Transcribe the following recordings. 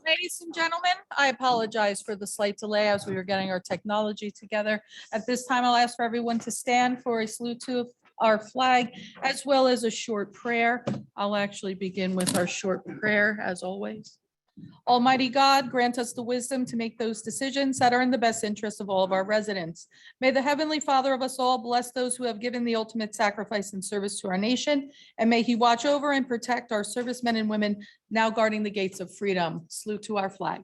Ladies and gentlemen, I apologize for the slight delay as we were getting our technology together. At this time, I'll ask for everyone to stand for a salute to our flag as well as a short prayer. I'll actually begin with our short prayer as always. Almighty God, grant us the wisdom to make those decisions that are in the best interest of all of our residents. May the Heavenly Father of us all bless those who have given the ultimate sacrifice and service to our nation, and may He watch over and protect our servicemen and women now guarding the gates of freedom. Salute to our flag.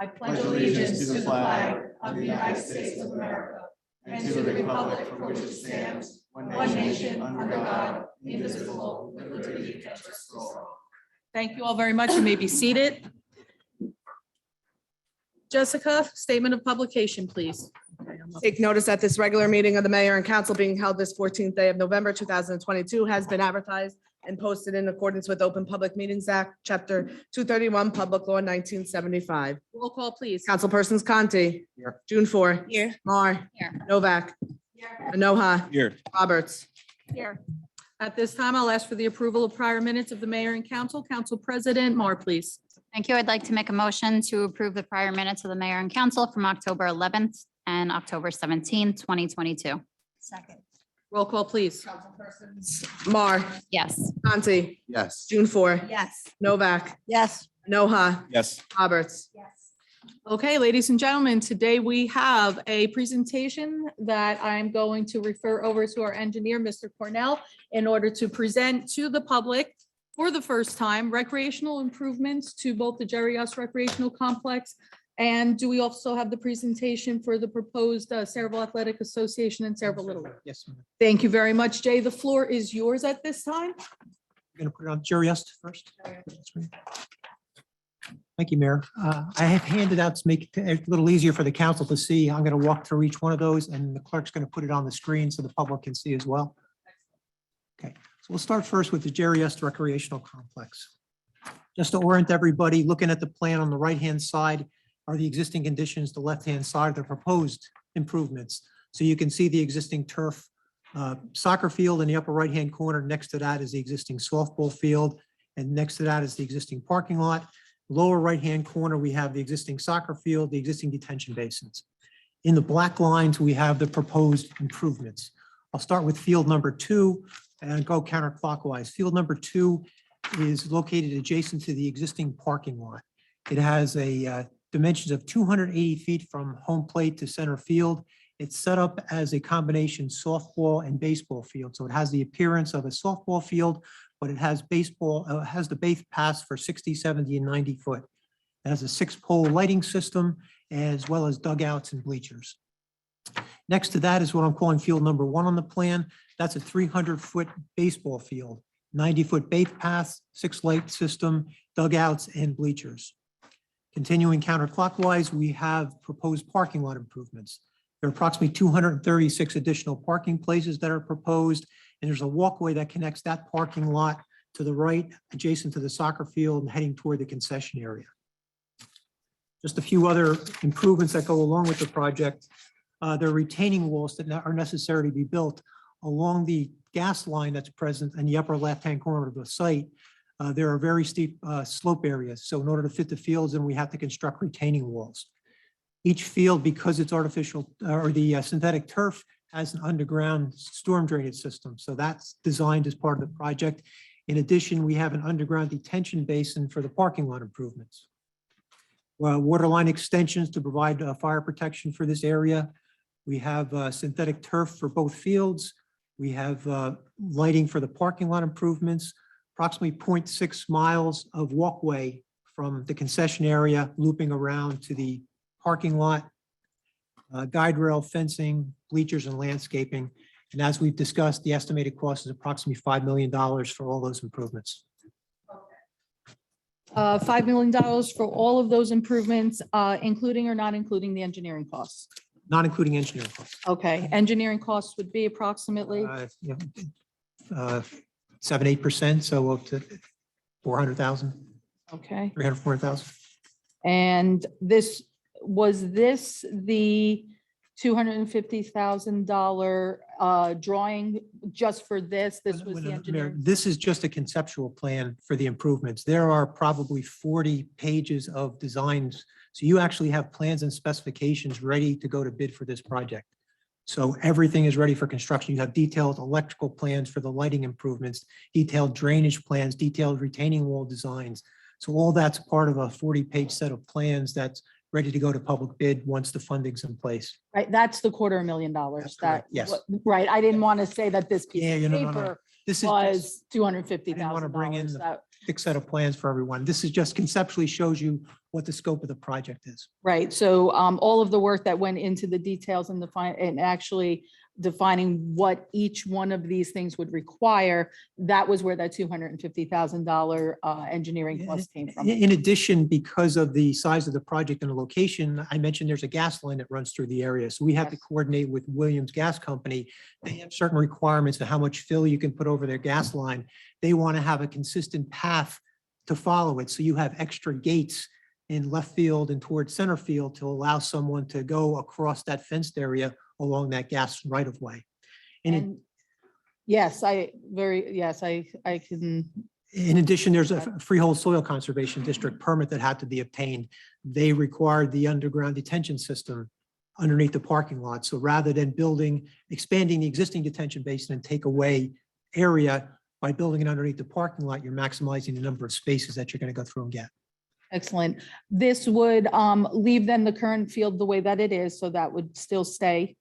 I pledge allegiance to the flag of the United States of America and to the republic for which it stands, one nation under God, indivisible, with liberty and justice for all. Thank you all very much. You may be seated. Jessica, statement of publication, please. Take notice that this regular meeting of the mayor and council being held this 14th day of November 2022 has been advertised and posted in accordance with Open Public Meetings Act, Chapter 231, Public Law 1975. Roll call, please. Councilpersons Conti. Here. June 4. Here. Mar. Here. Novak. Here. Anoha. Here. Roberts. Here. At this time, I'll ask for the approval of prior minutes of the mayor and council. Council President Mar, please. Thank you. I'd like to make a motion to approve the prior minutes of the mayor and council from October 11th and October 17th, 2022. Second. Roll call, please. Mar. Yes. Conti. Yes. June 4. Yes. Novak. Yes. Noha. Yes. Roberts. Yes. Okay, ladies and gentlemen, today we have a presentation that I'm going to refer over to our engineer, Mr. Cornell, in order to present to the public for the first time recreational improvements to both the Jerry Us Recreational Complex. And do we also have the presentation for the proposed Saraville Athletic Association and Saraville Little League? Yes, ma'am. Thank you very much, Jay. The floor is yours at this time. We're going to put it on Jerry Est first. That's great. Thank you, Mayor. I have handed out to make it a little easier for the council to see. I'm going to walk through each one of those and the clerk's going to put it on the screen so the public can see as well. Okay, so we'll start first with the Jerry Est Recreational Complex. Just to orient everybody, looking at the plan on the right-hand side are the existing conditions, the left-hand side, the proposed improvements. So you can see the existing turf soccer field in the upper right-hand corner. Next to that is the existing softball field. And next to that is the existing parking lot. Lower right-hand corner, we have the existing soccer field, the existing detention basins. In the black lines, we have the proposed improvements. I'll start with field number 2 and go counterclockwise. Field number 2 is located adjacent to the existing parking lot. It has a dimensions of 280 feet from home plate to center field. It's set up as a combination softball and baseball field. So it has the appearance of a softball field, but it has has the base pass for 60, 70, and 90 foot. It has a 6-pole lighting system as well as dugouts and bleachers. Next to that is what I'm calling field number 1 on the plan. That's a 300-foot baseball field, 90-foot base path, 6 light system, dugouts, and bleachers. Continuing counterclockwise, we have proposed parking lot improvements. There are approximately 236 additional parking places that are proposed, and there's a walkway that connects that parking lot to the right, adjacent to the soccer field and heading toward the concession area. Just a few other improvements that go along with the project. There are retaining walls that are necessary to be built along the gas line that's present in the upper left-hand corner of the site. There are very steep slope areas. So in order to fit the fields, then we have to construct retaining walls. Each field, because it's artificial or the synthetic turf, has an underground storm drainage system. So that's designed as part of the project. In addition, we have an underground detention basin for the parking lot improvements. Water line extensions to provide fire protection for this area. We have synthetic turf for both fields. We have lighting for the parking lot improvements, approximately 0.6 miles of walkway from the concession area looping around to the parking lot, guide rail fencing, bleachers, and landscaping. And as we've discussed, the estimated cost is approximately $5 million for all those improvements. $5 million for all of those improvements, including or not including the engineering costs? Not including engineering costs. Okay, engineering costs would be approximately? 7-8%, so up to 400,000, Okay, 300,000, 400,000. and was this the $250,000 drawing just for this. This was the Mayor, engineering. this is just a conceptual plan for the improvements. There are probably 40 pages of designs. So you actually have plans and specifications ready to go to bid for this project. So everything is ready for construction. You have detailed electrical plans for the lighting improvements, detailed drainage plans, detailed retaining wall designs. So all that's part of a 40-page set of plans that's ready to go to public bid once the funding's in place. Right, that's the $250,000. That's That, correct, yes. right, I didn't want to say that this piece Yeah, of no. paper This is just was I didn't want to bring in $250,000. the That- thick set of plans for everyone. This is just conceptually shows you what the scope of the project is. Right, so all of the work that went into the details and and actually defining what each one of these things would require, that was where that $250,000 engineering cost came from. In addition, because of the size of the project and the location, I mentioned there's a gas line that runs through the area. So we have to Yes. coordinate with Williams Gas Company. They have certain requirements of how much fill you can put over their gas line. They want to have a consistent path to follow it. So you have extra gates in left field and towards center field to allow someone to go across that fenced area along that gas right of way. And yes, I can, In addition, there's a freehold soil conservation district permit that had to be obtained. They required the underground detention system underneath the parking lot. So rather than expanding the existing detention basin and take away area by building it underneath the parking lot, you're maximizing the number of spaces that you're going to go through and get. excellent. This would leave then the current field the way that it is, so that would still stay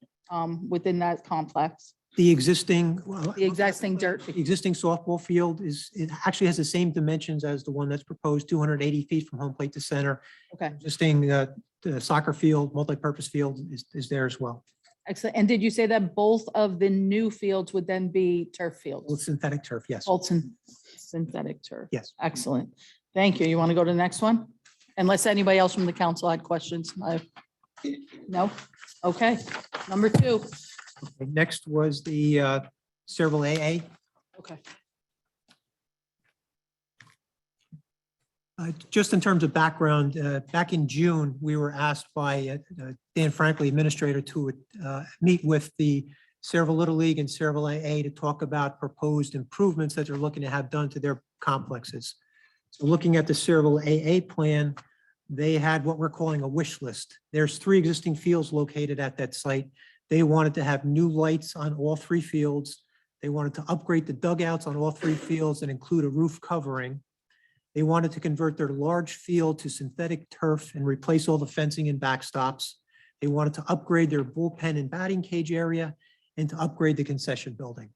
within that complex. The existing. The existing dirt. The existing softball field it actually has the same dimensions as the one that's proposed, 280 feet from home plate to center. Okay, Existing the soccer field, multipurpose field is there as well. excellent. And did you say that both of the new fields would then be turf fields? With synthetic turf, yes. Synthetic turf. Yes. Excellent. Thank you. You want to go to the next one? Unless anybody else from the council had questions. No? Okay. Number 2. Okay, next was the Cerebral AA. Okay. Just in terms of background, back in June, we were asked by Dan Franklin, administrator, to meet with the Cerebral Little League and Cerebral AA to talk about proposed improvements that they're looking to have done to their complexes. So looking at the Cerebral AA plan, they had what we're calling a wish list. There's 3 existing fields located at that site. They wanted to have new lights on all 3 fields. They wanted to upgrade the dugouts on all 3 fields and include a roof covering. They wanted to convert their large field to synthetic turf and replace all the fencing and backstops. They wanted to upgrade their bullpen and batting cage area and to upgrade the concession building.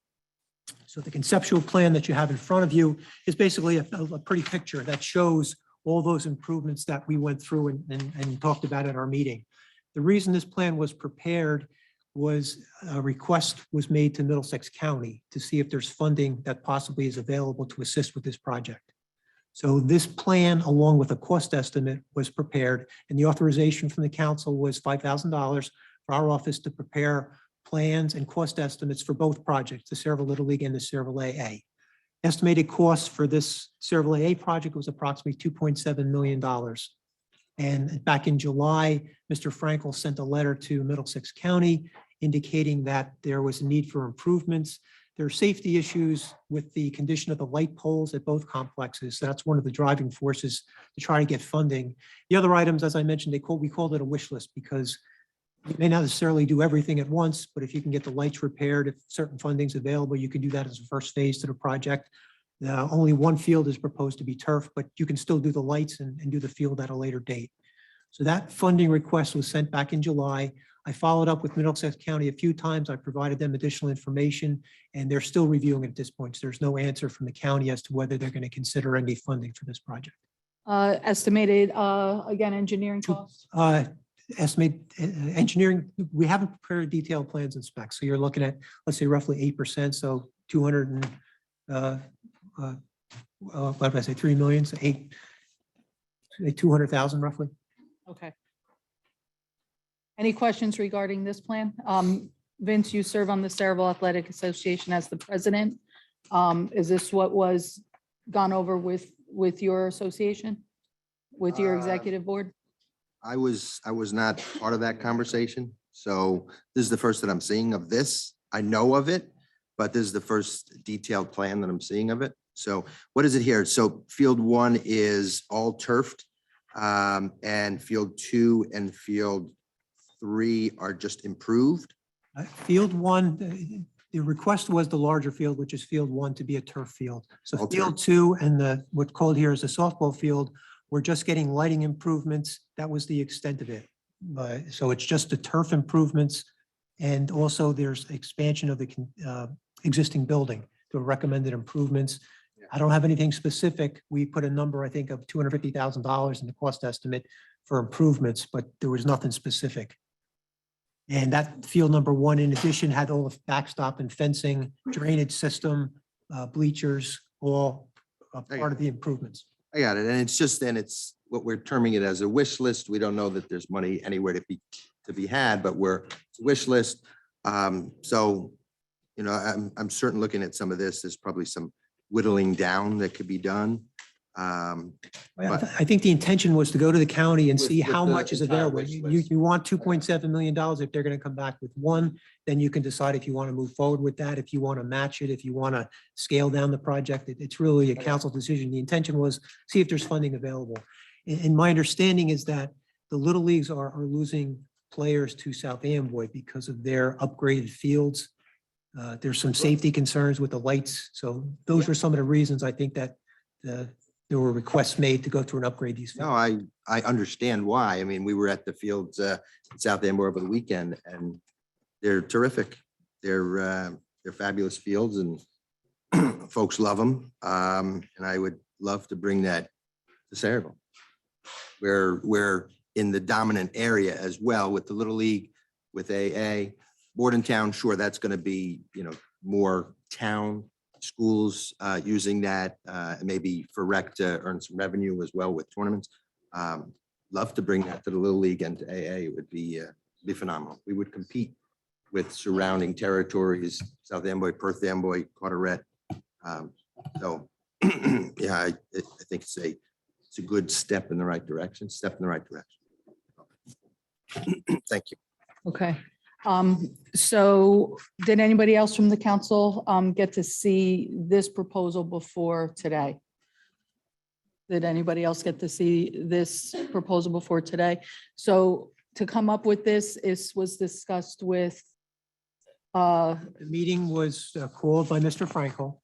So the conceptual plan that you have in front of you is basically a pretty picture that shows all those improvements that we went through and talked about at our meeting. The reason this plan was prepared was a request was made to Middlesex County to see if there's funding that possibly is available to assist with this project. So this plan, along with a cost estimate, was prepared, and the authorization from the council was $5,000 for our office to prepare plans and cost estimates for both projects, the Cerebral Little League and the Cerebral AA. Estimated cost for this Cerebral AA project was approximately $2.7 million. And back in July, Mr. Frankel sent a letter to Middlesex County indicating that there was a need for improvements. There are safety issues with the condition of the light poles at both complexes. So that's one of the driving forces to try to get funding. The other items, as I mentioned, we called it a wish list because you may not necessarily do everything at once, but if you can get the lights repaired, if certain funding's available, you can do that as a first phase to the project. Only 1 field is proposed to be turf, but you can still do the lights and do the field at a later date. So that funding request was sent back in July. I followed up with Middlesex County a few times. I provided them additional information, and they're still reviewing it at this point. So there's no answer from the county as to whether they're going to consider any funding for this project. Estimated, again, engineering costs? Estimate engineering, we haven't prepared detailed plans and specs. So you're looking at, let's say, roughly 8%. So 200 and what did I say, 3 million, so 200,000 roughly. Okay. Any questions regarding this plan? Vince, you serve on the Cerebral Athletic Association as the president. Is this what was gone over with your association? With your executive board? I was not part of that conversation. So this is the first that I'm seeing of this. I know of it, but this is the first detailed plan that I'm seeing of it. So what is it here? So field 1 is all turfed, and field 2 and field 3 are just improved. Field 1, the request was the larger field, which is field 1 to be a turf field. So All field 2 and what's called here is the softball field, we're just getting lighting improvements. That was the extent of it. So it's just the turf improvements. And also there's expansion of the existing building, the recommended improvements. I don't have anything specific. We put a number, I think, of $250,000 in the cost estimate for improvements, but there was nothing specific. And that field number 1, in addition, had all the backstop and fencing, drainage system, bleachers, all a part of the improvements. I got it. And it's just, then it's what we're terming it as a wish list. We don't know that there's money anywhere to be had, but it's a wish list. So, you know, I'm certain looking at some of this, there's probably some whittling down that could be done. I think the intention was to go to the county and see With how the much is entire available. wish You list. you want $2.7 million. If they're going to come back with 1, then you can decide if you want to move forward with that, if you want to match it, if you want to scale down the project. It's really a council decision. The intention was see if there's funding available. And my understanding is that the Little Leagues are losing players to South Amboy because of their upgraded fields. There's some safety concerns with the lights. So those are some of the reasons I think that there were requests made to go through and upgrade these. No, fields. I understand why. I mean, we were at the fields in South Amboy over the weekend, and they're terrific. They're fabulous fields, and folks love them. And I would love to bring that to Sayreville. We're in the dominant area as well with the Little League, with AA. Bordentown, sure, that's going to be, you know, more town schools using that, and maybe for rec to earn some revenue as well with tournaments. Love to bring that to the Little League and to AA. It would be phenomenal. We would compete with surrounding territories, South Amboy, Perth Amboy, Carteret. So yeah, I think it's a good step in the right direction, Thank you. Okay. So did anybody else from the council get to see this proposal before today? Did anybody else get to see this proposal before today? So to come up with this was discussed with The meeting was called by Mr. Frankel.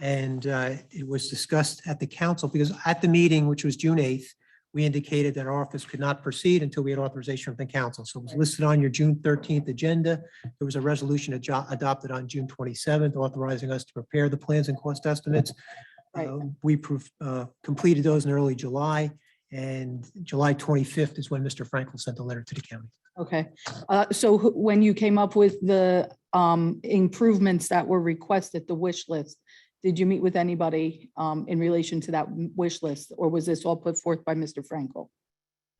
And it was discussed at the council because at the meeting, which was June 8th, we indicated that our office could not proceed until we had authorization from the council. So it was listed on your June 13th agenda. There was a resolution adopted on June 27th, authorizing us to prepare the plans and cost estimates. Right. We completed those in early July, and July 25th is when Mr. Frankel sent the letter to the county. Okay, so when you came up with the improvements that were requested, the wish list, did you meet with anybody in relation to that wish list, or was this all put forth by Mr. Frankel?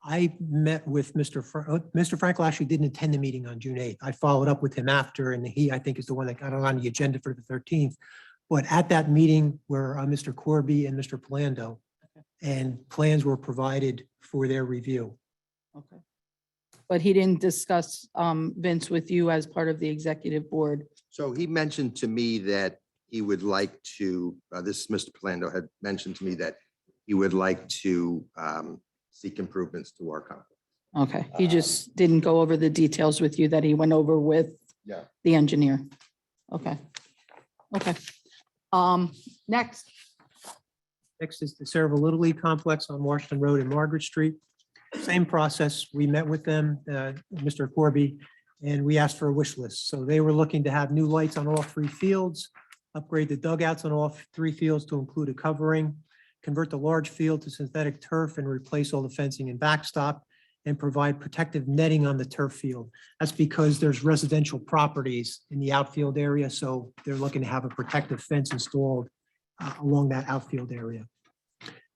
I met with Mr. Frankel actually didn't attend the meeting on June 8th. I followed up with him after, and he, I think, is the one that got it on the agenda for the 13th. But at that meeting were Mr. Corby and Mr. Palando, and plans were provided for their review. Okay. But he didn't discuss Vince with you as part of the executive board. So he mentioned to me that he would like to, this Mr. Palando had mentioned to me that he would like to seek improvements to our company. Okay, he just didn't go over the details with you that he went over with Yeah. the engineer. Okay. Okay. Next, Next is the Sayreville Little League Complex on Washington Road and Margaret Street. Same process. We met with them, Mr. Corby, and we asked for a wish list. So they were looking to have new lights on all 3 fields, upgrade the dugouts on all 3 fields to include a covering, convert the large field to synthetic turf and replace all the fencing and backstop, and provide protective netting on the turf field. That's because there's residential properties in the outfield area, so they're looking to have a protective fence installed along that outfield area.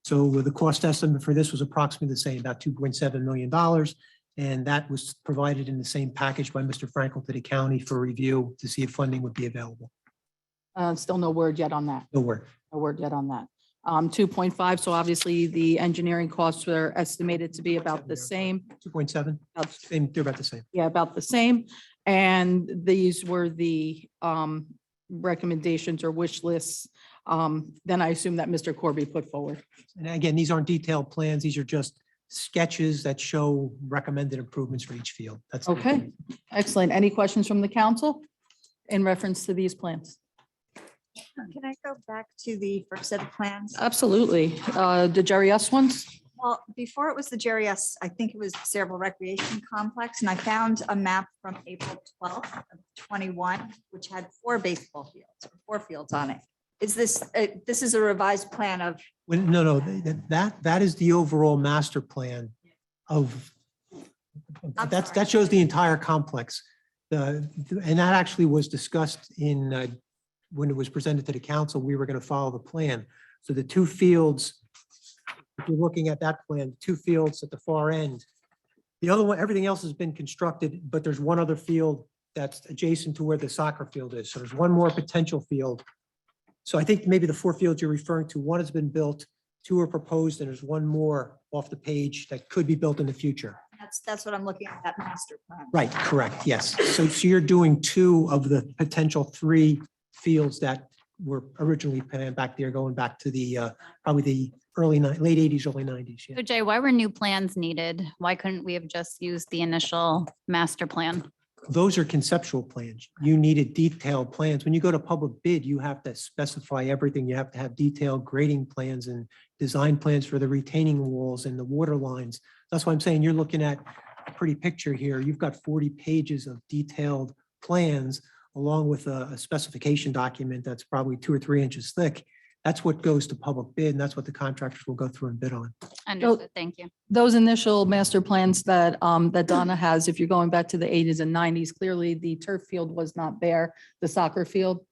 So the cost estimate for this was approximately the same, about $2.7 million. And that was provided in the same package by Mr. Frankel to the county for review to see if funding would be available. still no word yet on that. No word. No word yet on that. 2.5. So obviously the engineering costs were estimated to be about the same. 2.7, about- they're about the same. Yeah, about the same. And these were the recommendations or wish lists. Then I assume that Mr. Corby put forward. And again, these aren't detailed plans. These are just sketches that show recommended improvements for each field. That's. Okay, excellent. Any questions from the council in reference to these plans? Can I go back to the first set of plans? Absolutely. The Jerry S. ones? Well, before it was the Jerry S., I think it was Cerebral Recreation Complex, and I found a map from April 12th of 21, which had 4 baseball fields, or 4 fields on it. Is this, this is a revised plan of, No, that is the overall master plan of, that shows the entire complex. And that actually was discussed in, when it was presented to the council, we were going to follow the plan. So the 2 fields, if you're looking at that plan, 2 fields at the far end. The other one, everything else has been constructed, but there's one other field that's adjacent to where the soccer field is. So there's one more potential field. So I think maybe the 4 fields you're referring to, 1 has been built, 2 are proposed, and there's 1 more off the page that could be built in the future. that's what I'm looking at, that master plan. Right, correct, yes. So you're doing 2 of the potential 3 fields that were originally planned back there, going back to the, probably the late 80s, early 90s. Yeah. So Jay, why were new plans needed? Why couldn't we have just used the initial master plan? Those are conceptual plans. You needed detailed plans. When you go to public bid, you have to specify everything. You have to have detailed grading plans and design plans for the retaining walls and the water lines. That's why I'm saying you're looking at a pretty picture here. You've got 40 pages of detailed plans along with a specification document that's probably 2 or 3 inches thick. That's what goes to public bid, and that's what the contractors will go through and bid on. Understood, thank you. Those initial master plans that, that Donna has, if you're going back to the 80s and 90s, clearly the turf field was not there, the soccer field.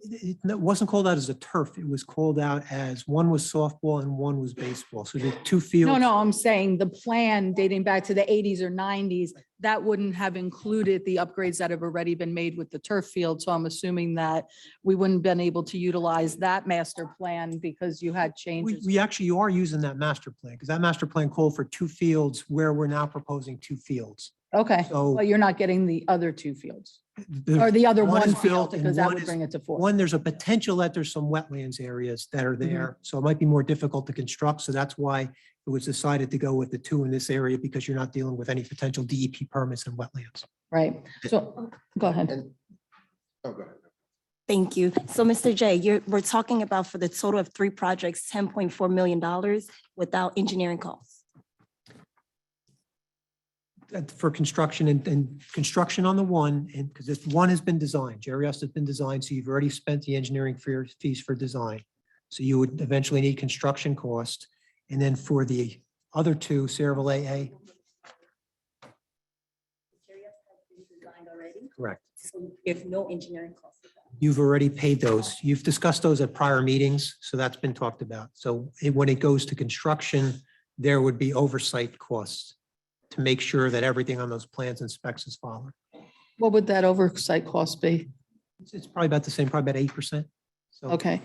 It wasn't called out as a turf. It was called out as one was softball and one was baseball. So the 2 fields. No, I'm saying the plan dating back to the 80s or 90s, that wouldn't have included the upgrades that have already been made with the turf field. So I'm assuming that we wouldn't have been able to utilize that master plan because you had changes. We actually are using that master plan because that master plan called for 2 fields where we're now proposing 2 fields. Okay, So- but you're not getting the other 2 fields The- or the other one one is field built and because that one would is- bring it to 4. One, there's a potential that there's some wetlands areas that are there, so it might be more difficult to construct. So that's why it was decided to go with the 2 in this area because you're not dealing with any potential DEP permits and wetlands. Right. So go ahead. Oh, go ahead. Thank you. So Mr. J, we're talking about for the total of 3 projects, $10.4 million without engineering costs. For construction and construction on the one, and because this one has been designed, Jerry has been designed, so you've already spent the engineering fees for design. So you would eventually need construction cost. And then for the other 2, Cerebral AA, correct. So there's no engineering costs. You've already paid those. You've discussed those at prior meetings, so that's been talked about. So when it goes to construction, there would be oversight costs to make sure that everything on those plans and specs is followed. What would that oversight cost be? It's probably about the same, probably about 8%. So Okay.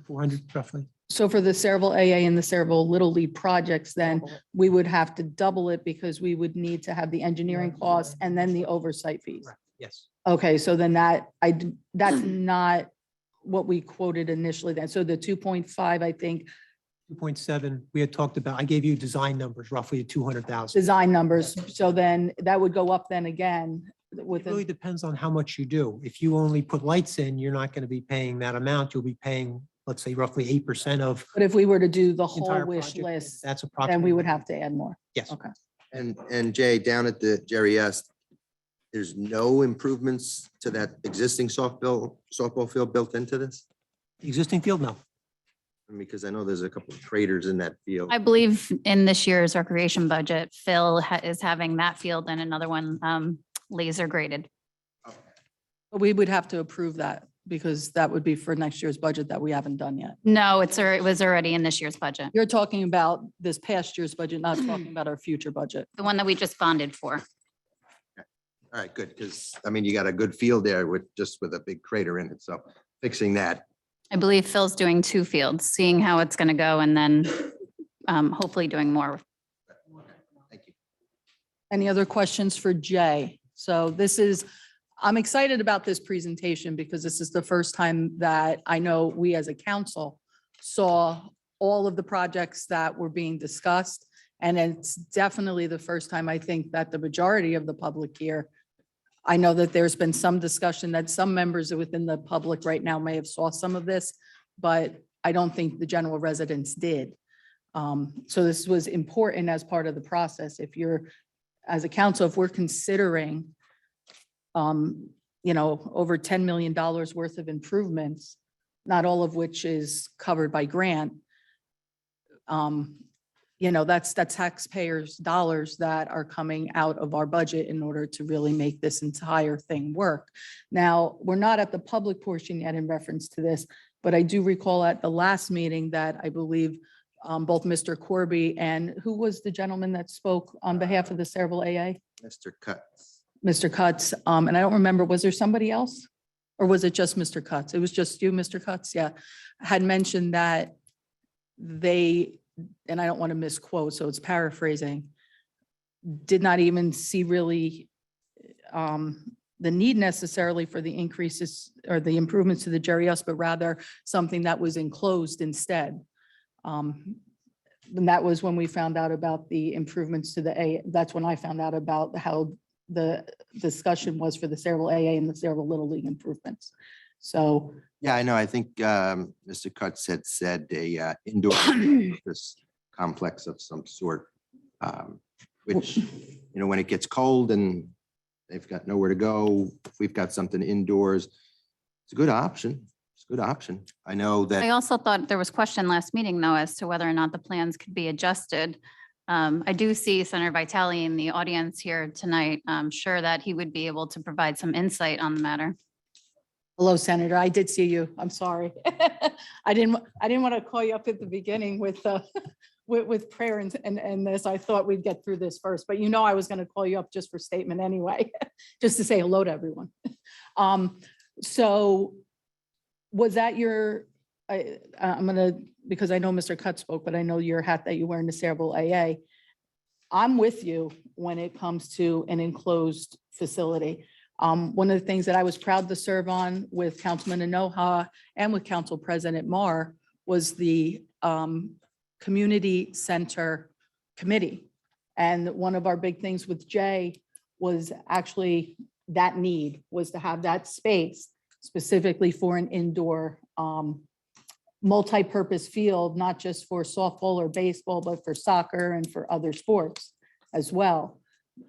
400 roughly. So for the Cerebral AA and the Cerebral Little League projects, then we would have to double it because we would need to have the engineering costs and then the oversight fees. Correct. Yes. Okay, so then that's not what we quoted initially then. So the 2.5, I think, 2.7, we had talked about, I gave you design numbers, roughly 200,000. design numbers. So then that would go up then again It with, really depends on how much you do. If you only put lights in, you're not going to be paying that amount. You'll be paying, let's say, roughly 8% of but if we were to do the the whole entire wish project. list, That's then approximately. we would have to add more. Yes. Okay. And Jay, down at the Jerry S., there's no improvements to that existing softball field built into this? Existing field, no. Because I know there's a couple of craters in that field. I believe in this year's recreation budget, Phil is having that field and another one laser graded. But we would have to approve that because that would be for next year's budget that we haven't done yet. No, it was already in this year's budget, You're talking about this past year's budget, not talking about our future budget. the one that we just bonded for. All right, good, because I mean, you got a good field there with a big crater in it, so fixing that I believe Phil's doing 2 fields, seeing how it's going to go and then hopefully doing more. Thank you. Any other questions for Jay? So this is, I'm excited about this presentation because this is the first time that I know we as a council saw all of the projects that were being discussed. And it's definitely the first time I think that the majority of the public here, I know that there's been some discussion that some members within the public right now may have saw some of this, but I don't think the general residents did. So this was important as part of the process. If you're, as a council, if we're considering, over $10 million worth of improvements, not all of which is covered by grant, that's taxpayers' dollars that are coming out of our budget in order to really make this entire thing work. Now, we're not at the public portion yet in reference to this, but I do recall at the last meeting that I believe both Mr. Corby and who was the gentleman that spoke on behalf of the Cerebral AA? Mr. Cutts. Mr. Cutts, and I don't remember, was there somebody else? Or was it just Mr. Cutts? It was just you, Mr. Cutts, yeah. Had mentioned that they, and I don't want to misquote, so it's paraphrasing, did not even see really the need necessarily for the increases or the improvements to the Jerry S, but rather something that was enclosed instead. And that was when we found out about the improvements to the A. That's when I found out about how the discussion was for the Cerebral AA and the Cerebral Little League improvements. So Yeah, I know. I think Mr. Cutts had said a indoor this complex of some sort, which, when it gets cold and they've got nowhere to go, if we've got something indoors, it's a good option. It's a good option. I know I that, also thought there was question last meeting though, as to whether or not the plans could be adjusted. I do see Senator Vitale in the audience here tonight. I'm sure that he would be able to provide some insight on the matter. hello, Senator. I did see you. I'm sorry. I didn't want to call you up at the beginning with with prayer and this. I thought we'd get through this first, but I was going to call you up just for statement anyway, just to say hello to everyone. So was that your, I'm going to, because I know Mr. Cutts spoke, but I know your hat that you wear in the Cerebral AA. I'm with you when it comes to an enclosed facility. One of the things that I was proud to serve on with Councilman Anoha and with Council President Marr was the Community Center Committee. And one of our big things with Jay was actually that need was to have that space specifically for an indoor multi-purpose field, not just for softball or baseball, but for soccer and for other sports as well.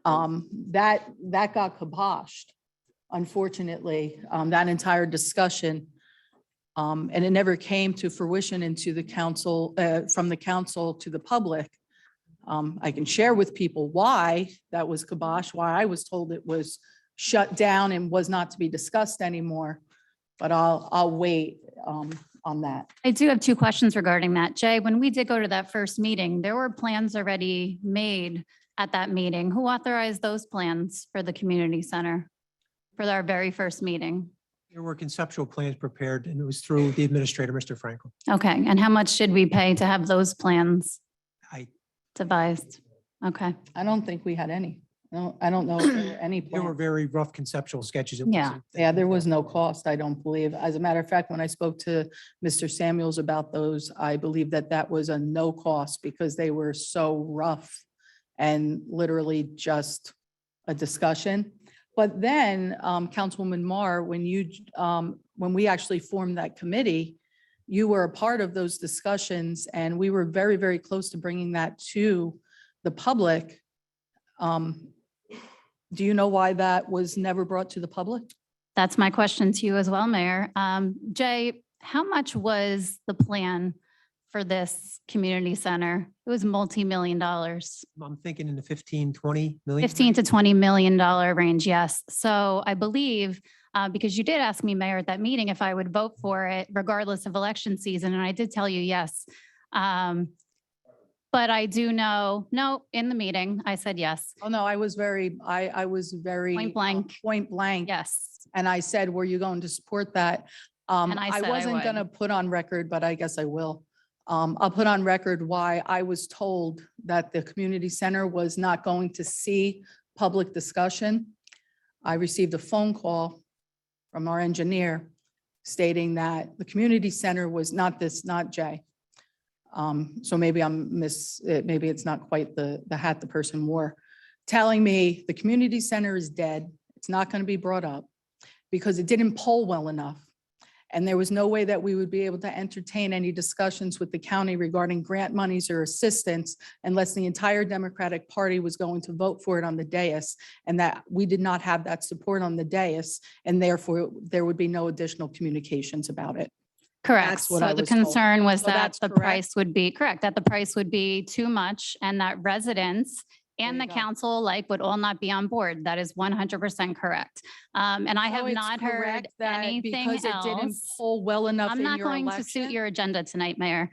That got kiboshed, unfortunately, that entire discussion. And it never came to fruition into the council, from the council to the public. I can share with people why that was kiboshed, why I was told it was shut down and was not to be discussed anymore. But I'll wait on that. I do have 2 questions regarding that. Jay, when we did go to that first meeting, there were plans already made at that meeting. Who authorized those plans for the community center for our very first meeting? There were conceptual plans prepared and it was through the administrator, Mr. Frankel. Okay, and how much should we pay to have those plans I, devised? Okay, I don't think we had any. I don't know if there were any. there were plans. very rough conceptual sketches. It Yeah. wasn't- Yeah, there was no cost, I don't believe. As a matter of fact, when I spoke to Mr. Samuels about those, I believe that was a no cost because they were so rough and literally just a discussion. But then, Councilwoman Marr, when we actually formed that committee, you were a part of those discussions and we were very, very close to bringing that to the public. Do you know why that was never brought to the public? that's my question to you as well, Mayor. Jay, how much was the plan for this community center? It was multi-million dollars. I'm thinking in the 15, 20 million. 15 to $20 million range, yes. So I believe, because you did ask me, Mayor, at that meeting, if I would vote for it regardless of election season, and I did tell you yes. But I do know, no, in the meeting, I said yes. Oh, no, I was very. Point blank. Point blank. Yes. And I said, were you going to support that? And I I said I wasn't gonna would. put on record, but I guess I will. I'll put on record why I was told that the community center was not going to see public discussion. I received a phone call from our engineer stating that the community center was not Jay. So maybe maybe it's not quite the hat the person wore, telling me the community center is dead. It's not going to be brought up because it didn't poll well enough. And there was no way that we would be able to entertain any discussions with the county regarding grant monies or assistance unless the entire Democratic Party was going to vote for it on the dais, and that we did not have that support on the dais, and therefore there would be no additional communications about it. Correct. That's what I So the was told. concern was So that that's the correct? price would be, correct, that the price would be too much and that residents and There the you go. council alike would all not be on board. That is 100% correct. And I So have it's not heard correct that anything because it didn't else. poll well enough I'm in not your going to suit election. your agenda tonight, Mayor.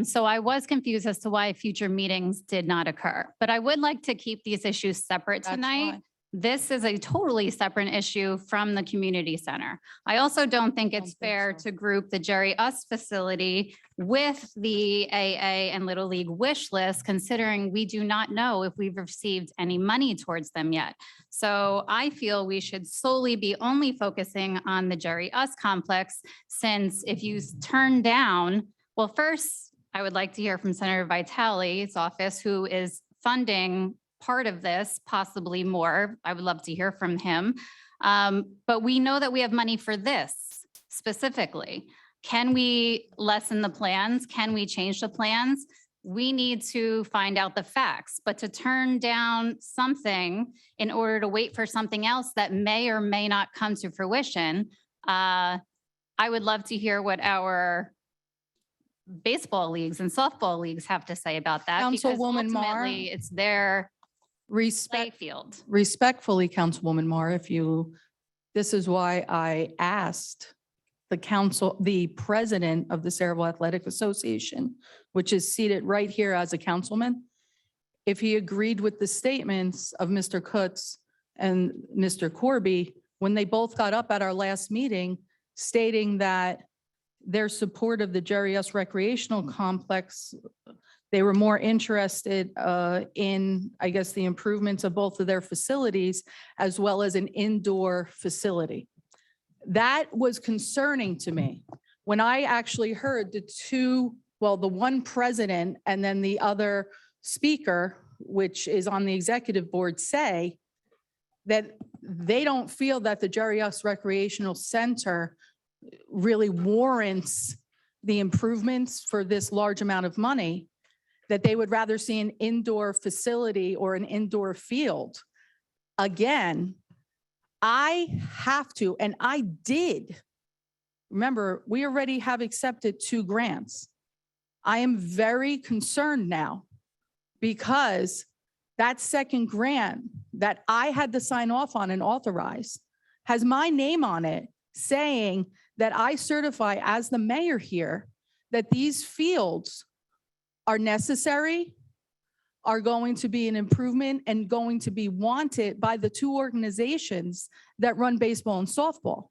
So I was confused as to why future meetings did not occur. But I would like to keep these issues separate That's tonight. why. This is a totally separate issue from the community center. I also don't think Don't it's think fair so. to group the Jerry Us facility with the AA and Little League wish list, considering we do not know if we've received any money towards them yet. So I feel we should solely be only focusing on the Jerry Us complex, since if you turn down, well, first, I would like to hear from Senator Vitale's office, who is funding part of this, possibly more. I would love to hear from him. But we know that we have money for this specifically. Can we lessen the plans? Can we change the plans? We need to find out the facts, but to turn down something in order to wait for something else that may or may not come to fruition, I would love to hear what our baseball leagues and softball leagues have to say about that. Because Councilwoman Mar. ultimately, it's their Respect, playfield. respectfully, Councilwoman Mar, this is why I asked the president of the Saraville Athletic Association, which is seated right here as a councilman, if he agreed with the statements of Mr. Kutz and Mr. Corby, when they both got up at our last meeting stating that their support of the Jerry S. Recreational Complex, they were more interested in, I guess, the improvements of both of their facilities as well as an indoor facility. That was concerning to me. When I actually heard the one president and then the other speaker, which is on the executive board, say that they don't feel that the Jerry S. Recreational Center really warrants the improvements for this large amount of money, that they would rather see an indoor facility or an indoor field. Again, I have to, and I did. Remember, we already have accepted 2 grants. I am very concerned now because that second grant that I had to sign off on and authorize has my name on it, saying that I certify as the mayor here that these fields are necessary, are going to be an improvement, and going to be wanted by the 2 organizations that run baseball and softball.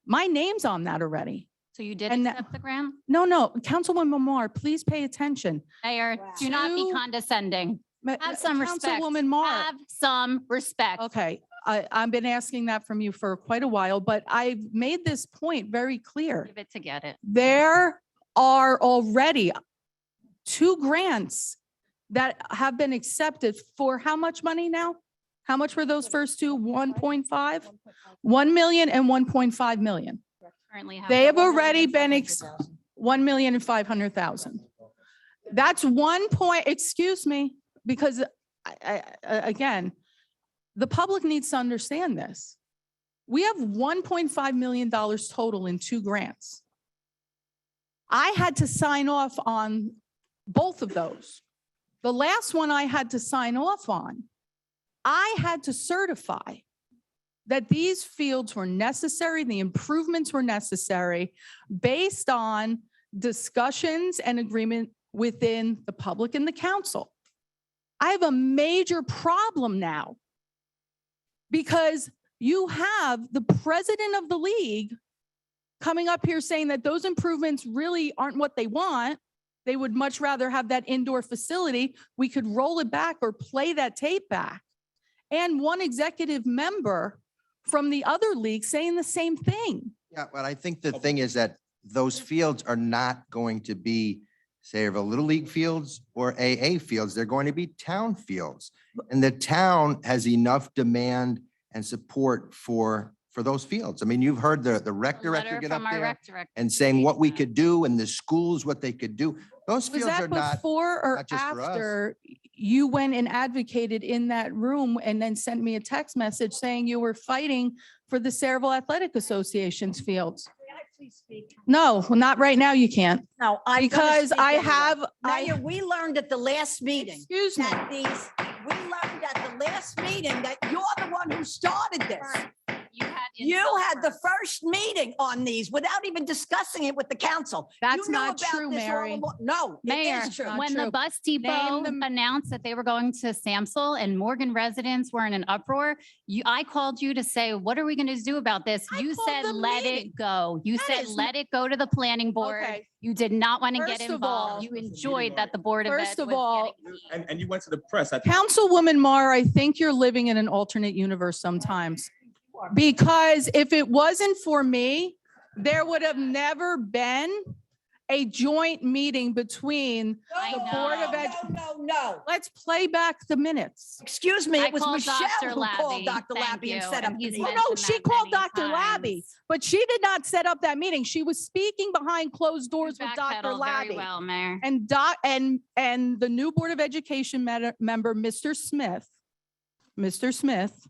My name's on that already. So you did And that- accept the grant? No, Councilwoman Mar, please pay attention. Mayor, Wow. do not be Two- condescending. Have some respect. Councilwoman Mar, Have some respect. okay, I've been asking that from you for quite a while, but I've made this point very clear. Give it to get it. There are already 2 grants that have been accepted for how much money now? How much were those first 2? 1.5? 1 million and 1.5 million. Currently have. They have already been 1,500,000. That's 1 point, excuse me, because again, the public needs to understand this. We have $1.5 million total in 2 grants. I had to sign off on both of those. The last one I had to sign off on, I had to certify that these fields were necessary, the improvements were necessary based on discussions and agreement within the public and the council. I have a major problem now because you have the president of the league coming up here saying that those improvements really aren't what they want. They would much rather have that indoor facility. We could roll it back or play that tape back. And one executive member from the other league saying the same thing. Yeah, but I think the thing is that those fields are not going to be, say, of a Little League fields or AA fields. They're going to be town fields. And the town has enough demand and support for those fields. I mean, you've heard the rec A director letter get up from our there rec director. and saying what we could do and the schools, what they could do. Those Was fields are that not, before or not just for us. after you went and advocated in that room and then sent me a text message saying you were fighting for the Saraville Athletic Association's fields? No, well, not right now. You can't. No, I'm gonna Because speak I anyway. have, Mayor, we learned at the last meeting excuse me. that we learned at the last meeting that you're the one who started this. You had the first meeting on these without even discussing it with the council. You That's knew not about true, this all Mary. along. No, it Mayor, is true. Not when the true. bus depot Name them. announced that they were going to Samsel and Morgan residents were in an uproar, I called you to say, what are we going to do about this? I You called said, the let meeting. it go. You That said, is let it go to the planning board. Okay. You did not want to get First of all- involved. You enjoyed that the Board of Ed First of was all, getting- And you went to the press. Councilwoman Mar, I think you're living in an alternate universe sometimes. Because if it wasn't for me, there would have never been a joint meeting between I the Board of know. Ed. No. Let's play back the minutes. Excuse me, I it was called Michelle Dr. who called Labby. Dr. Thank Labby and you, set and up the he's meeting. Oh, no, mentioned she that called many Dr. Labby, times. but she did not set up that meeting. She was speaking behind closed doors with Dr. Backpedal very Labby. well, Mayor. And and the new Board of Education member, Mr. Smith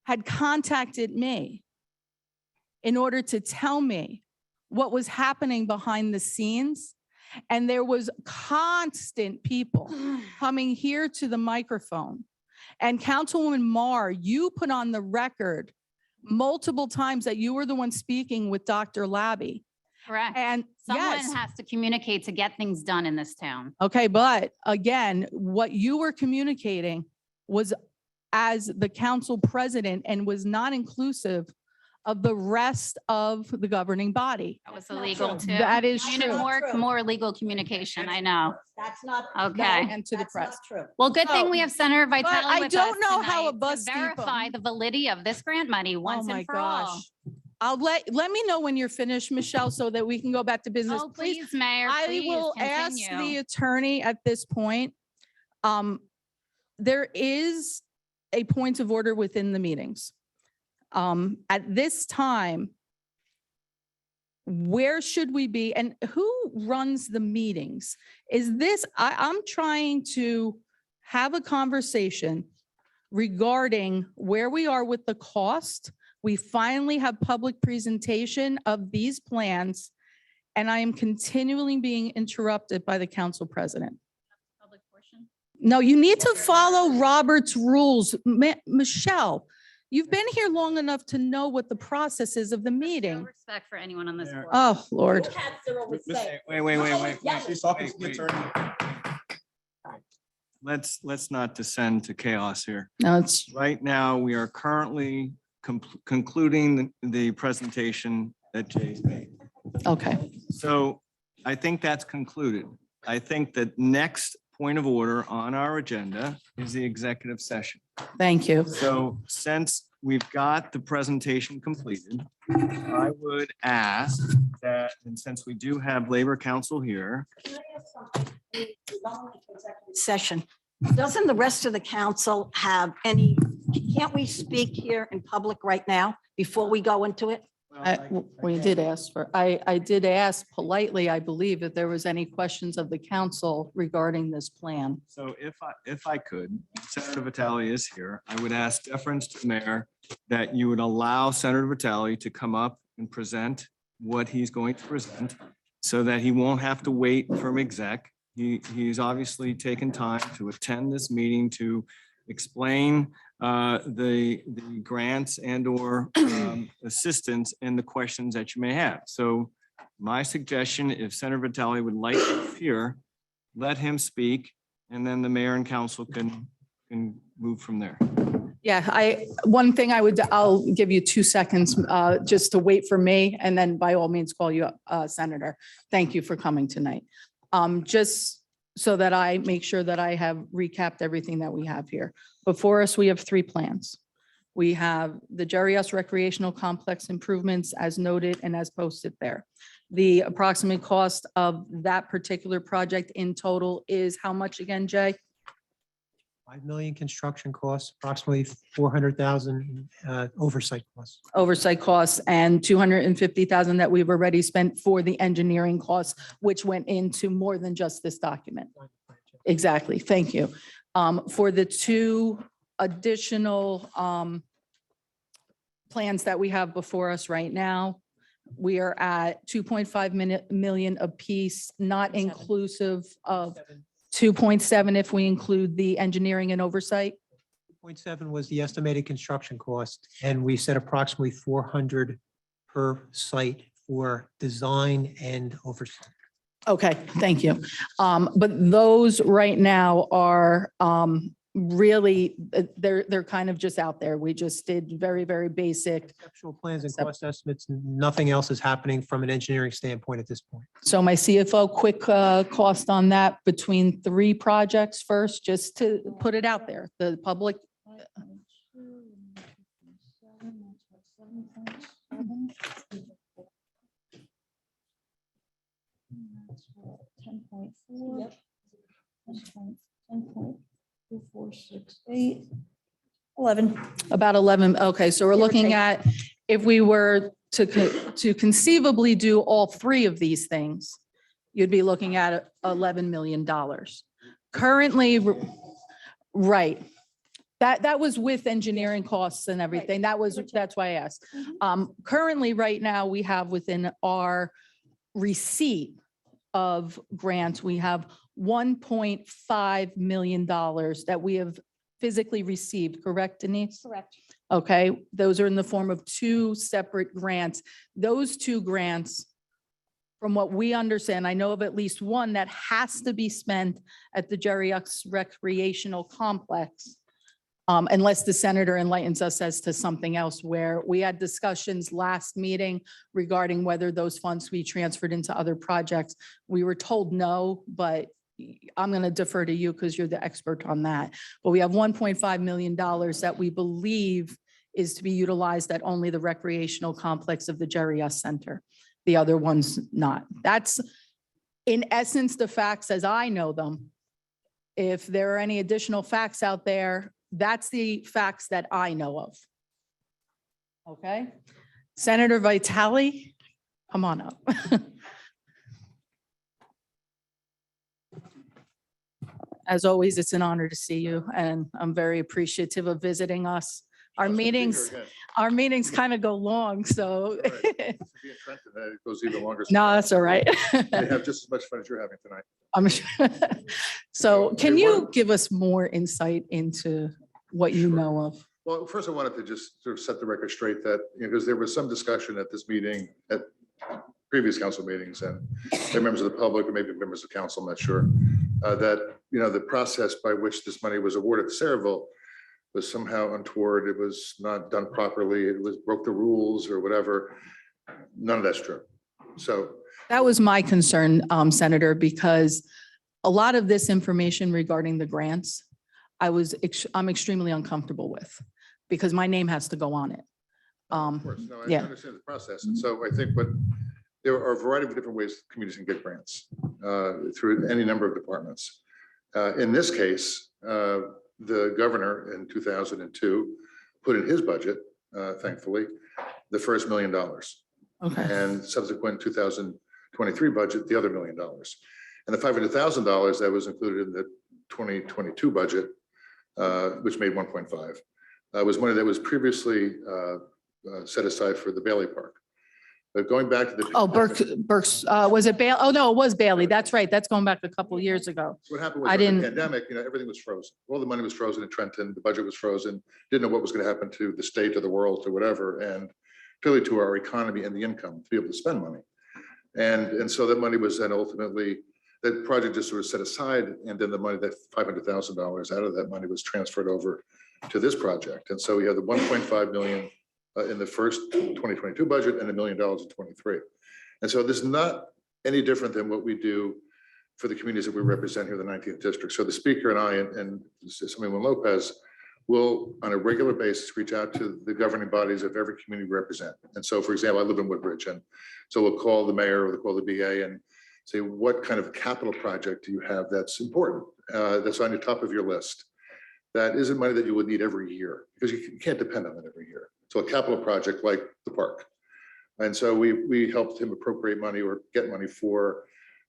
had contacted me in order to tell me what was happening behind the scenes. And there was constant people coming here to the microphone. And Councilwoman Mar, you put on the record multiple times that you were the one speaking with Dr. Labby. Correct. And yes. Someone has to communicate to get things done in this town. Okay, but again, what you were communicating was as the council president and was not inclusive of the rest of the governing body. That was That's not illegal true. too. That is You need true. more legal communication, I know. That's not. Okay. no, And to the that's not press. True. Well, good thing So- we have Senator Vitale I with us don't know how a tonight bus to depot- verify the validity of this grant money Oh once my and for all. gosh. Let me know when you're finished, Michelle, so that we can go back to business. Oh, please, Mayor, I please will ask the continue. attorney at this point. There is a point of order within the meetings. At this time, where should we be and who runs the meetings? Is this, I'm trying to have a conversation regarding where we are with the cost. We finally have public presentation of these plans, and I am continually being interrupted by the council president. Public portion. No, you need to follow Robert's rules. Michelle, you've been here long enough to know what the process is of the No meeting. respect for anyone on this Mayor. board. Oh, Lord. You had zero respect. Wait. Yeah. She's talking to the attorney. Let's not descend to chaos here. No, it's, Right now, we are currently concluding the presentation that Jay's made. okay. So I think that's concluded. I think that next point of order on our agenda is the executive session. Thank you. So since we've got the presentation completed, I would ask that, and since we do have Labor Council here, Session. Doesn't the rest of the council have any, can't we speak here in public right now before we go into it? We did ask for, I did ask politely, I believe, if there was any questions of the council regarding this plan. So if I could, Senator Vitale is here. I would ask deference to the mayor that you would allow Senator Vitale to come up and present what he's going to present so that he won't have to wait from exec. He's obviously taken time to attend this meeting to explain the grants and or assistance and the questions that you may have. So my suggestion, if Senator Vitale would like to appear, let him speak, and then the mayor and council can move from there. Yeah, one thing I'll give you 2 seconds just to wait for me and then by all means call you up, Senator. Thank you for coming tonight. Just so that I make sure that I have recapped everything that we have here. Before us, we have 3 plans. We have the Jerry S. Recreational Complex improvements as noted and as posted there. The approximate cost of that particular project in total is how much again, Jay? 5 million construction costs, approximately 400,000 oversight costs. Oversight costs and 250,000 that we've already spent for the engineering costs, which went into more than just this document. Exactly. Thank you. For the 2 additional plans that we have before us right now, we are at 2.5 million apiece, not inclusive of 2.7 if we include the engineering and oversight. 2.7 was the estimated construction cost, and we said approximately 400 per site for design and oversight. Okay, thank you. But those right now are really, they're kind of just out there. We just did very, very basic. Conceptual plans and cost estimates, nothing else is happening from an engineering standpoint at this point. So my CFO, quick cost on that between 3 projects first, just to put it out there, the public. About 11. Okay, so we're looking at, if we were to conceivably do all 3 of these things, you'd be looking at $11 million. Currently, right. That was with engineering costs and everything. That's why I asked. Currently, right now, we have within our receipt of grants, we have $1.5 million that we have physically received, correct, Denise? Correct. Okay, those are in the form of 2 separate grants. Those 2 grants, from what we understand, I know of at least one that has to be spent at the Jerry X Recreational Complex. Unless the senator enlightens us as to something else, where we had discussions last meeting regarding whether those funds be transferred into other projects. We were told no, but I'm going to defer to you because you're the expert on that. But we have $1.5 million that we believe is to be utilized at only the recreational complex of the Jerry S. Center. The other ones not. That's in essence the facts as I know them. If there are any additional facts out there, that's the facts that I know of. Okay. Senator Vitale, come on up. As always, it's an honor to see you, and I'm very appreciative of visiting us. Our meetings kind of go long, so. It goes even longer. No, that's all right. They have just as much fun as you're having tonight. I'm sure. So can you give us more insight into what you know of? Well, first I wanted to just sort of set the record straight that, because there was some discussion at this meeting, at previous council meetings, and members of the public or maybe members of council, I'm not sure, that, the process by which this money was awarded to Saraville was somehow untoward. It was not done properly. It was broke the rules or whatever. None of that's true. So That was my concern, Senator, because a lot of this information regarding the grants, I'm extremely uncomfortable with, because my name has to go on it. of course, no, I yeah. understand the process. And so I think there are a variety of different ways communities can get grants through any number of departments. In this case, the governor in 2002 put in his budget, thankfully, the first $1 million. Okay. And subsequent 2023 budget, the other $1 million. And the $500,000 that was included in the 2022 budget, which made 1.5, was money that was previously set aside for the Bailey Park. But going back to the. Oh, Burke's, was it Bailey? Oh, no, it was Bailey. That's right. That's going back a couple of years ago. So what happened was I during the didn't- pandemic, everything was frozen. All the money was frozen in Trenton. The budget was frozen. Didn't know what was going to happen to the state or the world or whatever, and clearly to our economy and the income to be able to spend money. And so that money was then ultimately, that project just sort of set aside, and then the money, that $500,000 out of that money was transferred over to this project. And so we have the 1.5 million in the first 2022 budget and $1 million in 23. And so this is not any different than what we do for the communities that we represent here in the 19th district. So the speaker and I and Assemblyman Lopez will on a regular basis reach out to the governing bodies of every community we represent. And so, for example, I live in Woodbridge, and so we'll call the mayor or we'll call the BA and say, what kind of capital project do you have that's important, that's on the top of your list? That isn't money that you would need every year, because you can't depend on it every year. So a capital project like the park. And so we helped him appropriate money or get money for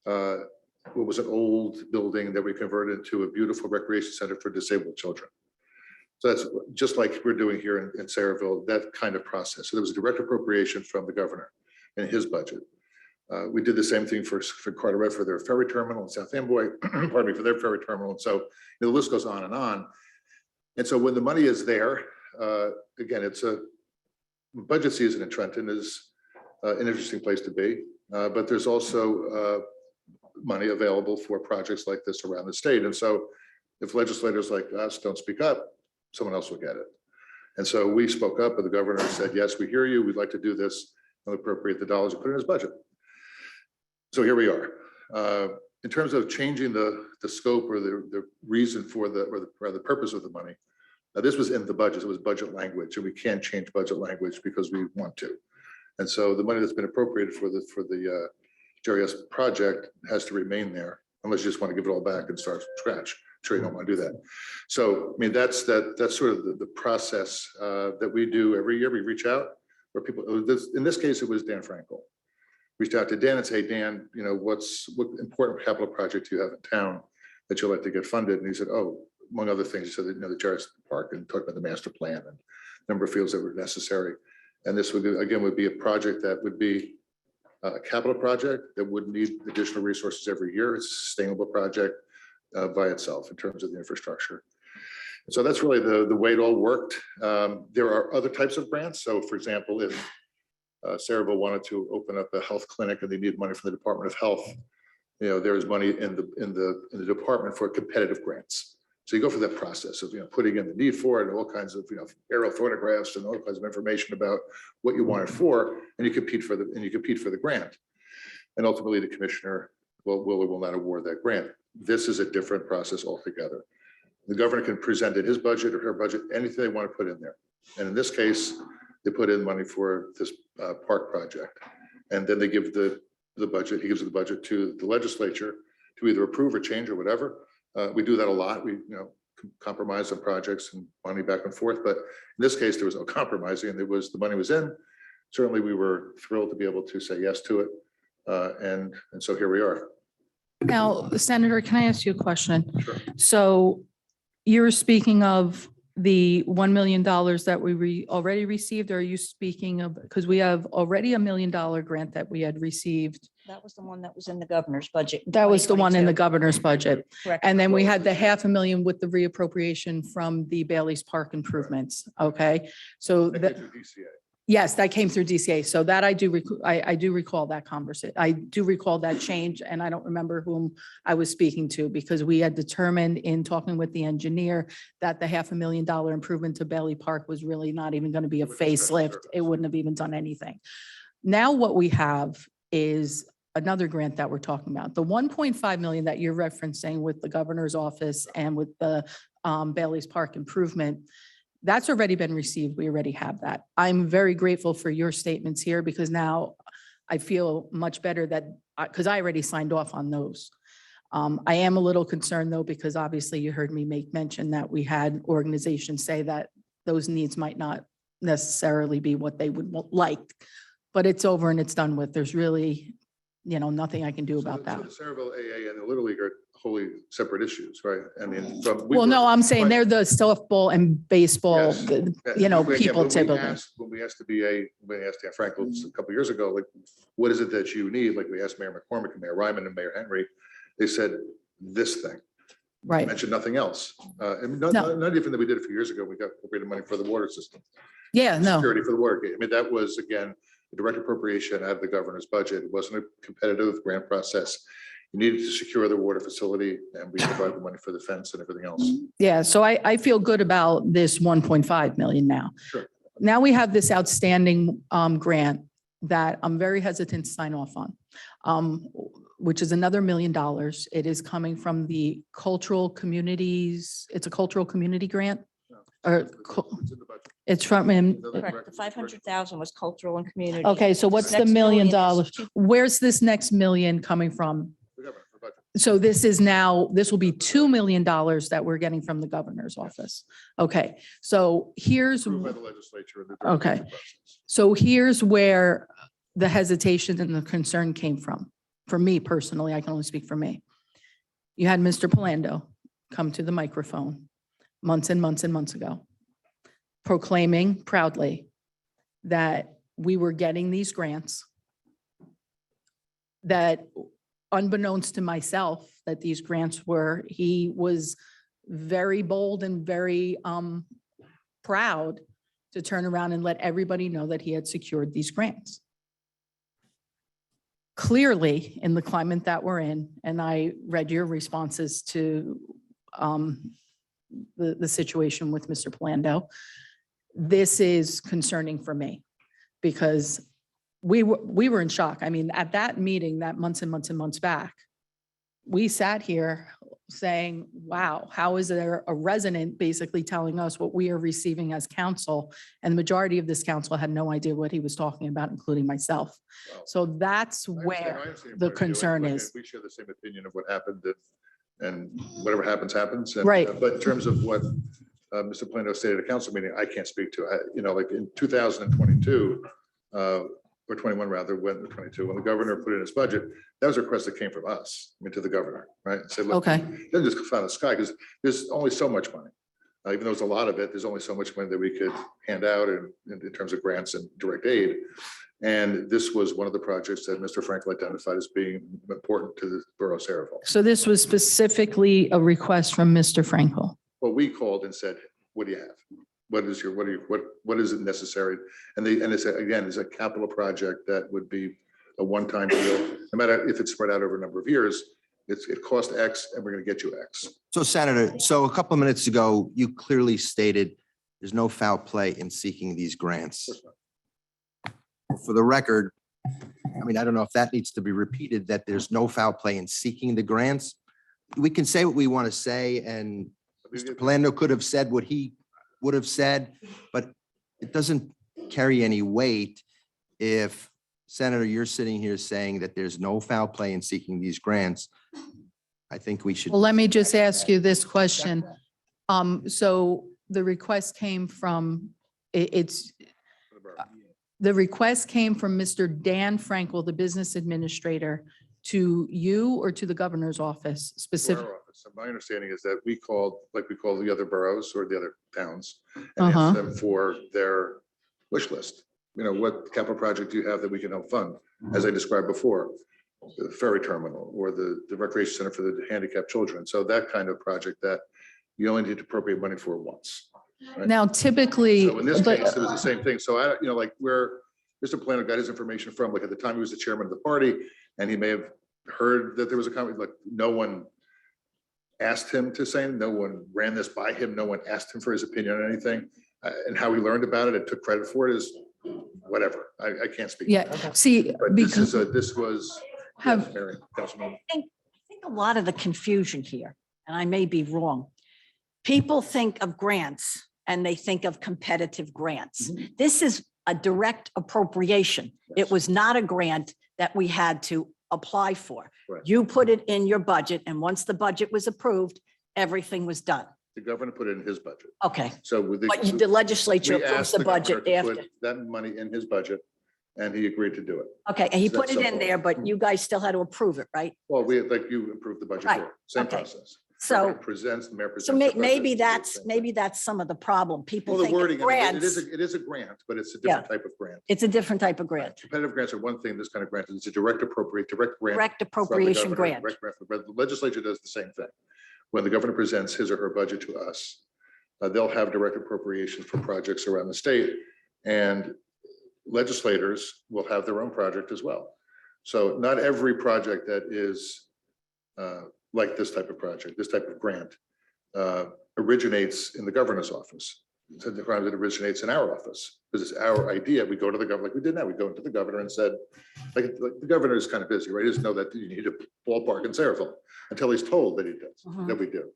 what was an old building that we converted into a beautiful recreation center for disabled children. So that's just like we're doing here in Sayreville, that kind of process. So there was a direct appropriation from the governor in his budget. We did the same thing for Carteret for their ferry terminal in South Amboy, pardon me, for their ferry terminal. And so the list goes on. And so when the money is there, again, it's a budget season in Trenton is an interesting place to be, but there's also money available for projects like this around the state. And so if legislators like us don't speak up, someone else will get it. And so we spoke up, and the governor said, yes, we hear you. We'd like to do this and appropriate the dollars and put it in his budget. So here we are. In terms of changing the scope or the reason for or the purpose of the money, this was in the budget. It was budget language, and we can't change budget language because we want to. And so the money that's been appropriated for the Jerry S. project has to remain there, unless you just want to give it all back and start from scratch. I'm sure you don't want to do that. So, I mean, that's sort of the process that we do every year. We reach out where people, in this case, it was Dan Frankel. Reached out to Dan and say, Dan, you know, what important capital project do you have in town that you'd like to get funded? And he said, oh, among other things, he said, you know, the Jerry Park, and talked about the master plan and number of fields that were necessary. And this would be a project that would be a capital project that would need additional resources every year. It's a sustainable project by itself in terms of the infrastructure. And so that's really the way it all worked. There are other types of grants. So for example, if Sayreville wanted to open up a health clinic and they need money from the Department of Health, you know, there is money in the department for competitive grants. So you go through that process of, you know, putting in the need for it and all kinds of, you know, aerial photographs and all kinds of information about what you want it for, and you compete for the grant. And ultimately the commissioner will or will not award that grant. This is a different process altogether. The governor can present in his budget or her budget anything they want to put in there. And in this case, they put in money for this park project. And then they give the budget, he gives the budget to the legislature to either approve or change or whatever. We do that a lot. We, you know, compromise on projects and money back and forth. But in this case, there was no compromising. The money was in. Certainly, we were thrilled to be able to say yes to it. And so here we are. Now, Senator, can I ask you a question? Sure. So you're speaking of the $1 million that we already received, or are you speaking of, because we have already $1 million grant that we had received? That was the one that was in the governor's budget. That was the one in the 2022. governor's budget. Correct. And then we had the $500,000 with the reappropriation from the Bailey's Park improvements. Okay, so Thank that. you to DCA. Yes, that came through DCA. So that I do, I do recall that conversation. I do recall that change, and I don't remember whom I was speaking to, because we had determined in talking with the engineer that the $500,000 improvement to Bailey Park was really not even going to be a facelift. It wouldn't have even done anything. Now what we have is another grant that we're talking about. The 1.5 million that you're referencing with the governor's office and with the Bailey's Park improvement, that's already been received. We already have that. I'm very grateful for your statements here, because now I feel much better that, because I already signed off on those. I am a little concerned though, because obviously you heard me make mention that we had organizations say that those needs might not necessarily be what they would like, but it's over and it's done with. There's really, you know, nothing I can do about that. So the Sayreville AA and the Little League are wholly separate issues, right? I mean, Well, no, I'm saying they're the softball and baseball, Yes. you know, Again, people when we typically. When we asked Dan Frankel a couple of years ago, like, what is it that you need? Like we asked Mayor McCormick and Mayor Ryman and Mayor Henry, they said this thing. Right. Mentioned nothing else. And No. not even that we did a few years ago, we got appropriated money for the water system. Yeah, no. Security for the water gate. I mean, that was, again, a direct appropriation out of the governor's budget. It wasn't a competitive grant process. you needed to secure the water facility, and we provide the money for the fence and everything else. Yeah, so I feel good about this 1.5 million now. Sure. Now we have this outstanding grant that I'm very hesitant to sign off on, which is another $1 million. It is coming from the cultural communities. It's a cultural community grant. Or It's in the budget. it's from him. Correct. The 500,000 was cultural and community. Okay, so what's the $1 Next million? million is Where's this next million coming from? The government, the budget. So this will be $2 million that we're getting from the governor's office. Okay, so here's, Approved by the legislature. and the Okay. budget process. so here's where the hesitation and the concern came from. For me personally, I can only speak for me. You had Mr. Palando come to the microphone months and months and months ago, proclaiming proudly that we were getting these grants, that unbeknownst to myself, that these grants were, he was very bold and very proud to turn around and let everybody know that he had secured these grants. Clearly, in the climate that we're in, and I read your responses to the situation with Mr. Palando, this is concerning for me because we were in shock. I mean, at that meeting, that months and months and months back, we sat here saying, wow, how is there a resident basically telling us what we are receiving as council? And the majority of this council had no idea what he was talking about, including myself. Well, So that's I understand where your the point of view. Like, concern like, is. We share the same opinion of what happened and whatever happens, happens. And, Right. But in terms of what Mr. Plano stated at a council meeting, I can't speak to. Like in 2022, or 21 rather, when 22, when the governor put in his budget, that was a request that came from us, I mean, to the governor, right? Said, look, Okay, doesn't just come out of the sky because there's only so much money. Even though there's a lot of it, there's only so much money that we could hand out in terms of grants and direct aid. And this was one of the projects that Mr. Frankel identified as being important to the borough of Saraville. so this was specifically a request from Mr. Frankel. Well, we called and said, what do you have? What is it necessary? And it's, again, it's a capital project that would be a one-time deal. No matter if it's spread out over a number of years, it cost X and we're going to get you X. So Senator, so a couple of minutes ago, you clearly stated there's no foul play in seeking these grants. For the record, I mean, I don't know if that needs to be repeated, that there's no foul play in seeking the grants. We can say what we want to say, and Mr. Palando could have said what he would have said, but it doesn't carry any weight if, Senator, you're sitting here saying that there's no foul play in seeking these grants. I think we should. Well, let me just ask you this question. So the request came from, the request came from Mr. Dan Frankel, the business administrator, to you or to the governor's office To specific? our office. So my understanding is that we called, like we call the other boroughs or the other towns, and Uh-huh. asked them for their wish list. What capital project do you have that we can help fund? As I described before, the ferry terminal or the recreation center for the handicapped children. So that kind of project that you only need to appropriate money for once. Now typically, So in this but- case, it was the same thing. So like where Mr. Plano got his information from, like at the time he was the chairman of the party, and he may have heard that there was a company, like no one asked him to say, no one ran this by him, no one asked him for his opinion on anything. And how he learned about it and took credit for it is whatever. I can't speak. to yeah, that. see, But this because is this was. Have- Yes, Mary, Councilwoman. I think a lot of the confusion here, and I may be wrong. People think of grants and they think of competitive grants. This is a direct appropriation. It was not a grant that we had to apply for. Right. You put it in your budget, and once the budget was approved, everything was done. The governor put it in his budget. Okay, So with but the legislature we approves asked the budget governor to after. put that money in his budget, and he agreed to do it. Okay, and he So put that's it in simple. there, but you guys still had to approve it, right? Well, like you approved the budget Right, for it. Same okay. process. So, Governor Presents, the mayor presents. so the budget, maybe we do the that's, same maybe thing. that's some of the problem. People Well, the think of wording, I mean, grants, it is a grant, but it's a different type of grant. it's a different type of grant, Competitive grants are one thing, this kind of grant is a direct grant. direct from the appropriation governor, grant. direct grant from the legislature does the same thing. When the governor presents his or her budget to us, they'll have direct appropriations for projects around the state, and legislators will have their own project as well. So not every project that is like this type of project, this type of grant, originates in the governor's office. So the crime that originates in our office, because it's our idea. We go to the governor, like we did now, we go into the governor and said, like the governor is kind of busy, right? He doesn't know that you need a ballpark in Saraville until he's told that he does, that we do.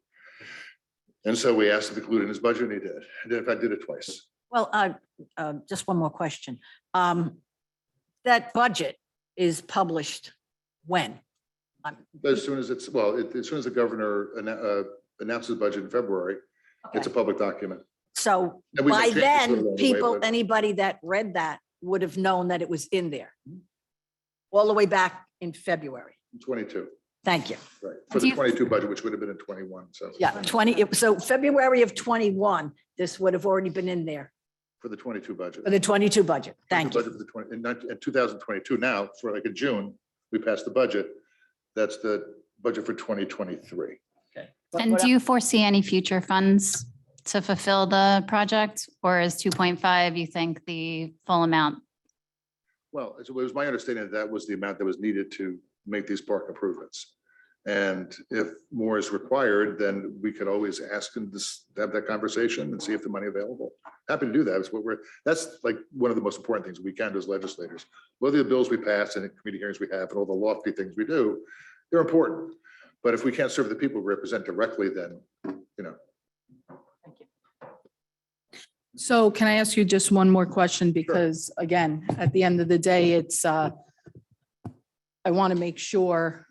And so we asked him to include it in his budget, and he did. And in fact, did it twice. Well, just one more question. That budget is published when? As soon as it's, well, as soon as the governor announces the budget in February, it's a public document. So And we by can change it then, along the way, people, but- anybody that read that would have known that it was in there. All the way back in February. 22, Thank you. right, for Do the you- 22 budget, which would have been in 21, so. Yeah, 20, so February of 21, this would have already been in there For the 22 budget. for the 22 budget. Thank The you. budget for the 20 in 2022 now, for like in June, we passed the budget. That's the budget for 2023. And do you foresee any future funds to fulfill the project? Or is 2.5, you think, the full amount? Well, it was my understanding that was the amount that was needed to make these park improvements. And if more is required, then we could always ask and just have that conversation and see if the money available. Happy to do that. That's like one of the most important things we can do as legislators. Whether the bills we pass and the committee hearings we have and all the lofty things we do, they're important. But if we can't serve the people we represent directly, then, you know. So can I ask you just one more question? Because again, at the end of the day, it's, I want to make sure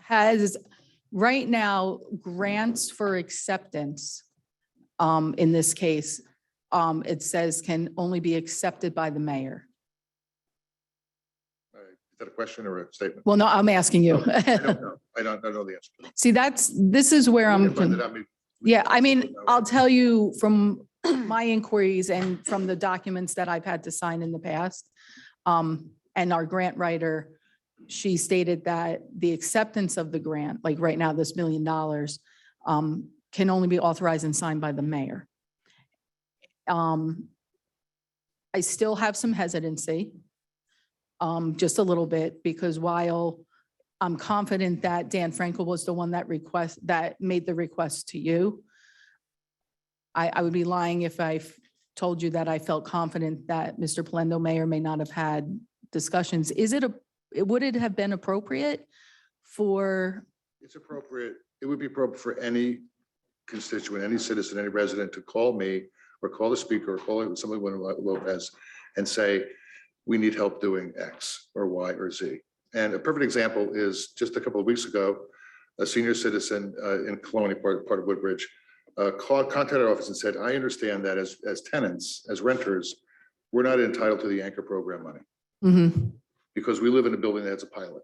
has, right now, grants for acceptance, in this case, it says can only be accepted by the mayor. Is that a question or a statement? Well, no, I'm asking you. I don't know. I don't know the answer. See, this is where We I'm. can find it out. Yeah, I mean, I'll tell you from my inquiries and from the documents that I've had to sign in the past. And our grant writer, she stated that the acceptance of the grant, like right now, this $1 million, can only be authorized and signed by the mayor. I still have some hesitancy, just a little bit, because while I'm confident that Dan Frankel was the one that made the request to you, I would be lying if I told you that I felt confident that Mr. Polendo may or may not have had discussions. Would it have been appropriate for, It's appropriate. It would be appropriate for any constituent, any citizen, any resident to call me or call the speaker or call somebody Lopez and say, we need help doing X or Y or Z. And a perfect example is just a couple of weeks ago, a senior citizen in Colony, part of Woodbridge, contacted our office and said, I understand that as tenants, as renters, we're not entitled to the anchor program money Mhm. because we live in a building that's a pilot,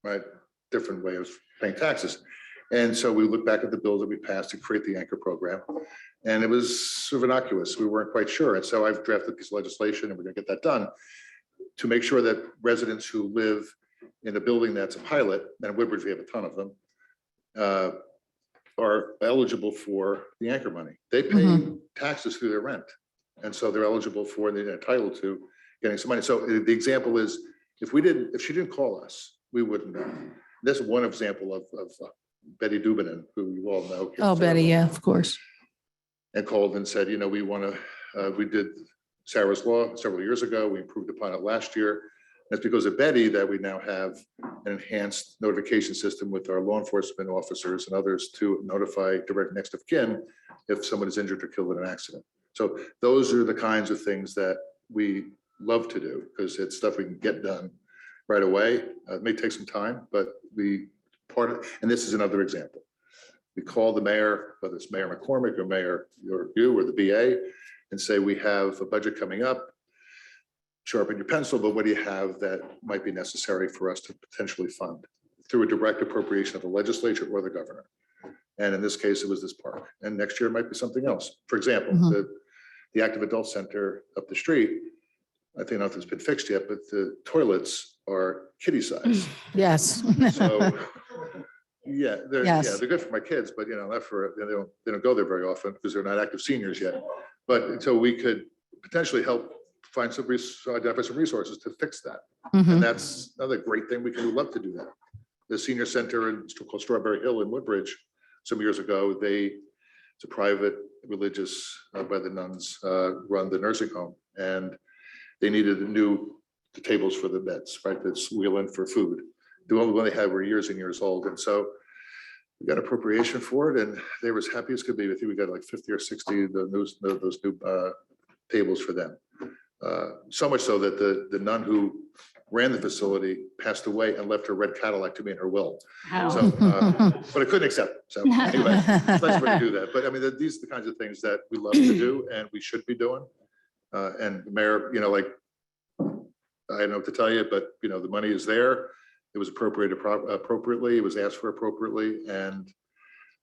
right? Different way of paying taxes. And so we look back at the bill that we passed to create the anchor program, and it was sort of innocuous. We weren't quite sure. And so I've drafted a piece of legislation, and we're gonna get that done to make sure that residents who live in a building that's a pilot, and in Woodbridge, we have a ton of them, are eligible for the anchor money. They pay taxes through their rent. And so they're eligible for, they're entitled to getting some money. So the example is, if she didn't call us, we wouldn't know. This is one example of Betty Dubinin, who you all know. Oh, Betty, yeah, of course. And called and said, we want to, we did Sarah's Law several years ago. We improved upon it last year. It's because of Betty that we now have an enhanced notification system with our law enforcement officers and others to notify direct next of kin if someone is injured or killed in an accident. So those are the kinds of things that we love to do because it's stuff we can get done right away. It may take some time, but and this is another example. We call the mayor, whether it's Mayor McCormick or Mayor or you or the BA, and say, we have a budget coming up. Sharpen your pencil, but what do you have that might be necessary for us to potentially fund through a direct appropriation of the legislature or the governor? And in this case, it was this park. And next year it might be something else. For example, the Active Adult Center up the street, I think not if it's been fixed yet, but the toilets are kiddie size. Yes. So, yeah, they're Yes. good for my kids, but not for, they don't go there very often because they're not active seniors yet. But so we could potentially help find identify some resources to fix that. Mhm. And that's another great thing we can do. Love to do that. the senior center in called Strawberry Hill in Woodbridge some years ago. It's a private religious by the nuns run the nursing home, and they needed the tables for the beds, right? That's wheel in for food. The only one they had were years and years old, and so we got appropriation for it, and they were as happy as could be. I think we got like 50 or 60 of those new tables for them. So much so that the nun who ran the facility passed away and left her red Cadillac to me in her will. So, but I couldn't accept it. So anyway, it's nice for her to do that. But I mean, these are the kinds of things that we love to do and we should be doing. And the mayor, like, I don't know what to tell you, but the money is there. It was appropriated appropriately. It was asked for appropriately. And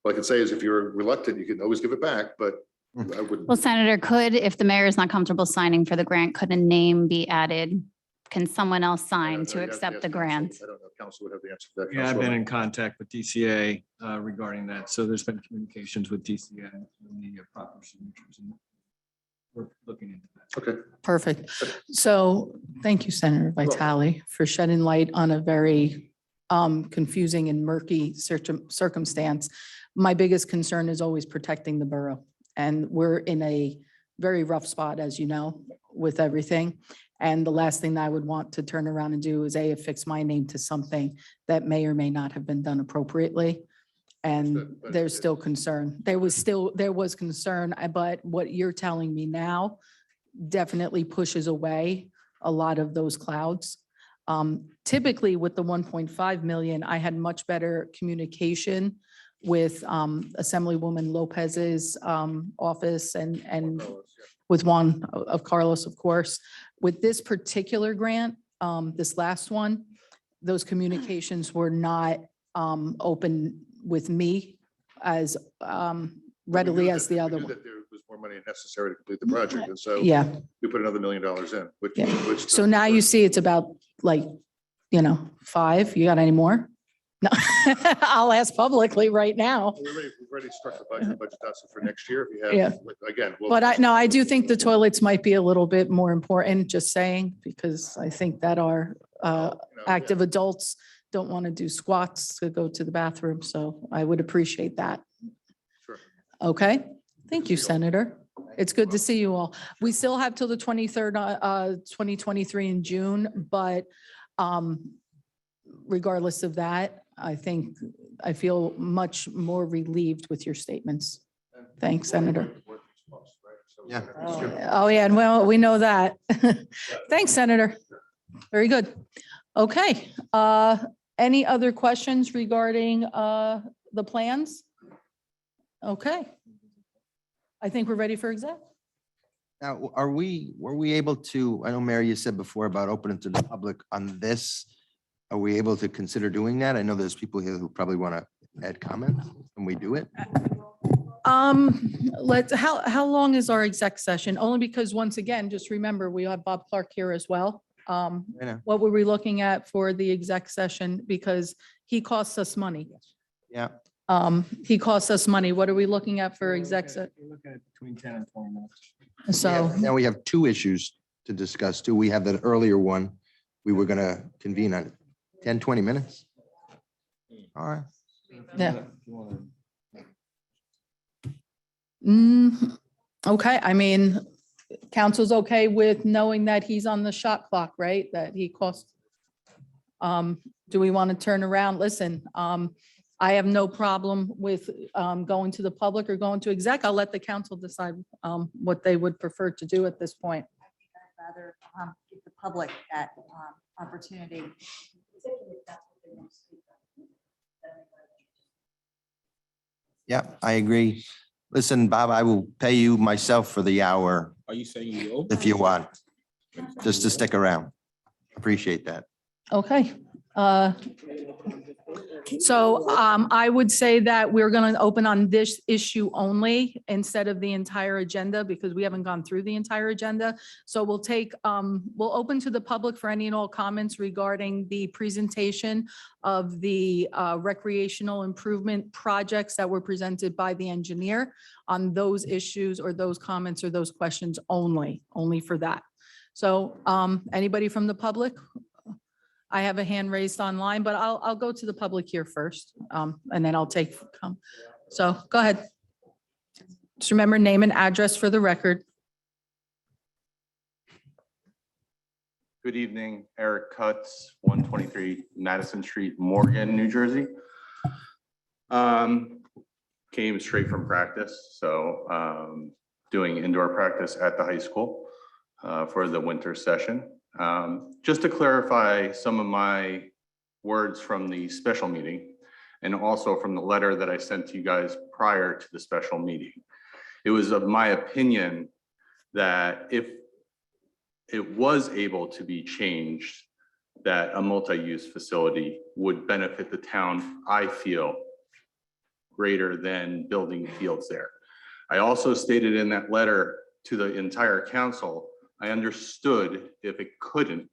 what I can say is if you're reluctant, you can always give it back, but I wouldn't. Well, Senator, if the mayor is not comfortable signing for the grant, could a name be added? Can someone else sign to accept the grant? I don't know. Council would have the answer to that. Yeah, I've been Councilwoman. in contact with DCA regarding that. So there's been communications with DCA and the proper signatures. And we're looking into that. Okay. Perfect. So thank you, Senator Vitale, for shedding light on a very confusing and murky circumstance. My biggest concern is always protecting the borough. And we're in a very rough spot, as you know, with everything. And the last thing that I would want to turn around and do is affix my name to something that may or may not have been done appropriately. And Understood, but there's it- still concern. There was concern, but what you're telling me now definitely pushes away a lot of those clouds. Typically with the 1.5 million, I had much better communication with Assemblywoman Lopez's office and with Juan of Carlos, of course. With this particular grant, this last one, those communications were not open with me as readily as the other We knew one. that there was more money necessary to complete the project, and so Yeah, we put another $1 million in, Yeah. which. so now you see it's about like, 5. You got any more? No, I'll ask publicly right now. We've already struck the budget also for next year. If you Yeah. have, again. we'll- But I do think the toilets might be a little bit more important, just saying, because I think that our yeah. active adults don't want to do squats to go to the bathroom, so I would appreciate that. Sure. Okay, thank you, Senator. It's good to see you all. We still have till the 23rd, 2023 in June, but regardless of that, I feel much more relieved with your statements. Thanks, Senator. Yeah. Oh, yeah, and well, we know that. Thanks, Senator. Very good. Okay, any other questions regarding the plans? Okay. I think we're ready for exec. Now, were we able to, I know, Mary, you said before about opening to the public on this. Are we able to consider doing that? I know there's people here who probably want to add comments. Can we do it? How long is our exec session? Only because once again, just remember, we have Bob Clark here as well. I know. What were we looking at for the exec session? Because he costs us money. Yeah. He costs us money. What are we looking at for exec? We're looking at between 10 and 20 minutes. So, Now we have 2 issues to discuss too. We have that earlier one. We were gonna convene on 10, 20 minutes. All right. Yeah. Okay, I mean, council's okay with knowing that he's on the shot clock, right? That he costs. Do we want to turn around? Listen, I have no problem with going to the public or going to exec. I'll let the council decide what they would prefer to do at this point. I'd rather give the public that opportunity. Yeah, I agree. Listen, Bob, I will pay you myself for the hour Are you saying you? if you want, just to stick around. Appreciate that. Okay. So I would say that we're going to open on this issue only instead of the entire agenda because we haven't gone through the entire agenda. So we'll open to the public for any and all comments regarding the presentation of the recreational improvement projects that were presented by the engineer on those issues or those comments or those questions only for that. So anybody from the public? I have a hand raised online, but I'll go to the public here first, and then I'll take, so go ahead. Just remember name and address for the record. Good evening, Eric Cutts, 123 Madison Street, Morgan, New Jersey. Came straight from practice, so doing indoor practice at the high school for the winter session. Just to clarify some of my words from the special meeting and also from the letter that I sent to you guys prior to the special meeting. It was of my opinion that if it was able to be changed, that a multi-use facility would benefit the town, I feel, greater than building fields there. I also stated in that letter to the entire council, I understood if it couldn't,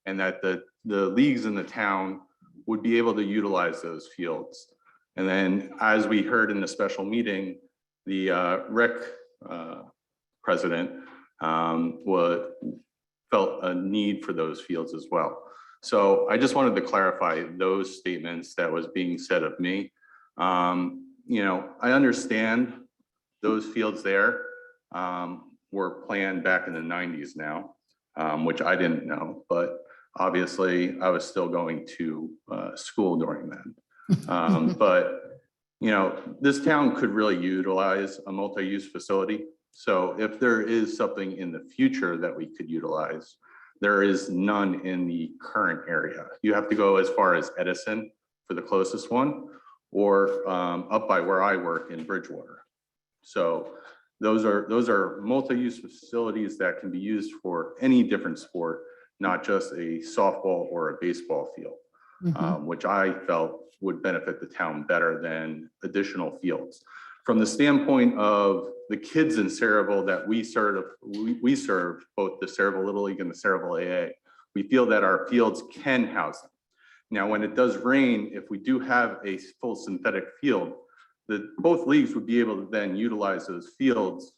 and that the leagues in the town would be able to utilize those fields. And then, as we heard in the special meeting, the rec president felt a need for those fields as well. So I just wanted to clarify those statements that was being said of me. You know, I understand those fields there were planned back in the 90s now, which I didn't know, but obviously I was still going to school during then. But you know, this town could really utilize a multi-use facility. So if there is something in the future that we could utilize, there is none in the current area. You have to go as far as Edison for the closest one, or up by where I work in Bridgewater. So those are multi-use facilities that can be used for any different sport, not just a softball or a baseball field, which I felt would benefit the town better than additional fields. From the standpoint of the kids in Saraville that we serve both the Saraville Little League and the Saraville AA, we feel that our fields can house them. Now, when it does rain, if we do have a full synthetic field, both leagues would be able to then utilize those fields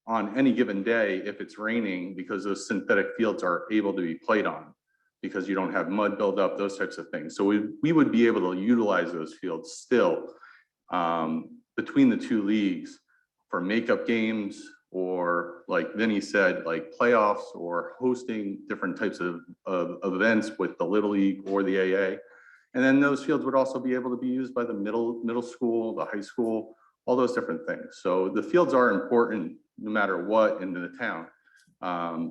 on any given day if it's raining, because those synthetic fields are able to be played on, because you don't have mud buildup, those types of things. So we would be able to utilize those fields still between the two leagues for makeup games, or like Vinny said, like playoffs, or hosting different types of events with the Little League or the AA. And then those fields would also be able to be used by the middle school, the high school, all those different things. So the fields are important no matter what in the town.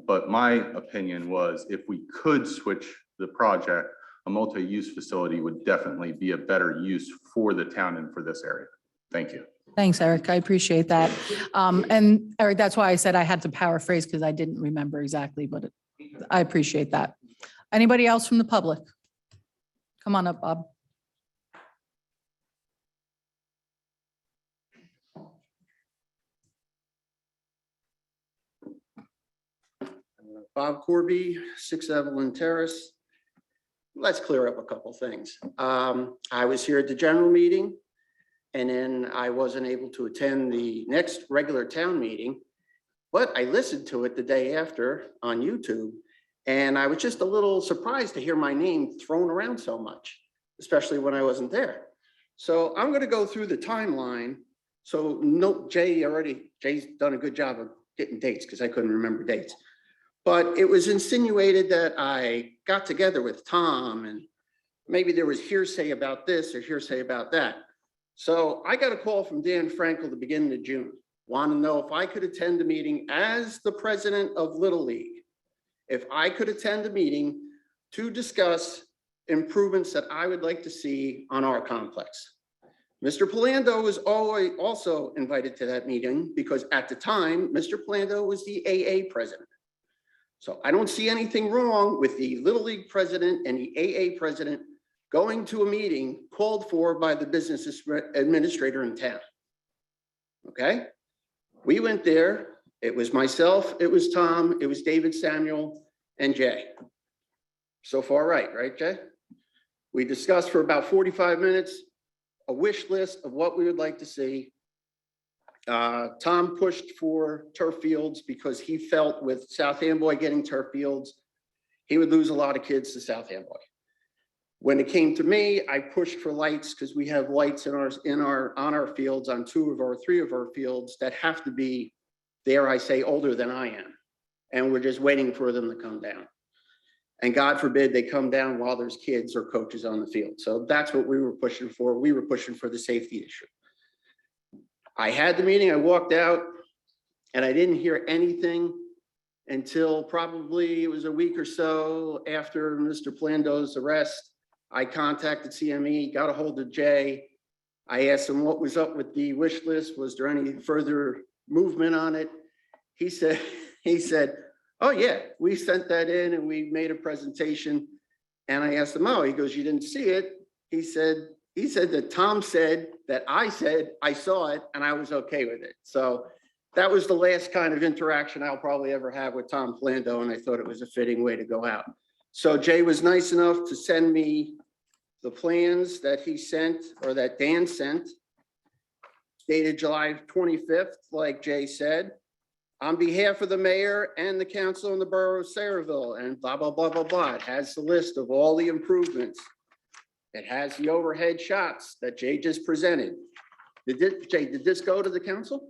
But my opinion was, if we could switch the project, a multi-use facility would definitely be a better use for the town and for this area. Thank you. Thanks, Eric. I appreciate that. And Eric, that's why I said I had to paraphrase, because I didn't remember exactly, but I appreciate that. Anybody else from the public? Come on up, Bob. Bob Corby, 6 Evelyn Terrace. Let's clear up a couple things. I was here at the general meeting, and then I wasn't able to attend the next regular town meeting, but I listened to it the day after on YouTube, and I was just a little surprised to hear my name thrown around so much, especially when I wasn't there. So I'm going to go through the timeline. So no, Jay's done a good job of getting dates, because I couldn't remember dates. But it was insinuated that I got together with Tom, and maybe there was hearsay about this or hearsay about that. So I got a call from Dan Frankel the beginning of June, wanting to know if I could attend the meeting as the president of Little League, if I could attend a meeting to discuss improvements that I would like to see on our complex. Mr. Palando was always also invited to that meeting, because at the time, Mr. Palando was the AA president. So I don't see anything wrong with the Little League president and the AA president going to a meeting called for by the business administrator in town. Okay? We went there. It was myself, it was Tom, it was David Samuel, and Jay. So far, right, Jay? We discussed for about 45 minutes a wish list of what we would like to see. Tom pushed for turf fields because he felt with South Amboy getting turf fields, he would lose a lot of kids to South Amboy. When it came to me, I pushed for lights because we have lights on our fields, on 3 of our fields that have to be, dare I say, older than I am. And we're just waiting for them to come down. And God forbid they come down while there's kids or coaches on the field. So that's what we were pushing for. We were pushing for the safety issue. I had the meeting, I walked out, and I didn't hear anything until probably it was a week or so after Mr. Plando's arrest. I contacted CME, got a hold of Jay. I asked him what was up with the wish list. Was there any further movement on it? He said, oh yeah, we sent that in and we made a presentation. And I asked him, oh, he goes, you didn't see it. He said that Tom said that I said I saw it and I was okay with it. So that was the last kind of interaction I'll probably ever have with Tom Plando, and I thought it was a fitting way to go out. So Jay was nice enough to send me the plans that he sent, or that Dan sent, dated July 25th, like Jay said, on behalf of the mayor and the council in the borough of Sayreville, and blah, blah, blah, blah, blah. It has the list of all the improvements. It has the overhead shots that Jay just presented. Jay, did this go to the council?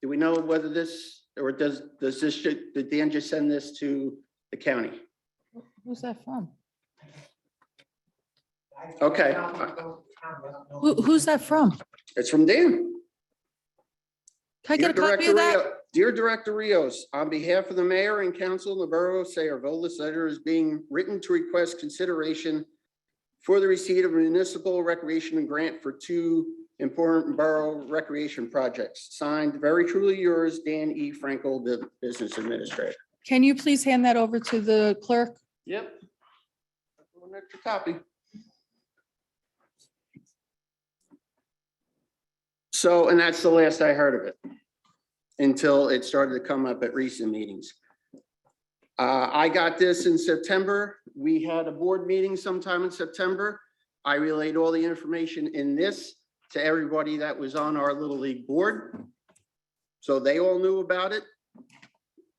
Do we know whether this, or did Dan just send this to the county? Who's that from? Okay, Who's that from? it's from Dan. Can I get a Dear copy of Director that? Rio- Dear Director Rios, on behalf of the mayor and council in the borough of Sayreville, this letter is being written to request consideration for the receipt of a municipal recreation grant for 2 important borough recreation projects. Signed, very truly yours, Dan E. Frankel, the business administrator. Can you please hand that over to the clerk? Yep. One extra copy. So, and that's the last I heard of it until it started to come up at recent meetings. I got this in September. We had a board meeting sometime in September. I relayed all the information in this to everybody that was on our Little League board. So they all knew about it.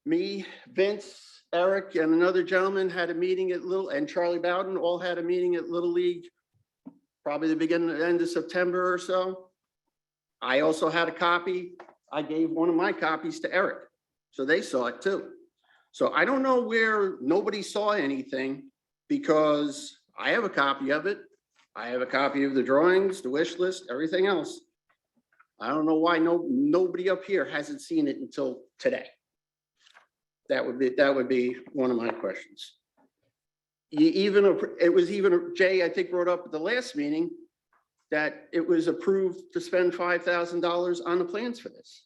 Me, Vince, Eric, and another gentleman had a meeting at and Charlie Bowden all had a meeting at Little League, probably the end of September or so. I also had a copy. I gave one of my copies to Eric, so they saw it too. So I don't know where nobody saw anything, because I have a copy of it. I have a copy of the drawings, the wish list, everything else. I don't know why nobody up here hasn't seen it until today. That would be one of my questions. It was even Jay, I think, brought up at the last meeting that it was approved to spend $5,000 on the plans for this.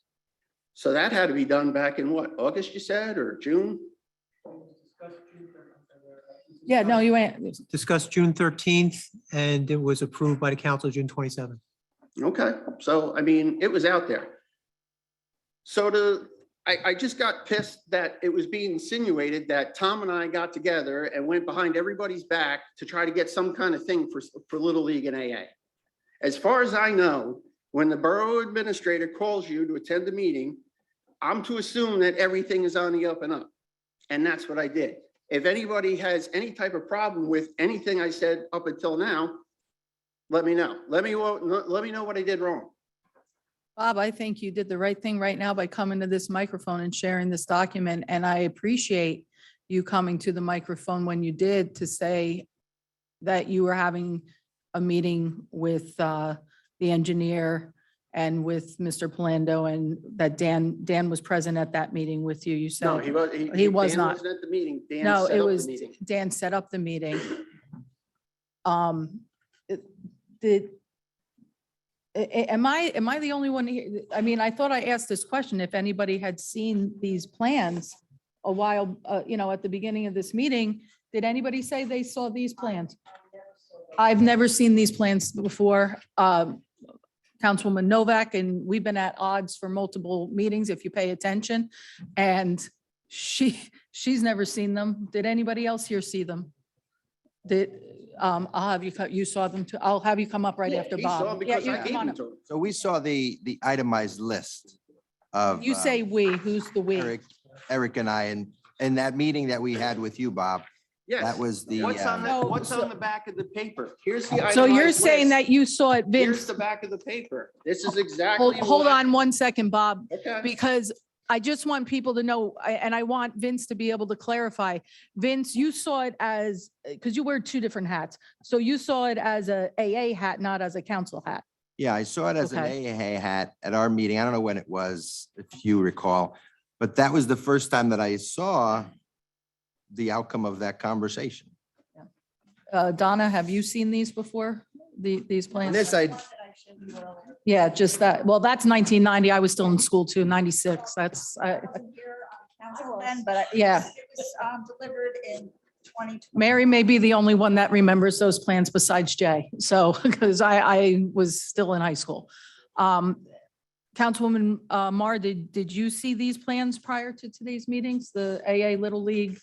So that had to be done back in what, August, you said, or June? Yeah, no, you ain't. Discussed June 13th, and it was approved by the council June 27th. Okay, so I mean, it was out there. So I just got pissed that it was being insinuated that Tom and I got together and went behind everybody's back to try to get some kind of thing for Little League and AA. As far as I know, when the borough administrator calls you to attend the meeting, I'm to assume that everything is on the up and up. And that's what I did. If anybody has any type of problem with anything I said up until now, let me know. Let me know what I did wrong. Bob, I think you did the right thing right now by coming to this microphone and sharing this document. And I appreciate you coming to the microphone when you did to say that you were having a meeting with the engineer and with Mr. Palando, and that Dan was present at that meeting with you. You No, said, he was. He was Dan not. wasn't at the meeting. Dan no, set it up the was, meeting. Dan set up the meeting. Am I the only one here? I mean, I thought I asked this question, if anybody had seen these plans a while, at the beginning of this meeting. Did anybody say they saw these plans? I've never seen these plans before. Councilwoman Novak, and we've been at odds for multiple meetings, if you pay attention. And she's never seen them. Did anybody else here see them? I'll have you saw them too. I'll have you come up right Yeah, after he saw Bob. him Yeah, because you I come gave on him up. to him. So we saw the itemized list of. You say we, who's the we? Eric and I, and And that meeting that we had with you, Bob, Yes. that was the, What's on No, what's so- on the back of the paper? Here's the. So you're itemized saying list. that you saw it, Here's Vince? the back of the paper. This is exactly. Hold what- on one second, Bob, Okay. because I just want people to know, and I want Vince to be able to clarify. Vince, you saw it as, because you wear two different hats. So you saw it as a AA hat, not as a council hat. yeah, I saw it as an Okay. AA hat at our meeting. I don't know when it was, if you recall. But that was the first time that I saw the outcome of that conversation. Donna, have you seen these before? These And plans? this, I, Yeah, just that. Well, that's 1990. I was still in school too, 96. That's, But yeah. It was delivered in 2020. Mary may be the only one that remembers those plans besides Jay. So, because I was still in high school. Councilwoman Mar, did you see these plans prior to today's meetings, the AA Little League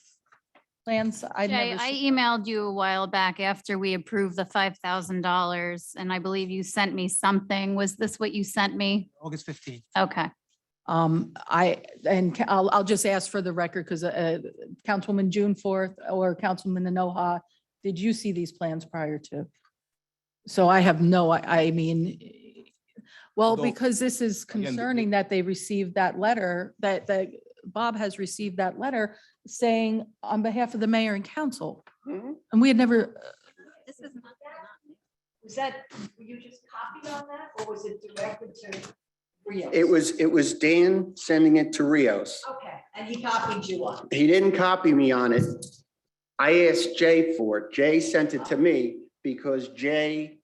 plans? I'd Jay, never I seen- emailed you a while back after we approved the $5,000 and I believe you sent me something. Was this what you sent me? August 15th. Okay. I'll just ask for the record because Councilwoman June 4th or Councilman Anoha, did you see these plans prior to? So I have no, I mean, well, Although- because this is Again, the- concerning that they received that letter, that Bob has received that letter saying on behalf of the mayor and council. Mhm. And we had never, This is not. Was that, were you just copied on that or was it directed to Rios? It was Dan sending it to Rios. Okay, and he copied you on. He didn't copy me on it. I asked Jay for it. Jay sent it to me because Jay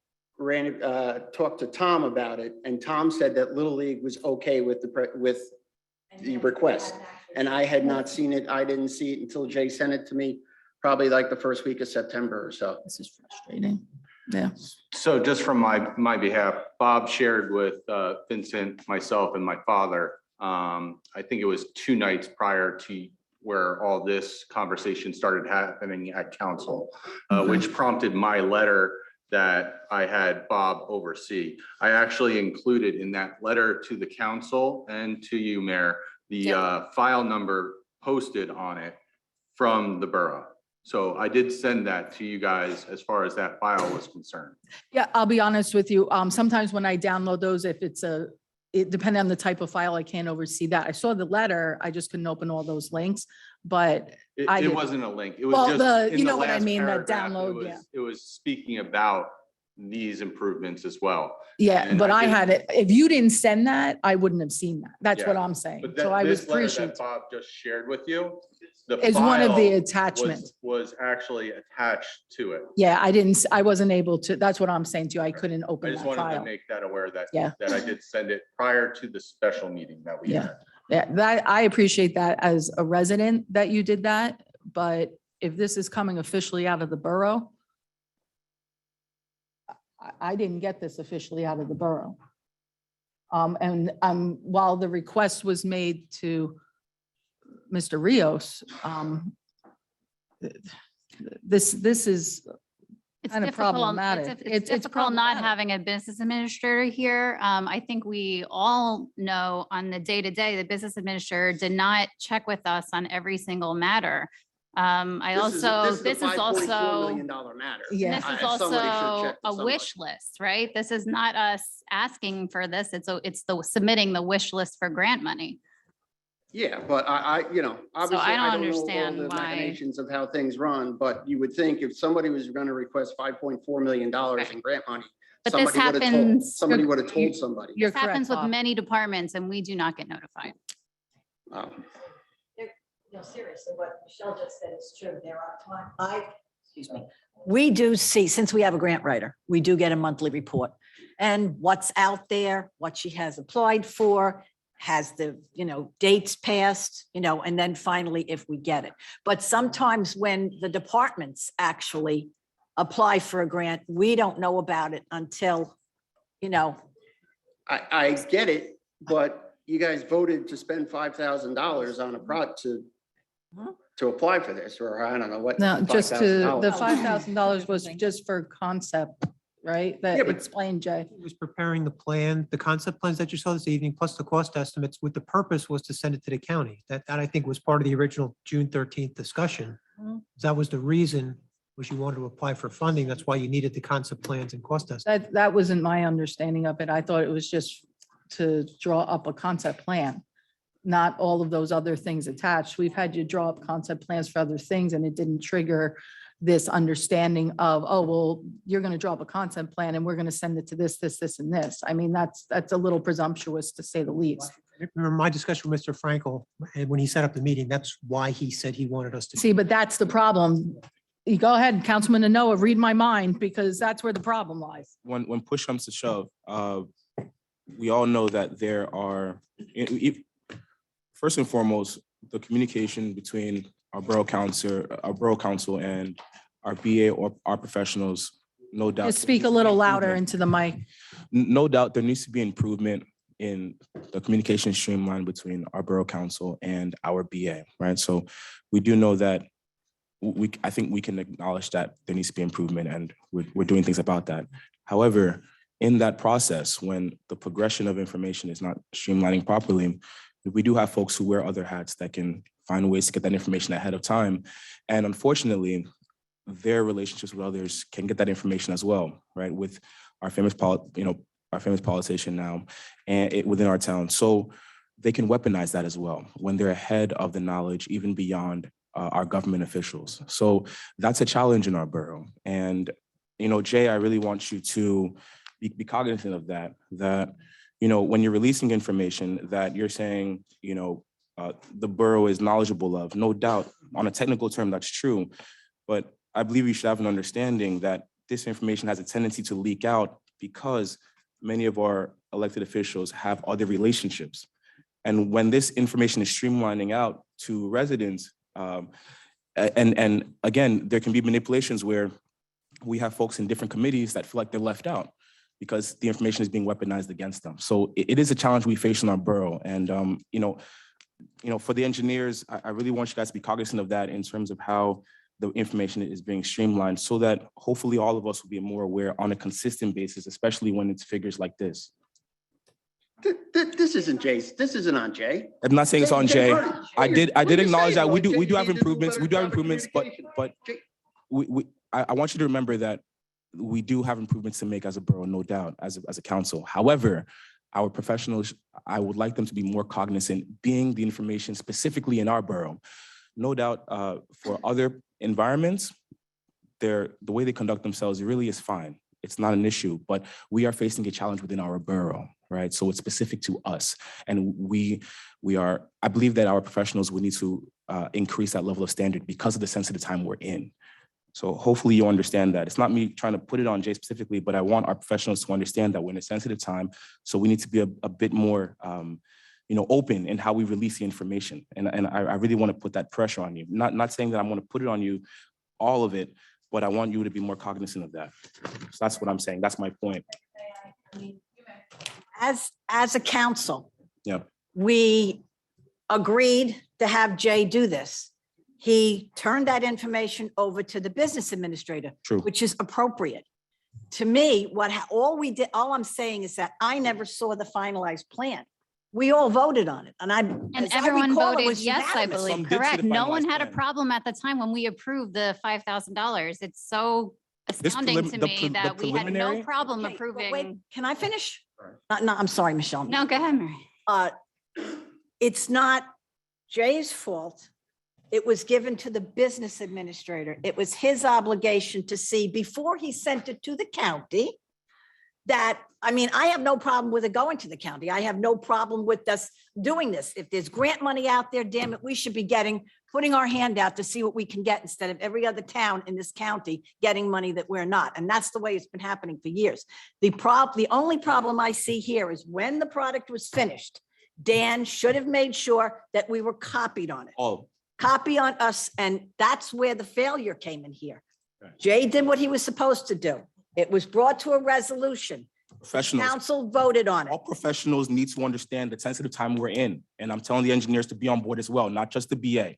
talked to Tom about it, and Tom said that Little League was okay with the request. And I had not seen it. I didn't see it until Jay sent it to me, probably like the first week of September or so. this is frustrating. Yeah. So just from my behalf, Bob shared with Vincent, myself and my father. I think it was 2 nights prior to where all this conversation started happening at council, which prompted my letter that I had Bob oversee. I actually included in that letter to the council and to you, Mayor, the file number posted on it from the borough. So I did send that to you guys as far as that file was concerned. Yeah, I'll be honest with you. Sometimes when I download those, if it's it depending on the type of file, I can't oversee that. I saw the letter, I just couldn't open all those links, but I It did- wasn't a link. It Well, was the- just. in you the know what I last mean, that paragraph, it download, was- yeah. It was speaking about these improvements as well. yeah, and but I I did- had it. If you didn't send that, I wouldn't have seen that. That's what Yeah, I'm saying. But So I that, was this letter appreciative. that Bob just shared with you, the Is one of the file attachments. was actually attached to it. Yeah, I wasn't able to, that's what I'm saying to you. I couldn't I open just that wanted to file. make that aware that, Yeah. that I did send it prior to the special meeting that we Yeah. had. Yeah, that, I appreciate that as a resident that you did that, but if this is coming officially out of the borough, I didn't get this officially out of the borough. And while the request was made to Mr. Rios, this is It's kind of difficult. problematic. It's difficult not problematic. having a business administrator here. I think we all know on the day-to-day, the business administrator did not check with us on every single matter. This is also, Matter. Yeah. this is Somebody should also check with a somebody. wish list, right? This is not us asking for this. It's the submitting the wish list for grant money. Yeah, but obviously I don't I don't know all understand the why- machinations of how things run, but you would think if somebody was going to request $5.4 million in grant money, But this somebody would have told, happens- somebody would have told somebody. You're This happens correct, with Bob. many departments and we do not get notified. No, seriously, what Michelle just said is true. There are times, excuse me, We do see, since we have a grant writer, we do get a monthly report. And what's out there, what she has applied for, has the, dates passed, and then finally if we get it. But sometimes when the departments actually apply for a grant, we don't know about it until, I get it, but you guys voted to spend $5,000 on a project to apply for this, or I don't know what. No, just to, the $5,000. $5,000 was just for concept right? Yeah, That but- explained, Jay. He was preparing the plan, the concept plans that you saw this evening, plus the cost estimates, with the purpose was to send it to the county. That I think was part of the original June 13th discussion. Mhm. That was the reason, was you wanted to apply for funding. That's why you needed the concept plans and cost estimates. That wasn't my understanding of it. I thought it was just to draw up a concept plan, not all of those other things attached. We've had you draw up concept plans for other things and it didn't trigger this understanding of, oh, well, you're going to draw up a concept plan and we're going to send it to this, and this. I mean, that's a little presumptuous to say the least. Remember my discussion with Mr. Frankel, and when he set up the meeting, that's why he said he wanted us to. See, but that's the problem. You go ahead, Councilman Anoa, read my mind because that's where the problem lies. When push comes to shove, we all know that there are, first and foremost, the communication between our borough council and our BA or our professionals, no doubt. Just speak a little louder into the mic. No doubt there needs to be improvement in the communication streamline between our borough council and our BA, right? So we do know that I think we can acknowledge that there needs to be improvement and we're doing things about that. However, in that process, when the progression of information is not streamlining properly, we do have folks who wear other hats that can find ways to get that information ahead of time. And unfortunately, their relationships with others can get that information as well, right? With our famous politician now and within our town. So they can weaponize that as well when they're ahead of the knowledge, even beyond our government officials. So that's a challenge in our borough. And, Jay, I really want you to be cognizant of that, when you're releasing information that you're saying, the borough is knowledgeable of, no doubt, on a technical term, that's true. But I believe you should have an understanding that this information has a tendency to leak out because many of our elected officials have other relationships. And when this information is streamlining out to residents, and again, there can be manipulations where we have folks in different committees that feel like they're left out because the information is being weaponized against them. So it is a challenge we face in our borough. And, for the engineers, I really want you guys to be cognizant of that in terms of how the information is being streamlined so that hopefully all of us will be more aware on a consistent basis, especially when it's figures like this. This isn't Jay's, this isn't on Jay. I'm not saying it's on Jay. I did acknowledge that we do have Jay did improvements. We do have better improvements, but I want you to remember that we do have improvements to make as a borough, no doubt, as a council. However, our professionals, I would like them to be more cognizant, being the information specifically in our borough. No doubt for other environments, the way they conduct themselves really is fine. It's not an issue, but we are facing a challenge within our borough, right? So it's specific to us. And I believe that our professionals will need to increase that level of standard because of the sensitive time we're in. So hopefully you understand that. It's not me trying to put it on Jay specifically, but I want our professionals to understand that we're in a sensitive time. So we need to be a bit more open in how we release the information. And I really want to put that pressure on you. Not saying that I'm going to put it on you, all of it, but I want you to be more cognizant of that. So that's what I'm saying. That's my point. As a council, Yeah. we agreed to have Jay do this. He turned that information over to the business administrator, True. which is appropriate. To me, all I'm saying is that I never saw the finalized plan. We all voted on it, and And as I everyone recall, it voted was yes, I unanimous. Some believe, did see the correct. No one finalized had a plan. problem at the time when we approved the $5,000. It's so astounding to me that we had no preliminary- problem Okay, but wait, approving. can I finish? No, I'm sorry, Michelle. No, go ahead, Mary. It's not Jay's fault. It was given to the business administrator. It was his obligation to see before he sent it to the county that, I have no problem with it going to the county. I have no problem with us doing this. If there's grant money out there, damn it, we should be putting our hand out to see what we can get instead of every other town in this county getting money that we're not. And that's the way it's been happening for years. The only problem I see here is when the product was finished, Dan should have made sure that we were copied on it. Copy on us, and that's where the failure came in here. Right. Jay did what he was supposed to do. It was brought to a resolution. Professionals. Council voted on All it. professionals need to understand the sensitive time we're in. And I'm telling the engineers to be on board as well, not just the BA.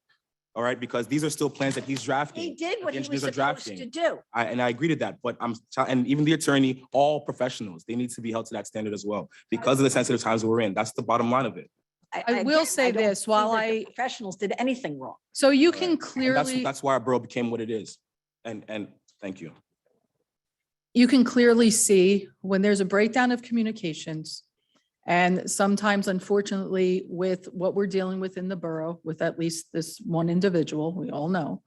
all right? Because these are still plans that he's drafting. He did that what the he was engineers are supposed drafting. to do. And I agree to that, but and even the attorney, all professionals, they need to be held to that standard as well because of the sensitive times we're in. That's the bottom line of it. I will again, say don't this, see while that the I- Professionals did anything wrong. So you Right. can And clearly. that's why our borough became what it is. And thank you. You can clearly see when there's a breakdown of communications. And sometimes unfortunately, with what we're dealing with in the borough, with at least this one individual, we all know,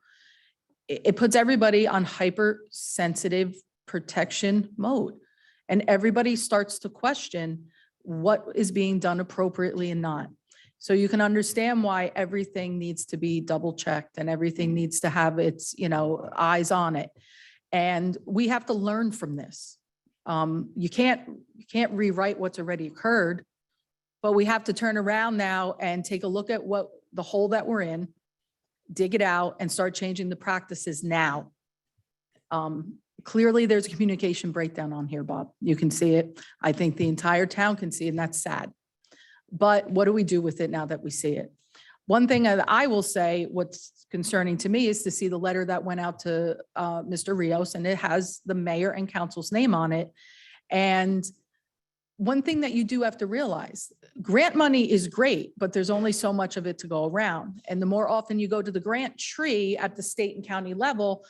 it puts everybody on hypersensitive protection mode. And everybody starts to question what is being done appropriately and not. So you can understand why everything needs to be double checked and everything needs to have its, eyes on it. And we have to learn from this. You can't rewrite what's already occurred, but we have to turn around now and take a look at what the hole that we're in, dig it out and start changing the practices now. Clearly, there's a communication breakdown on here, Bob. You can see it. I think the entire town can see it, and that's sad. But what do we do with it now that we see it? One thing that I will say, what's concerning to me is to see the letter that went out to Mr. Rios, and it has the mayor and council's name on it. And one thing that you do have to realize, grant money is great, but there's only so much of it to go around. And the more often you go to the grant tree at the state and county level,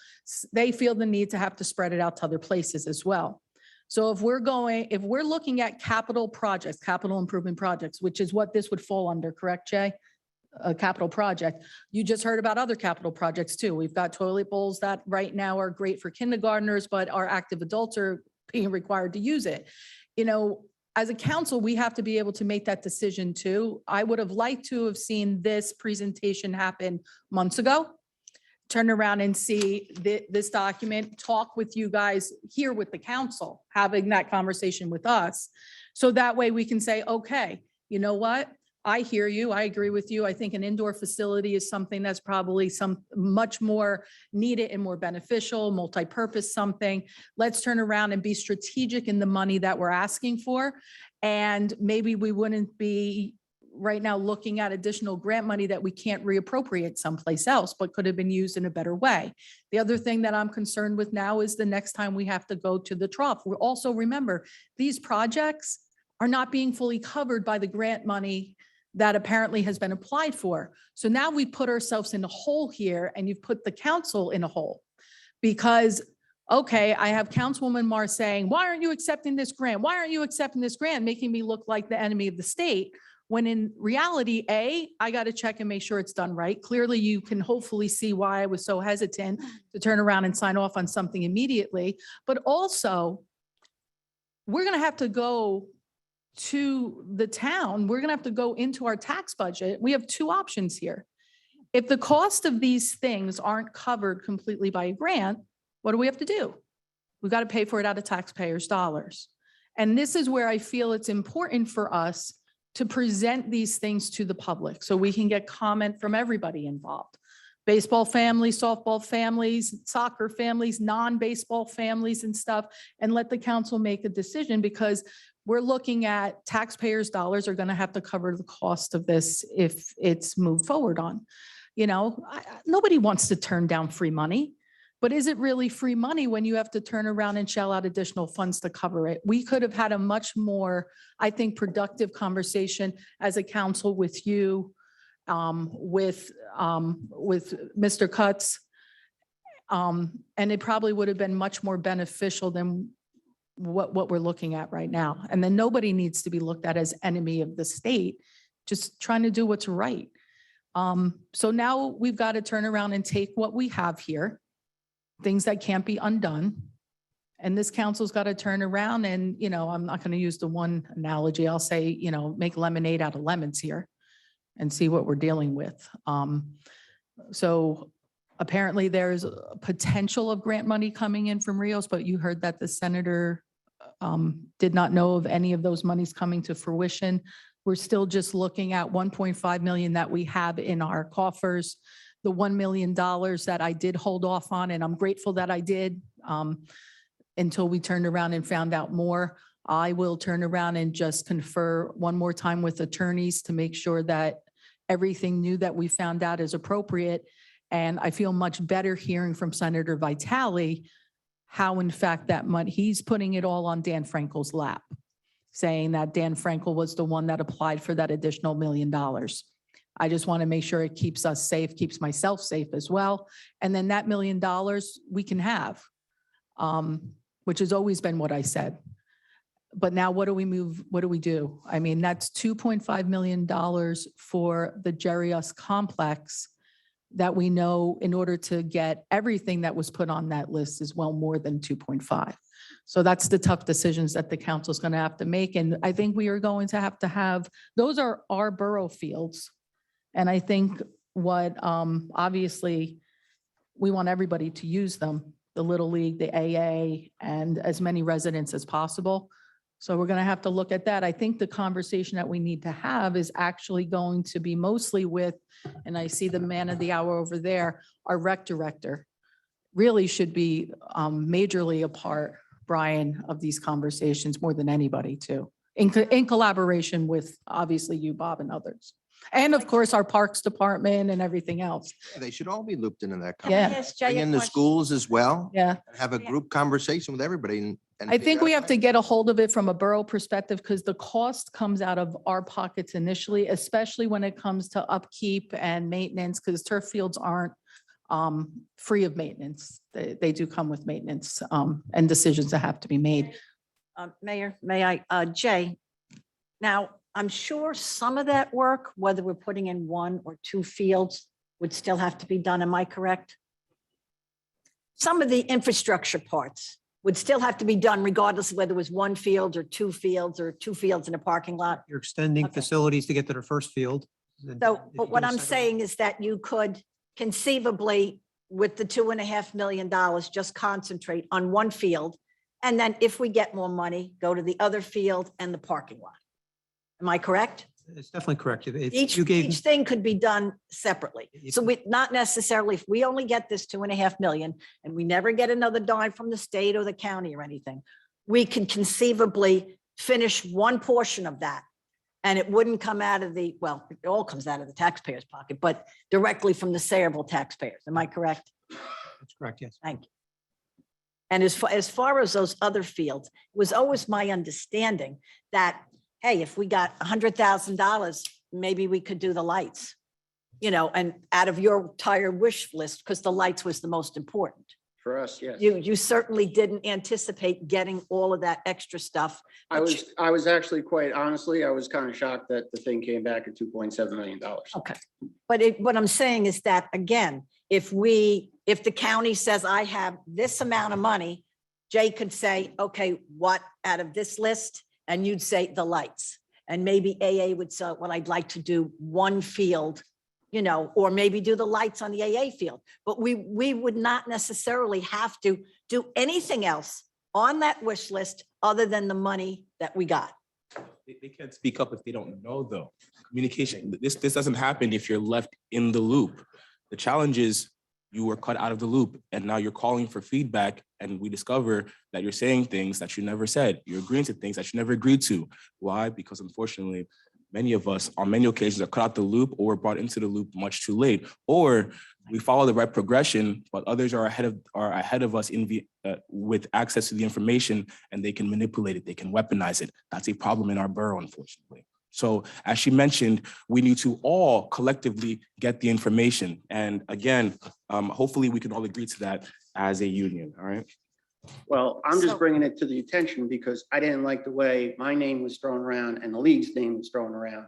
they feel the need to have to spread it out to other places as well. So if we're looking at capital projects, capital improvement projects, which is what this would fall under, correct, Jay? A capital project. You just heard about other capital projects too. We've got toilet bowls that right now are great for kindergartners, but our active adults are being required to use it. As a council, we have to be able to make that decision too. I would have liked to have seen this presentation happen months ago. Turn around and see this document, talk with you guys here with the council, having that conversation with us. So that way we can say, okay, you know what? I hear you. I agree with you. I think an indoor facility is something that's probably much more needed and more beneficial, multi-purpose something. Let's turn around and be strategic in the money that we're asking for. And maybe we wouldn't be right now looking at additional grant money that we can't reappropriate someplace else, but could have been used in a better way. The other thing that I'm concerned with now is the next time we have to go to the trough. We also remember these projects are not being fully covered by the grant money that apparently has been applied for. So now we put ourselves in a hole here, and you've put the council in a hole. Because, okay, I have Councilwoman Mar saying, why aren't you accepting this grant? Why aren't you accepting this grant? Making me look like the enemy of the state. When in reality, I got to check and make sure it's done right. Clearly, you can hopefully see why I was so hesitant to turn around and sign off on something immediately. But also, we're going to have to go to the town. We're going to have to go into our tax budget. We have two options here. If the cost of these things aren't covered completely by a grant, what do we have to do? We've got to pay for it out of taxpayers' dollars. And this is where I feel it's important for us to present these things to the public so we can get comment from everybody involved. Baseball families, softball families, soccer families, non-baseball families and stuff, and let the council make a decision, because we're looking at taxpayers' dollars are going to have to cover the cost of this if it's moved forward on. Nobody wants to turn down free money, but is it really free money when you have to turn around and shell out additional funds to cover it? We could have had a much more, I think, productive conversation as a council with you, with Mr. Cutts. And it probably would have been much more beneficial than what we're looking at right now. And then nobody needs to be looked at as enemy of the state, just trying to do what's right. So now we've got to turn around and take what we have here, things that can't be undone. And this council's got to turn around and, I'm not going to use the one analogy. I'll say, make lemonade out of lemons here and see what we're dealing with. So apparently there's a potential of grant money coming in from Rios, but you heard that the senator did not know of any of those monies coming to fruition. We're still just looking at 1.5 million that we have in our coffers, the $1 million that I did hold off on, and I'm grateful that I did until we turned around and found out more. I will turn around and just confer one more time with attorneys to make sure that everything new that we found out is appropriate. And I feel much better hearing from Senator Vitale how in fact that money, he's putting it all on Dan Frankel's lap, saying that Dan Frankel was the one that applied for that additional $1 million. I just want to make sure it keeps us safe, keeps myself safe as well. And then that $1 million we can have, which has always been what I said. But now what do we move? What do we do? I mean, that's $2.5 million for the Jerry Us complex that we know in order to get everything that was put on that list is well more than 2.5. So that's the tough decisions that the council is going to have to make. And I think we are going to have, those are our borough fields. And I think what, obviously, we want everybody to use them, the Little League, the AA, and as many residents as possible. So we're going to have to look at that. I think the conversation that we need to have is actually going to be mostly with, and I see the man of the hour over there, our rec director really should be majorly a part, Brian, of these conversations more than anybody too, in collaboration with obviously you, Bob, and others. And of course, our Parks Department and everything else. They should all be looped into that. Yeah. conversation. Yes, Jay, Bring a in the question. schools as well. Yeah. Have a group conversation with everybody. And I think figure we out- have to get a hold of it from a borough perspective because the cost comes out of our pockets initially, especially when it comes to upkeep and maintenance, because turf fields aren't free of maintenance. They do come with maintenance and decisions that have to be made. Mayor, may I, Jay? Now, I'm sure some of that work, whether we're putting in 1 or 2 fields, would still have to be done. Am I correct? Some of the infrastructure parts would still have to be done regardless of whether it was 1 field or 2 fields or 2 fields in a parking lot. You're extending Okay. facilities to get to the first field. and So, if you but what do a I'm second- saying is that you could conceivably, with the $2.5 million, just concentrate on 1 field. And then if we get more money, go to the other field and the parking lot. Am I correct? It's definitely correct. If Each, you gave, each thing could be done separately. If- So we, not necessarily, if we only get this 2.5 million and we never get another dime from the state or the county or anything, we can conceivably finish 1 portion of that. And it wouldn't come out of the, well, it all comes out of the taxpayer's pocket, but directly from the Sayreville taxpayers. Am I correct? that's correct, yes. Thank you. And as far as those other fields, it was always my understanding that, hey, if we got $100,000, maybe we could do the lights. You know, and out of your entire wish list, because the lights was the most important. For us, yes. You certainly didn't anticipate getting all of that extra stuff. I was actually quite honestly, I was kind of shocked that the thing came back at $2.7 million. Okay. But what I'm saying is that, again, if the county says I have this amount of money, Jay could say, okay, what out of this list? And you'd say the lights. And maybe AA would say, well, I'd like to do 1 field, you know, or maybe do the lights on the AA field. But we would not necessarily have to do anything else on that wish list other than the money that we got. They can't speak up if they don't know, though. Communication, this doesn't happen if you're left in the loop. The challenge is you were cut out of the loop and now you're calling for feedback and we discover that you're saying things that you never said. You're agreeing to things that you never agreed to. Why? Because unfortunately, many of us on many occasions are cut out the loop or brought into the loop much too late, or we follow the right progression, but others are ahead of us with access to the information and they can manipulate it. They can weaponize it. That's a problem in our borough, unfortunately. So as she mentioned, we need to all collectively get the information. And again, hopefully we can all agree to that as a union, all right? Well, I'm just So- bringing it to the attention because I didn't like the way my name was thrown around and the league's name was thrown around.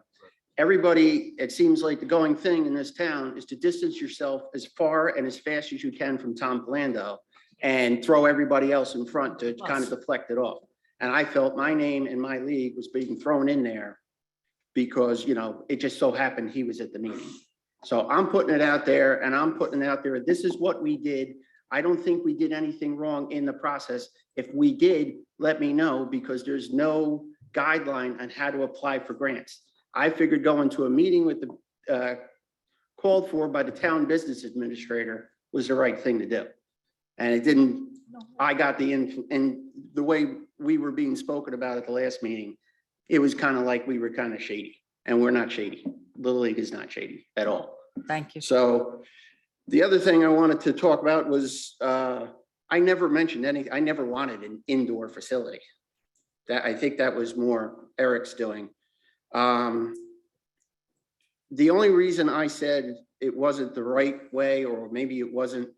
Everybody, it seems like the going thing in this town is to distance yourself as far and as fast as you can from Tom Palando and throw everybody else in front to kind of deflect it off. And I felt my name and my league was being thrown in there because, you know, it just so happened he was at the meeting. So I'm putting it out there and I'm putting it out there. This is what we did. I don't think we did anything wrong in the process. If we did, let me know because there's no guideline on how to apply for grants. I figured going to a meeting with the called for by the town business administrator was the right thing to do. And it didn't, I got and the way we were being spoken about at the last meeting, it was kind of like we were kind of shady and we're not shady. Little League is not shady at all. Thank you. So The other thing I wanted to talk about was, I never mentioned I never wanted an indoor facility. I think that was more Eric's doing. The only reason I said it wasn't the right way, or maybe it wasn't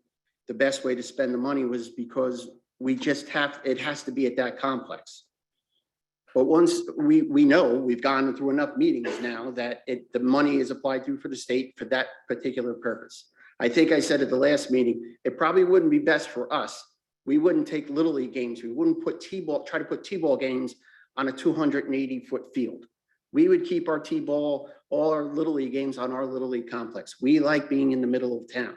the best way to spend the money, was because it has to be at that complex. But once we know, we've gone through enough meetings now that the money is applied to for the state for that particular purpose. I think I said at the last meeting, it probably wouldn't be best for us. We wouldn't take Little League games. We wouldn't try to put T-ball games on a 280-foot field. We would keep our T-ball, all our Little League games on our Little League complex. We like being in the middle of town.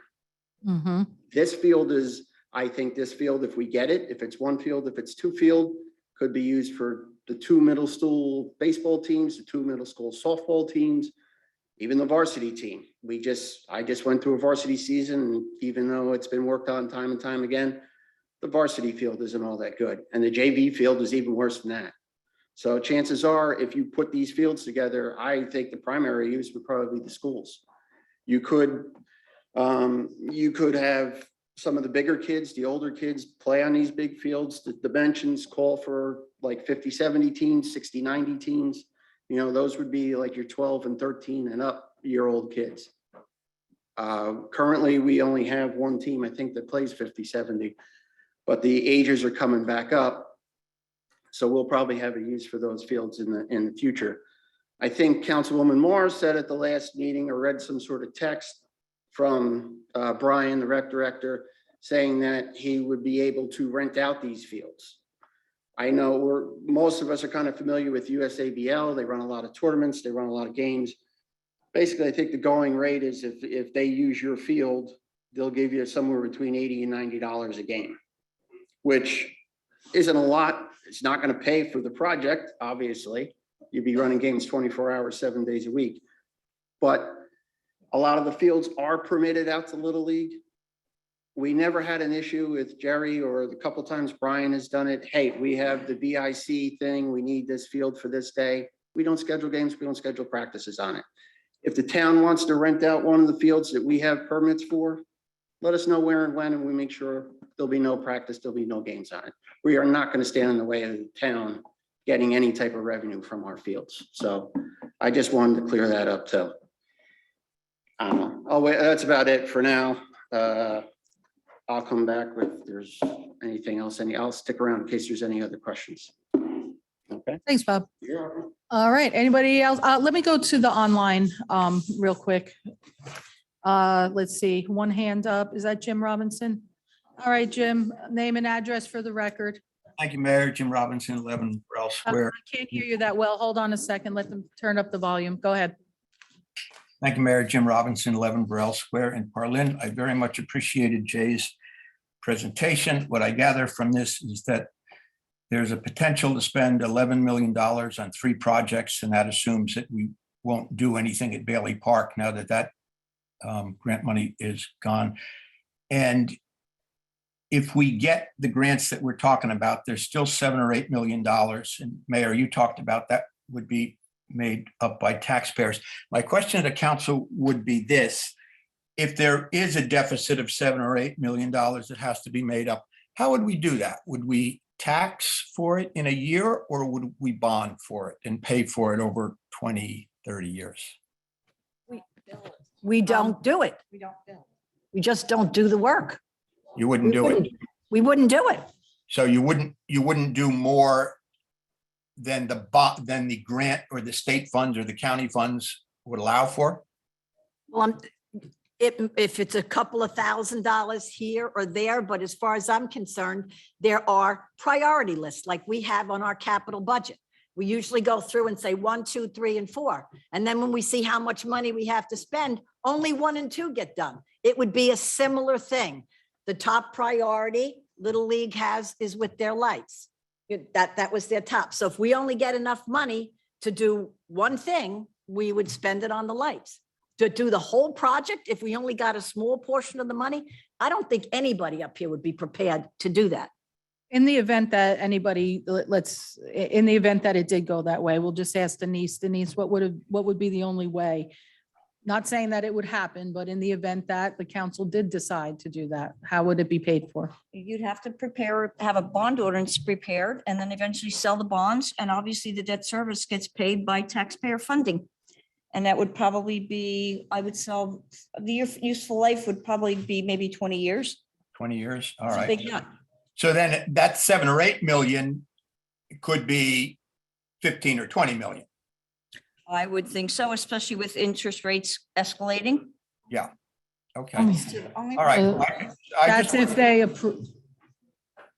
Mhm. This field is, I think this field, if we get it, if it's one field, if it's two field, could be used for the two middle school baseball teams, the two middle school softball teams, even the varsity team. I just went through a varsity season, and even though it's been worked on time and time again, the varsity field isn't all that good. And the JV field is even worse than that. So chances are, if you put these fields together, I think the primary use would probably be the schools. You could have some of the bigger kids, the older kids play on these big fields. The dimensions call for like 50, 70 teams, 60, 90 teams. You know, those would be like your 12 and 13 and up year old kids. Currently, we only have one team, I think, that plays 50, 70, but the ages are coming back up. So we'll probably have a use for those fields in the future. I think Councilwoman Moore said at the last meeting, or read some sort of text from Brian, the rec director, saying that he would be able to rent out these fields. I know most of us are kind of familiar with USABL. They run a lot of tournaments, they run a lot of games. Basically, I think the going rate is if they use your field, they'll give you somewhere between $80 and $90 a game, which isn't a lot. It's not going to pay for the project, obviously. You'd be running games 24 hours, 7 days a week. But a lot of the fields are permitted out to Little League. We never had an issue with Jerry, or the couple times Brian has done it. Hey, we have the BIC thing. We need this field for this day. We don't schedule games. We don't schedule practices on it. If the town wants to rent out one of the fields that we have permits for, let us know where and when, and we make sure there'll be no practice, there'll be no games on it. We are not going to stand in the way of the town getting any type of revenue from our fields. So I just wanted to clear that up too. I don't know. Oh, wait, that's about it for now. I'll come back if there's anything else. I'll stick around in case there's any other questions. Okay. Thanks, Bob. Yeah. All right, anybody else? Let me go to the online real quick. Let's see, one hand up. Is that Jim Robinson? All right, Jim, name and address for the record. Thank you, Mayor. Jim Robinson, 11 Burrell Square. I can't hear you that well. Hold on a second. Let them turn up the volume. Go ahead. Thank you, Mayor. Jim Robinson, 11 Burrell Square in Parlin. I very much appreciated Jay's presentation. What I gather from this is that there's a potential to spend $11 million on 3 projects, and that assumes that we won't do anything at Bailey Park now that grant money is gone. And if we get the grants that we're talking about, there's still $7 or $8 million. And Mayor, you talked about that would be made up by taxpayers. My question to the council would be this: if there is a deficit of $7 or $8 million that has to be made up, how would we do that? Would we tax for it in a year, or would we bond for it and pay for it over 20, 30 years? We don't do it. We don't bill. We just don't do the work. You wouldn't do it. We wouldn't do it. So you wouldn't do more than the grant or the state funds or the county funds would allow for? Well, if it's a couple of $1,000s here or there, but as far as I'm concerned, there are priority lists like we have on our capital budget. We usually go through and say 1, 2, 3, and 4. And then when we see how much money we have to spend, only 1 and 2 get done. It would be a similar thing. The top priority Little League is with their lights. That was their top. So if we only get enough money to do one thing, we would spend it on the lights. To do the whole project, if we only got a small portion of the money, I don't think anybody up here would be prepared to do that. In the event that in the event that it did go that way, we'll just ask Denise. Denise, what would be the only way? Not saying that it would happen, but in the event that the council did decide to do that, how would it be paid for? You'd have to prepare, have a bond ordinance prepared and then eventually sell the bonds. And obviously the debt service gets paid by taxpayer funding. And that would probably be, I would sell, useful life would probably be maybe 20 years. 20 years, all It's a right. big nut. So then that 7 or 8 million could be 15 or 20 million. I would think so, especially with interest rates escalating. Yeah, okay. Only All right. Uh, I That's just- if they approve.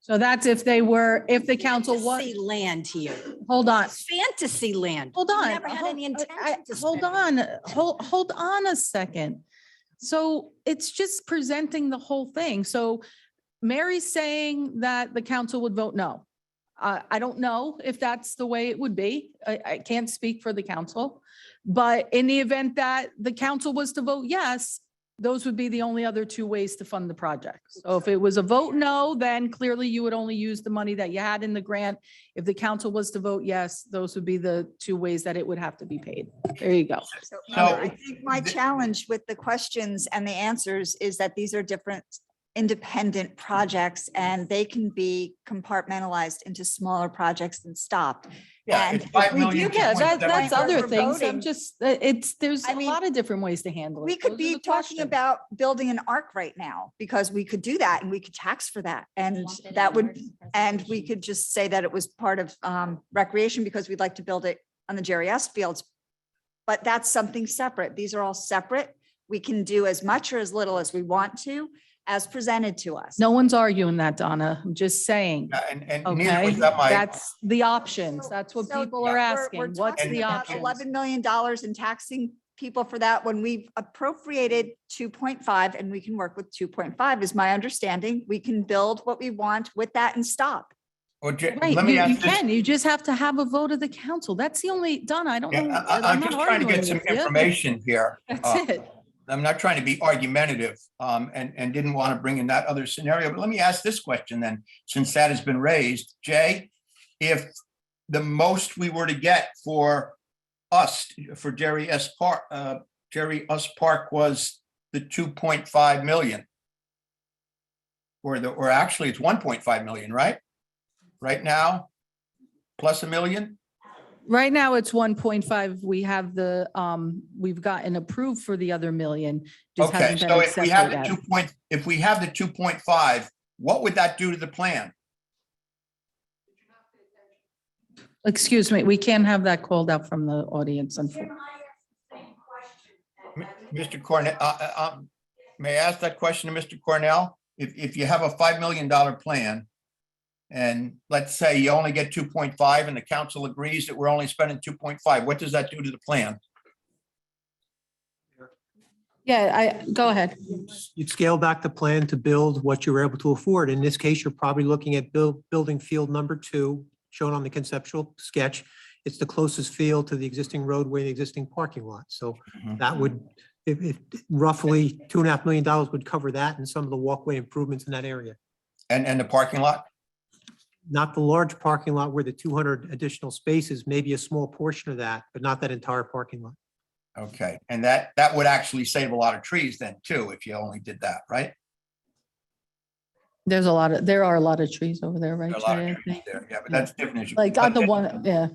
So that's if they were, if the council was, Fantasy land here. hold on, It's fantasy land. hold We on. Never had any hold- intention to Hold spend it. on, hold on a second. So it's just presenting the whole thing. So Mary's saying that the council would vote no. I don't know if that's the way it would be. I can't speak for the council. But in the event that the council was to vote yes, those would be the only other two ways to fund the project. So if it was a vote no, then clearly you would only use the money that you had in the grant. If the council was to vote yes, those would be the two ways that it would have to be paid. There you go. So So- I think my challenge with the questions and the answers is that these are different independent projects and they can be compartmentalized into smaller projects and stopped. Yeah, And it's if 5 we do million. Yeah, get that's We're other things. voting. I'm just, there's I a mean, lot of different ways to handle it. We could Those are be the talking questions. about building an arc right now because we could do that and we could tax for that. And that would, and we could just say that it was part of recreation because we'd like to build it on the Jerry S. Fields. But that's something separate. These are all separate. We can do as much or as little as we want to, as presented to us. No one's arguing that, Donna. I'm just saying, Yeah, and neither okay? was that my, That's the options. That's what So people are we're asking. What's talking the about options? $11 million in taxing people for that when we've appropriated 2.5 and we can work with 2.5 is my understanding. We can build what we want with that and stop. Right, let me you ask this. can. You just have to have a vote of the council. That's the only, Donna, I don't Yeah, know. I'm not just trying to arguing get some with you. information here. That's it. I'm not trying to be argumentative and didn't want to bring in that other scenario, but let me ask this question then, since that has been raised. Jay, if the most we were to get for us, for Jerry S. Park was the 2.5 million. Or actually it's 1.5 million, right? Right now, plus $1 million? Right now, it's 1.5. We have we've gotten approved for the other million. just Okay, hasn't been so if we have accepted the yet. if we have the 2.5, what would that do to the plan? Excuse me, we can't have that called out from the audience. Unfortunately. Mr. Cornell, may I ask that question to Mr. Cornell? If you have a $5 million plan, and let's say you only get 2.5 and the council agrees that we're only spending 2.5, what does that do to the plan? Yeah, go ahead. You'd scale back the plan to build what you were able to afford. In this case, you're probably looking at building field number 2, shown on the conceptual sketch. It's the closest field to the existing roadway, the existing parking lot. So that would, if roughly $2.5 million would cover that and some of the walkway improvements in that area. And the parking lot? Not the large parking lot where the 200 additional spaces, maybe a small portion of that, but not that entire parking lot. Okay, and that would actually save a lot of trees then too, if you only did that, right? There are a lot of trees over there, right? There are a lot Jay, I of trees think? there, yeah, but that's a different issue. Like on But the one, yeah,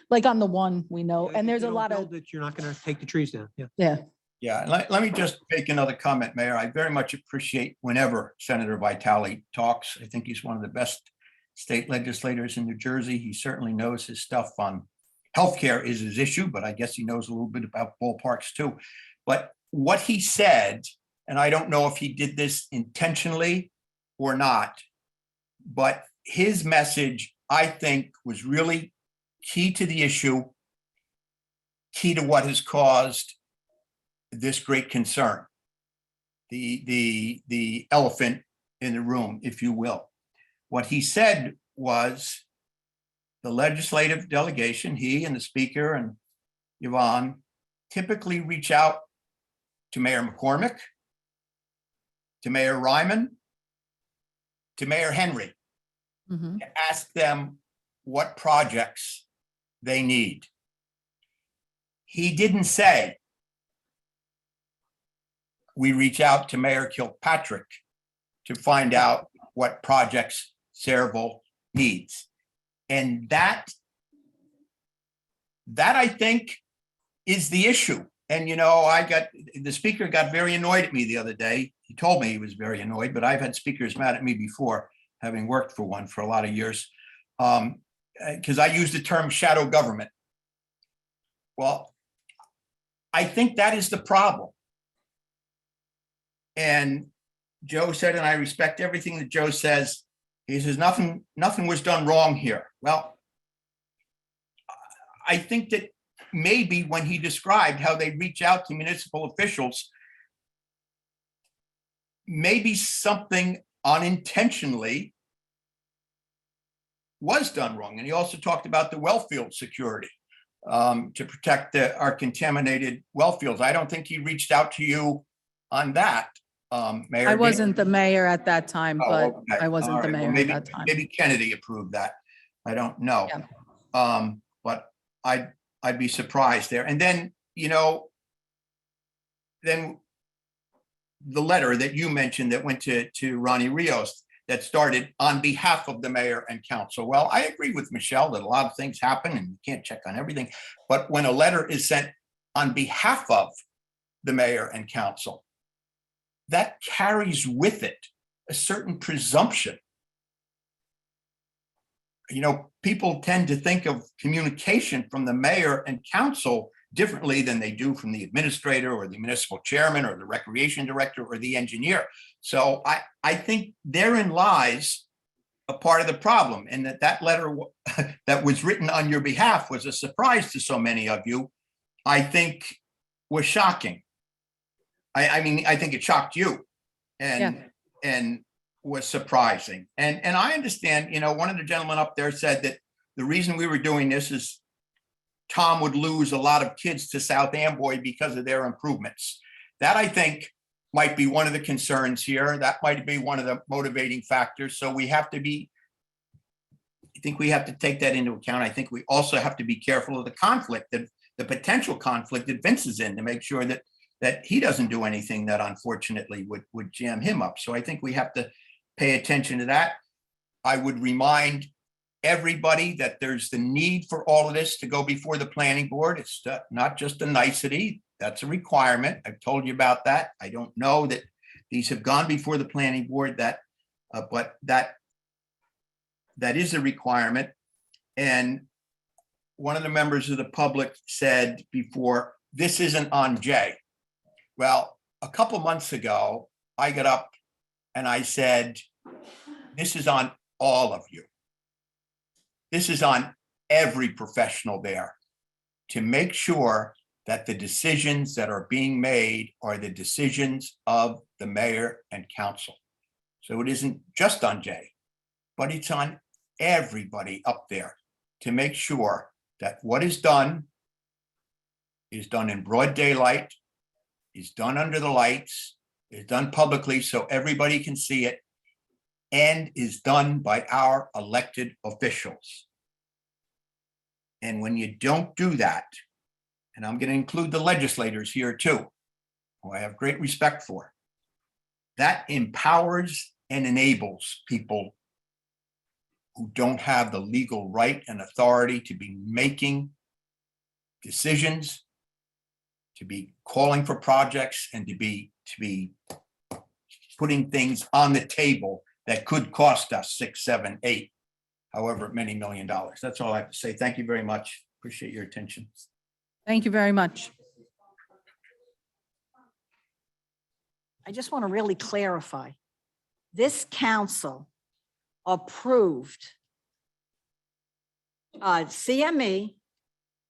like on the one we know, and If there's you a don't lot of, build it, you're not going to take the trees down. Yeah. yeah. Yeah, and let me just make another comment, Mayor. I very much appreciate whenever Senator Vitale talks. I think he's one of the best state legislators in New Jersey. He certainly knows his stuff on healthcare is his issue, but I guess he knows a little bit about ballparks too. But what he said, and I don't know if he did this intentionally or not, but his message, I think, was really key to the issue, key to what has caused this great concern, the elephant in the room, if you will. What he said was the legislative delegation, he and the speaker and Yvonne, typically reach out to Mayor McCormick, to Mayor Ryman, to Mayor Henry, Mhm. to ask them what projects they need. He didn't say we reach out to Mayor Kilpatrick to find out what projects Sayreville needs. And that I think is the issue. And, the speaker got very annoyed at me the other day. He told me he was very annoyed, but I've had speakers mad at me before, having worked for one for a lot of years. Because I use the term shadow government. Well, I think that is the problem. And Joe said, and I respect everything that Joe says, he says, nothing was done wrong here. Well, I think that maybe when he described how they reach out to municipal officials, maybe something unintentionally was done wrong. And he also talked about the well field security to protect our contaminated well fields. I don't think he reached out to you on that, Mayor. I wasn't the mayor at that time, Oh, but okay. I wasn't All the right. Well, mayor at that time. Maybe Kennedy approved that. I don't know. But I'd be surprised there. And then, then the letter that you mentioned that went to Ronnie Rios that started on behalf of the mayor and council. Well, I agree with Michelle that a lot of things happen and you can't check on everything. But when a letter is sent on behalf of the mayor and council, that carries with it a certain presumption. People tend to think of communication from the mayor and council differently than they do from the administrator or the municipal chairman or the recreation director or the engineer. So I think therein lies a part of the problem, and that letter that was written on your behalf was a surprise to so many of you, I think was shocking. I mean, I think it shocked you and was surprising. And I understand, one of the gentlemen up there said that the reason we were doing this is Tom would lose a lot of kids to South Amboy because of their improvements. That I think might be one of the concerns here. That might be one of the motivating factors. So I think we have to take that into account. I think we also have to be careful of the conflict, the potential conflict that Vince is in, to make sure that he doesn't do anything that unfortunately would jam him up. So I think we have to pay attention to that. I would remind everybody that there's the need for all of this to go before the planning board. It's not just a nicety, that's a requirement. I've told you about that. I don't know that these have gone before the planning board, but that is a requirement. And one of the members of the public said before, this isn't on Jay. Well, a couple months ago, I got up and I said, this is on all of you. This is on every professional there to make sure that the decisions that are being made are the decisions of the mayor and council. So it isn't just on Jay, but it's on everybody up there to make sure that what is done in broad daylight, is done under the lights, is done publicly so everybody can see it, and is done by our elected officials. And when you don't do that, and I'm going to include the legislators here too, who I have great respect for, that empowers and enables people who don't have the legal right and authority to be making decisions, to be calling for projects, and to be putting things on the table that could cost us 6, 7, 8, however many $1 million. That's all I have to say. Thank you very much. Appreciate your attention. Thank you very much. I just want to really clarify. This council approved CME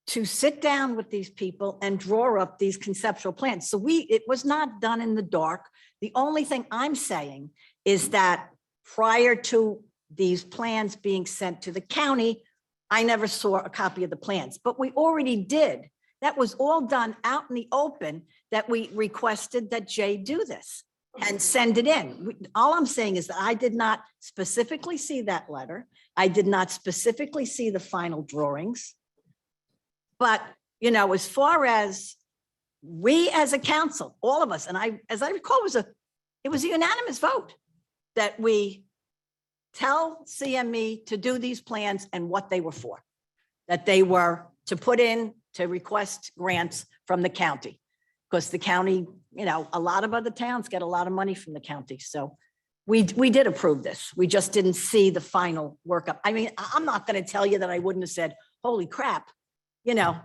to sit down with these people and draw up these conceptual plans. So it was not done in the dark. The only thing I'm saying is that prior to these plans being sent to the county, I never saw a copy of the plans, but we already did. That was all done out in the open, that we requested that Jay do this and send it in. All I'm saying is that I did not specifically see that letter. I did not specifically see the final drawings. But, as far as we as a council, all of us, and as I recall, it was a unanimous vote that we tell CME to do these plans and what they were for. That they were to put in, to request grants from the county. Because the county, a lot of other towns get a lot of money from the county. So we did approve this. We just didn't see the final workup. I mean, I'm not going to tell you that I wouldn't have said, holy crap,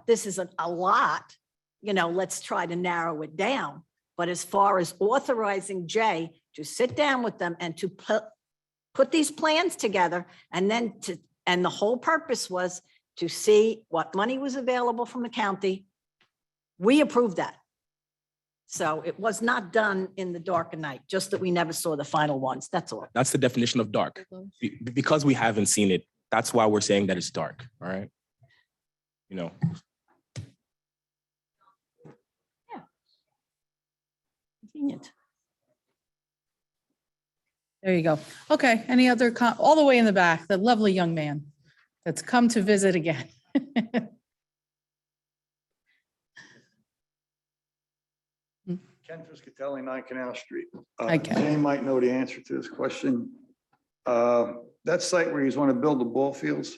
this is a lot, let's try to narrow it down. But as far as authorizing Jay to sit down with them and to put these plans together, and then and the whole purpose was to see what money was available from the county, we approved that. So it was not done in the dark of night, just that we never saw the final ones. That's all. That's the definition of dark. Because we haven't seen it, that's why we're saying that it's dark, all right? Convenient. There you go. Okay, any other, all the way in the back, the lovely young man that's come to visit again. Ken Fiscatelli, 9 Canal Street. Hi, Ken. Jane might know the answer to this question. That site where you want to build the ball fields,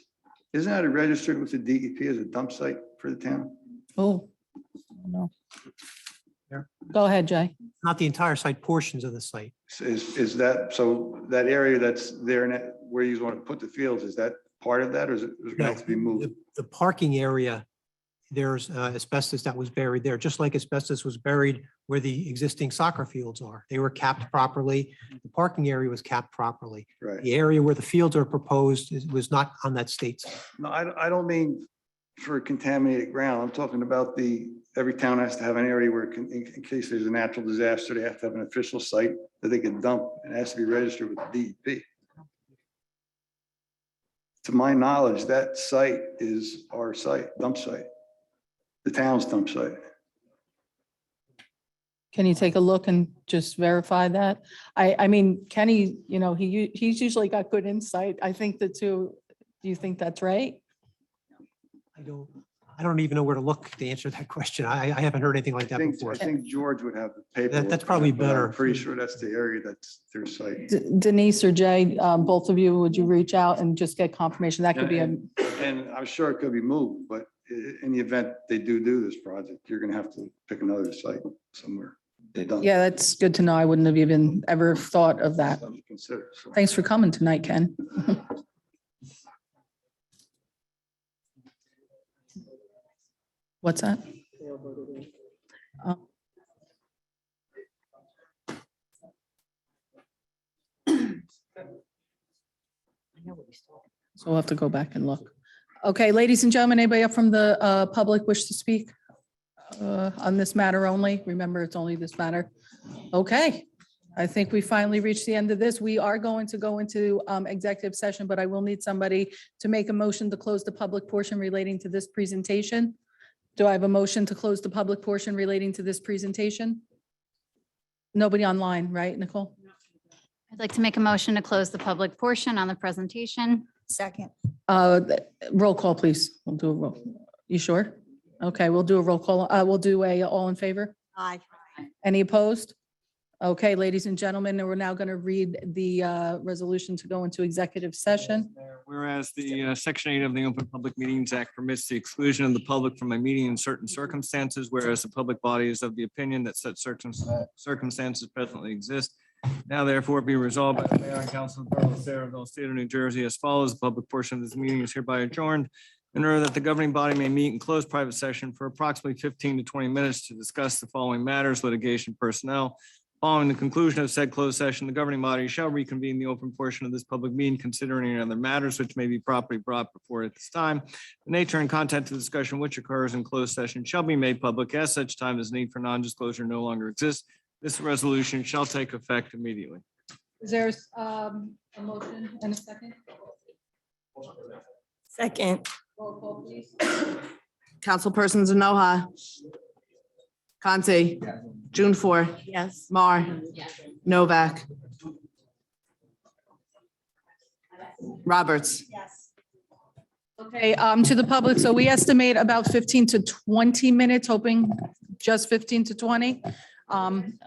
isn't that registered with the DEP as a dump site for the town? Oh, no. Go ahead, Jay. Not the entire site, portions of the site. Is that, so that area that's there and where you want to put the fields, is that part of that, or is it going to have to be moved? The parking area, there's asbestos that was buried there, just like asbestos was buried where the existing soccer fields are. They were capped properly. The parking area was capped properly. Right. The area where the fields are proposed was not on that state. No, I don't mean for contaminated ground. I'm talking about every town has to have an area where in case there's a natural disaster, they have to have an official site that they can dump, and it has to be registered with the DEP. To my knowledge, that site is our site, dump site, the town's dump site. Can you take a look and just verify that? I mean, Kenny, he's usually got good insight. I think the two, do you think that's right? I don't even know where to look to answer that question. I haven't heard anything like that before. I think George would have the paperwork. That's probably but I'm better. pretty sure that's the area that's their site. Denise or Jay, both of you, would you reach out and just get confirmation? That could be a, And I'm sure it could be moved, but in the event they do this project, you're gonna have to pick another site somewhere. They don't. yeah, that's good to know. I wouldn't have even ever thought of that. Something to consider. So, Thanks for coming tonight, Ken. What's that? So we'll have to go back and look. Okay, ladies and gentlemen, anybody up from the public wish to speak on this matter only? Remember, it's only this matter. Okay, I think we finally reached the end of this. We are going to go into executive session, but I will need somebody to make a motion to close the public portion relating to this presentation. Do I have a motion to close the public portion relating to this presentation? Nobody online, right, Nicole? I'd like to make a motion to close the public portion on the presentation. Second. Roll call, please. We'll do a roll. You sure? Okay, we'll do a roll call. We'll do a all in favor. Aye. Any opposed? Okay, ladies and gentlemen, and we're now going to read the resolution to go into executive session. Whereas the Section 8 of the Open Public Meetings Act permits the exclusion of the public from a meeting in certain circumstances, whereas the public body is of the opinion that such circumstances presently exist. Now therefore be resolved by the Mayor and Council of the Borough of Saraville, State of New Jersey as follows. The public portion of this meeting is hereby adjourned in order that the governing body may meet in closed private session for approximately 15 to 20 minutes to discuss the following matters: litigation, personnel. Following the conclusion of said closed session, the governing body shall reconvene the open portion of this public meeting, considering any other matters which may be properly brought before it at this time. The nature and content of the discussion which occurs in closed session shall be made public at such time as need for non-disclosure no longer exists. This resolution shall take effect immediately. Is there a motion and a second? Second. Roll call, please. Councilpersons Enoha. Conti. June 4. Yes. Mar. Novak. Roberts. Okay, to the public, so we estimate about 15 to 20 minutes, hoping just 15 to 20. Um,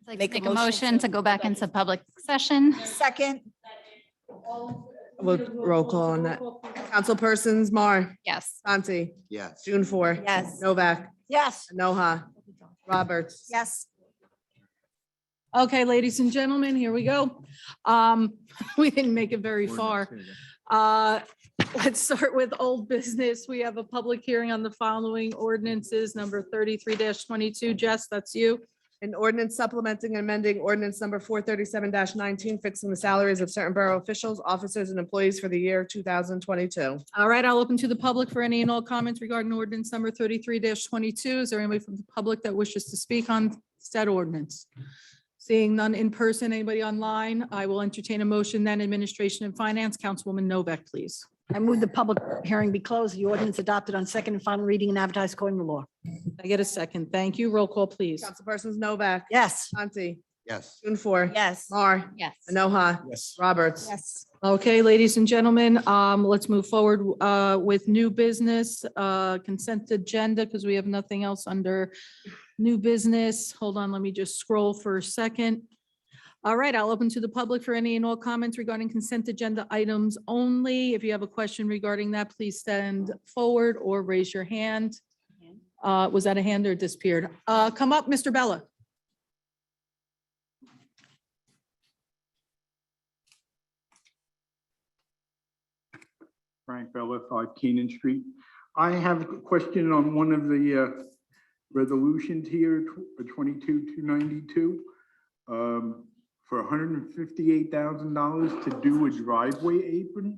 I'd like to make a motion to go back into public session. Second, Roll call on that. Councilpersons Mar, Yes. Santi, Yes. June 4. yes. Novak, Yes. Noha, Roberts. Yes. Okay, ladies and gentlemen, here we go. We didn't make it very far. Let's start with old business. We have a public hearing on the following ordinances, number 33-22. Jess, that's you. An ordinance supplementing and amending ordinance number 437-19, fixing the salaries of certain borough officials, officers, and employees for the year 2022. All right, I'll open to the public for any and all comments regarding ordinance number 33-22. Is there anybody from the public that wishes to speak on said ordinance? Seeing none in person, anybody online, I will entertain a motion then. Administration and Finance, Councilwoman Novak, please. I move the public hearing be closed, the ordinance adopted on second and final reading and advertised according to law. I get a second. Thank you. Roll call, please. Councilpersons Novak, Yes. Santi, Yes. June 4. Yes. Mar, Yes. Noha, Yes. Roberts. Yes. Okay, ladies and gentlemen, let's move forward with new business, consent agenda, because we have nothing else under new business. Hold on, let me just scroll for a second. All right, I'll open to the public for any and all comments regarding consent agenda items only. If you have a question regarding that, please stand forward or raise your hand. Was that a hand or it disappeared? Come up, Mr. Bella. Frank Bella, 5 Keenan Street. I have a question on one of the resolutions here, 22-292, for $158,000 to do a driveway apron.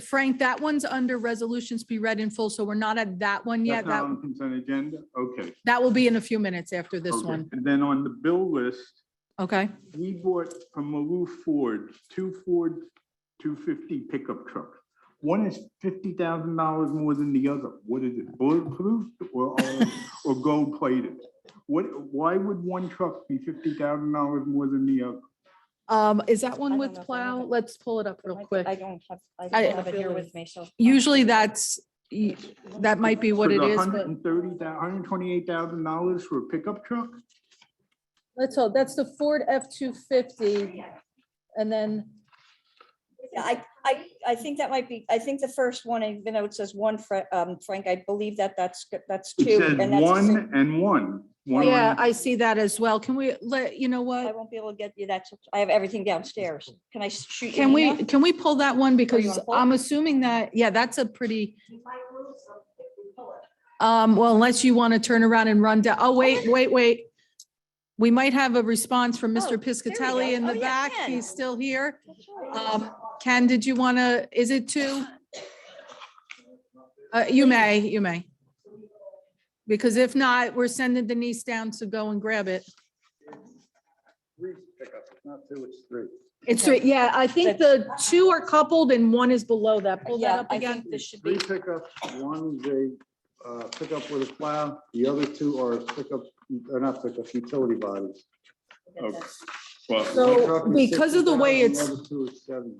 Frank, that one's under resolutions be read in full, so we're not at that one yet. That's not That, on the consent agenda? Okay. that will be in a few minutes after this Okay. one. And then on the bill list, Okay, we bought from Maloo Ford, 2 Ford 250 pickup trucks. One is $50,000 more than the other. What is it, bulletproof or gold plated? Why would one truck be $50,000 more than the other? is that one I don't with know if I plow? have it. Let's pull it up real quick. I don't I- have it here with me, so. Usually that's, that might be what it For the is, but $128,000 for a pickup truck? let's hold, that's the Ford F-250. And then, Yeah, I think that might be, I think the first one, even though it says one, Frank, I believe that's It two. says and that's the one same. and one. One yeah, on- I see that as well. Can we let, you know I what? won't be able to get you that. I have everything downstairs. Can I shoot you? Can an we, email? can we pull that one? Because wanna pull it? I'm assuming that, yeah, that's a pretty. Well, unless you want to turn around and run down. Oh, wait. We might have a response from Oh, Mr. there we Piscatelli go. in the Oh, yeah, back. Ken. He's still here. That's right. Ken, did you want to, is it two? You may. Because if not, we're sending Denise down to go and grab it. 3 pickups, it's not 2, it's 3. It's, yeah, I think the two are coupled and one is below that. Pull that Yeah, up I again. think this should 3 be, pickups, one is a pickup with a plow, the other 2 are pickups, or not pickups, utility bodies. Okay. Well, So, One truck is because of the way 60,000, it's- the other 2 is 70,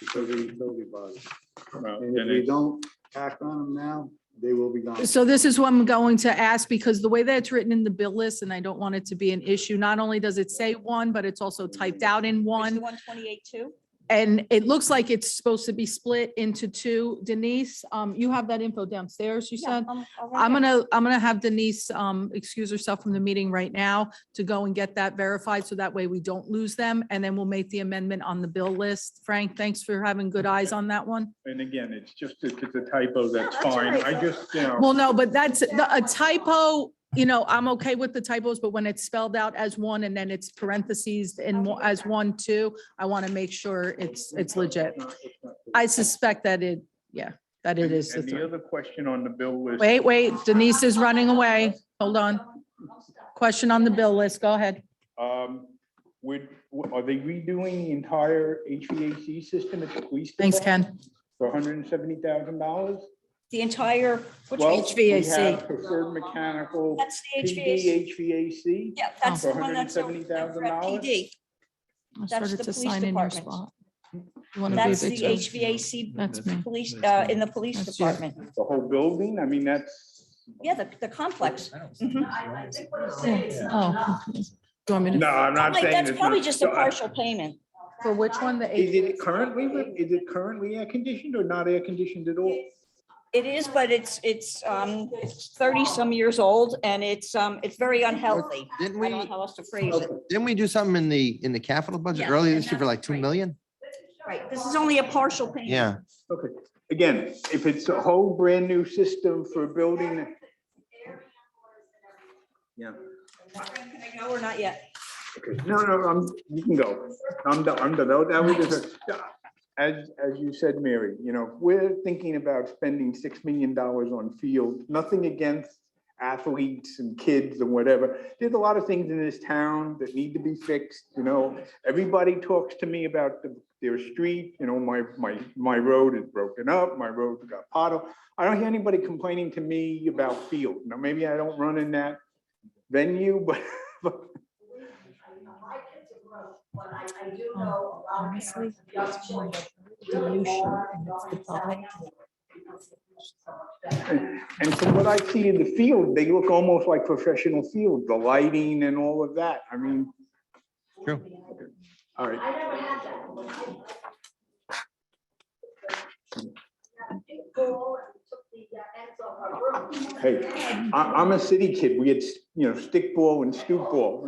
because of the utility bodies. well, And if then we it's- don't act on them now, they will be gone. So this is what I'm going to ask, because the way that it's written in the bill list, and I don't want it to be an issue, not only does it say one, but it's also typed out in one. 128 too? And it looks like it's supposed to be split into two. Denise, you have that info downstairs, you said? I'm gonna have Denise, excuse herself from the meeting right now to go and get that verified, so that way we don't lose them, and then we'll make the amendment on the bill list. Frank, thanks for having good eyes on that one. And again, it's just, if it's a typo, that's that's all fine. right, I though. just, Well, no, but that's a typo, I'm okay with the typos, but when it's spelled out as one and then it's parentheses and as 1, 2, I want to make sure it's legit. I suspect that it is the And the three. other question on the bill list. Wait, Denise is running away. Hold on. Question on the bill list. Go ahead. Are they redoing the entire HVAC system at the police? Thanks, department Ken. For $170,000? The entire, which Well, one? we HVAC. have Preferred mechanical, That's the PD, HVAC. HVAC. Yeah, that's For the one that's over at $170,000? PD. I That's started the to police sign in your department. spot. You want to be That's the victim? HVAC That's me. police, in the police That's you. department. The whole building? I mean, that's, Yeah, the complex. Mhm. Oh. Do you want me to- No, I'm not saying. That's it's probably not- just a partial payment. For which one? The Is it currently air conditioned or not air conditioned at all? It is, but it's 30 some years old and it's very unhealthy. I Didn't don't know we, how else to phrase it. didn't we do something in the capital budget Yeah, earlier and this year for that's like 2 million? Right, this is only a partial payment. Yeah. Okay, again, if it's a whole brand new system for building. Yeah. Can I go or not yet? Okay, no, you can go. I'm done. That was just, as you said, Mary, we're thinking about spending $6 million on field, nothing against athletes and kids and whatever. There's a lot of things in this town that need to be fixed, everybody talks to me about their street, my road is broken up, my road's got pothole. I don't hear anybody complaining to me about field. Now, maybe I don't run in that venue, but Honestly, it's more dilution and it's the public. and from what I see in the field, they look almost like professional fields, the lighting and all of that. I mean. True. All right. Hey, I'm a city kid. We had, stick ball and stoop ball,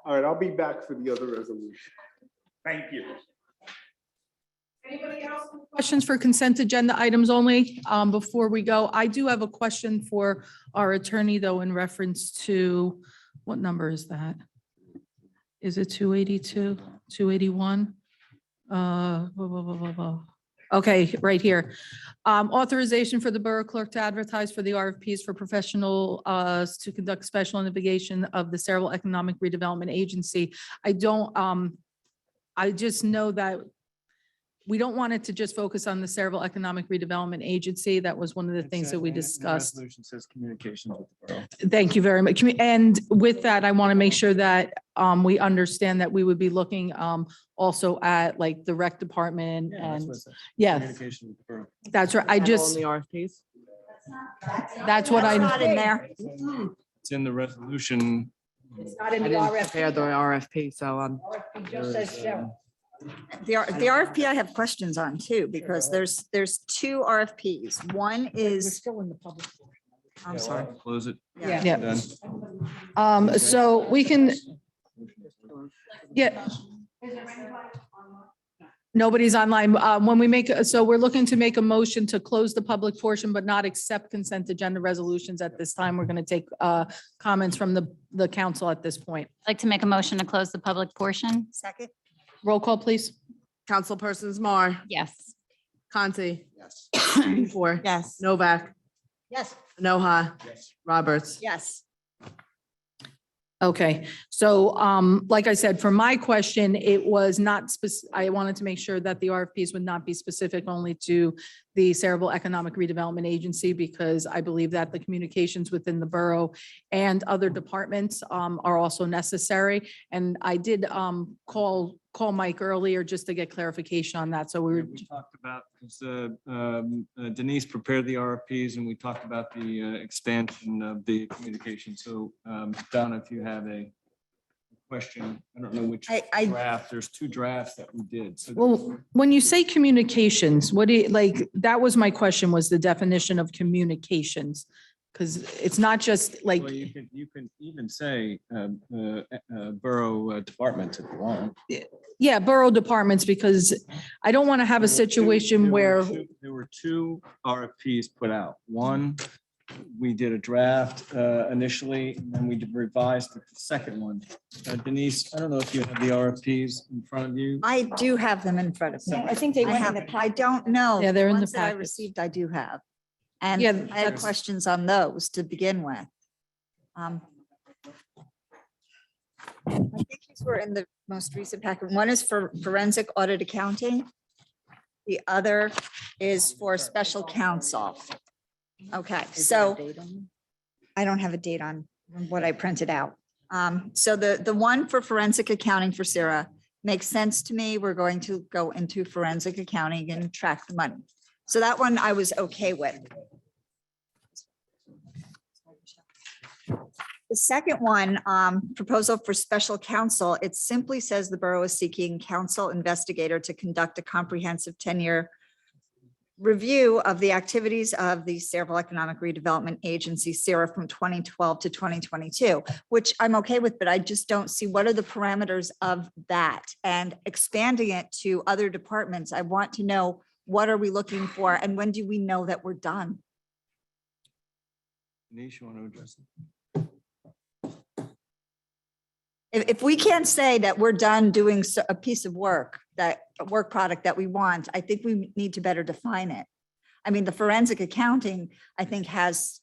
All right, I'll be back for the other resolution. Thank you. Anybody else with questions for consent agenda items only? Before we go, I do have a question for our attorney, though, in reference to, what number is that? Is it 282, 281? Okay, right here. Authorization for the Borough Clerk to advertise for the RFPs for professional to conduct special investigation of the Saraville Economic Redevelopment Agency. I just know that we don't want it to just focus on the Saraville Economic Redevelopment Agency. That was one of the things that we discussed. Resolution says communications with the borough. Thank you very much. And with that, I want to make sure that we understand that we would be looking also at like the rec department and, yes, Communication with the borough. that's right. I just, RFPs. that's what It's not in I, there. It's in the resolution. It's not I in the didn't prepare the RFP. RFP, so It just says shall. The RFP I have questions on too, because there's two RFPs. One is, Still in the public. I'm sorry. Close it. yeah. Done. So we can, yeah. Nobody's online. When we make, so we're looking to make a motion to close the public portion, but not accept consent agenda resolutions at this time. We're going to take comments from the council at this point. I'd like to make a motion to close the public portion. Second, Roll call, please. Councilpersons Mar, Yes. Conti, Yes. Four, yes. Novak, Yes. Noha, Yes. Roberts. Yes. Okay, so like I said, for my question, it was not I wanted to make sure that the RFPs would not be specific only to the Saraville Economic Redevelopment Agency, because I believe that the communications within the borough and other departments are also necessary. And I did call Mike earlier just to get clarification on that. So we were, We talked about, because Denise prepared the RFPs and we talked about the expansion of the communication. So Donna, if you have a question, I don't know which I- draft, there's two drafts that we did. So well, when you say communications, what do you, like, that was my question, was the definition of communications. Because it's not just like, well, you can even say borough department if you want. yeah, borough departments, because I don't want to have a situation where, There were two RFPs put out. One, we did a draft initially, and then we revised the second one. Denise, I don't know if you have the RFPs in front of you. I do have them in front of me. I think they I went in have, the I don't know. Yeah, they're in the ones that I packets. received, I do have. And Yeah, I had that's- questions on those to begin with. I think these were in the most recent packet. One is for forensic audit accounting. The other is for special counsel. Okay, so I don't have a date on what I printed out. So the one for forensic accounting for Sarah makes sense to me. We're going to go into forensic accounting and track the money. So that one I was okay with. The second one, proposal for special counsel, it simply says the borough is seeking council investigator to conduct a comprehensive 10-year review of the activities of the Sayreville Economic Redevelopment Agency, SERA, from 2012 to 2022, which I'm okay with, but I just don't see what are the parameters of that, and expanding it to other departments. I want to know, what are we looking for, and when do we know that we're done? Denise, you want to address it? If we can't say that we're done doing a piece of work, that a work product that we want, I think we need to better define it. I mean, the forensic accounting, I think, has,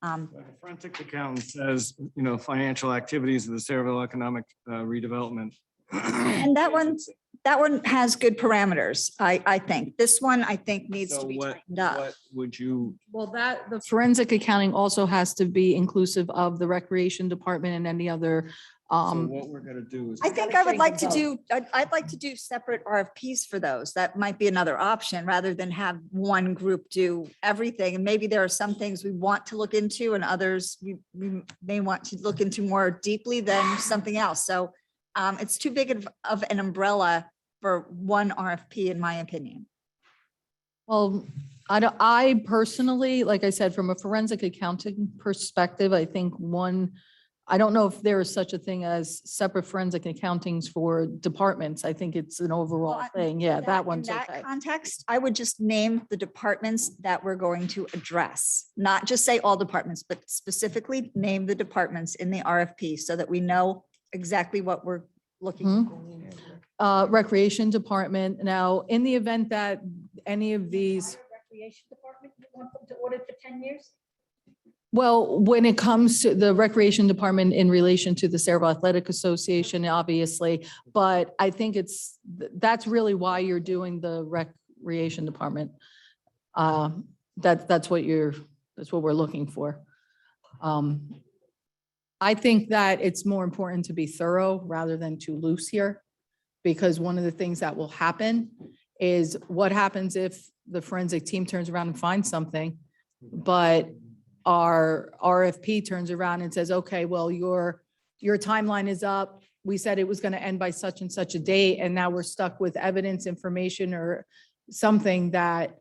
The forensic accountant says, financial activities of the Sayreville Economic Redevelopment. and that one has good parameters, I think. This one, I think, needs to So be what, tightened up. what would you, Well, the forensic accounting also has to be inclusive of the recreation department and any other. so what we're gonna do is. I think I would like to do, I'd like to do separate RFPs for those. That might be another option, rather than have one group do everything. And maybe there are some things we want to look into and others we may want to look into more deeply than something else. So it's too big of an umbrella for one RFP, in my opinion. Well, I personally, like I said, from a forensic accounting perspective, I think I don't know if there is such a thing as separate forensic accountings for departments. I think it's an overall Well, thing. Yeah, that in one's that okay. context, I would just name the departments that we're going to address, not just say all departments, but specifically name the departments in the RFP so that we know exactly what we're looking for. Recreation department. Now, in the event that any of these, Recreation department, you want them to audit for 10 years? well, when it comes to the recreation department in relation to the Sayreville Athletic Association, obviously, but I think that's really why you're doing the recreation department. That's what we're looking for. I think that it's more important to be thorough rather than too loose here, because one of the things that will happen is what happens if the forensic team turns around and finds something, but our RFP turns around and says, okay, well, your timeline is up. We said it was going to end by such and such a date, and now we're stuck with evidence, information, or something that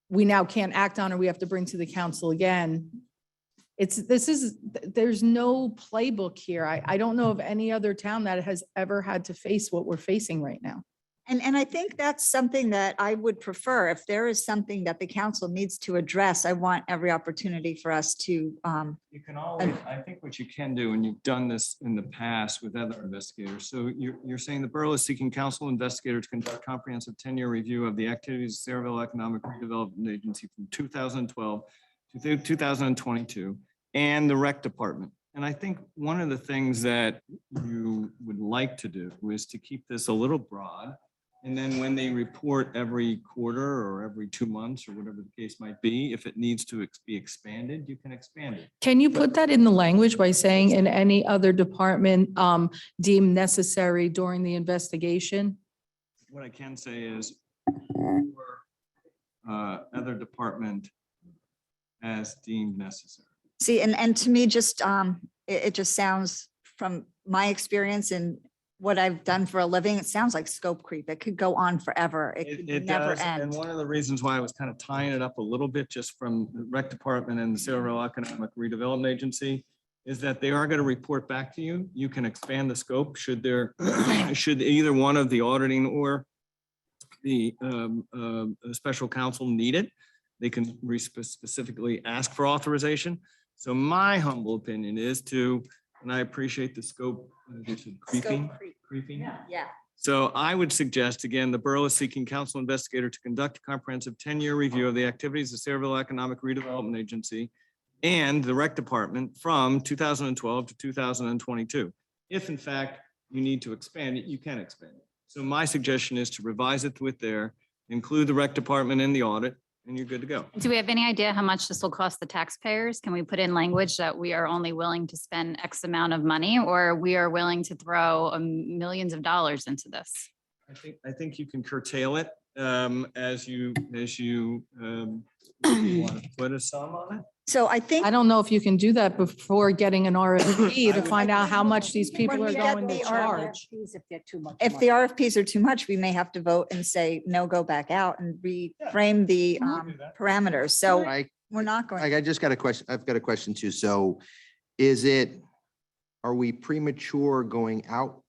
we now can't act on, or we have to bring to the council again. There's no playbook here. I don't know of any other town that has ever had to face what we're facing right now. And I think that's something that I would prefer. If there is something that the council needs to address, I want every opportunity for us to. You can always, I think what you can do, and you've done this in the past with other investigators. So you're saying the borough is seeking council investigator to conduct comprehensive 10-year review of the activities of Sayreville Economic Redevelopment Agency from 2012 to 2022 and the rec department. And I think one of the things that you would like to do is to keep this a little broad. And then when they report every quarter or every 2 months or whatever the case might be, if it needs to be expanded, you can expand it. Can you put that in the language by saying in any other department deemed necessary during the investigation? What I can say is other department as deemed necessary. See, and to me, just, it just sounds, from my experience and what I've done for a living, it sounds like scope creep. It could go on forever. It could It never does, and end. one of the reasons why I was kind of tying it up a little bit just from the rec department and the Sayreville Economic Redevelopment Agency is that they are going to report back to you. You can expand the scope should either one of the auditing or the special counsel need it. They can specifically ask for authorization. So my humble opinion is and I appreciate the scope, creeping. Yeah. So I would suggest, again, the borough is seeking council investigator to conduct a comprehensive 10-year review of the activities of Sayreville Economic Redevelopment Agency and the rec department from 2012 to 2022. If in fact you need to expand it, you can expand it. So my suggestion is to revise it with include the rec department in the audit, and you're good to go. Do we have any idea how much this will cost the taxpayers? Can we put in language that we are only willing to spend X amount of money, or we are willing to throw millions of dollars into this? I think you can curtail it as you want to put a sum on it? So I think I don't know if you can do that before getting an RFP to find out how much these people When are we get going to the charge. If they're too much. if the RFPs are too much, we may have to vote and say, no, go back out and reframe the parameters. So Mike, we're not going. Mike, I just got a question. I've got a question too. So are we premature going out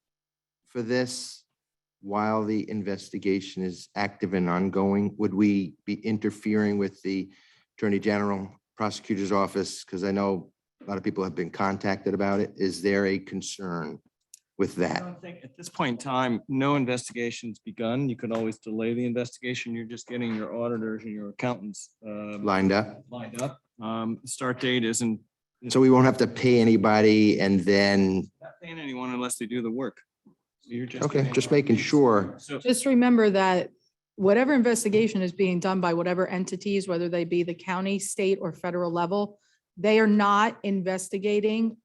for this while the investigation is active and ongoing? Would we be interfering with the Attorney General, Prosecutor's Office? Because I know a lot of people have been contacted about it. Is there a concern with I that? don't think at this point in time, no investigation's begun. You could always delay the investigation. You're just getting your auditors and your accountants Lined up? lined up. Start date isn't So we won't have to pay anybody and then, not paying anyone unless they do the work. So you're just okay, getting- just making sure. So Just remember that whatever investigation is being done by whatever entities, whether they be the county, state, or federal level, they are not investigating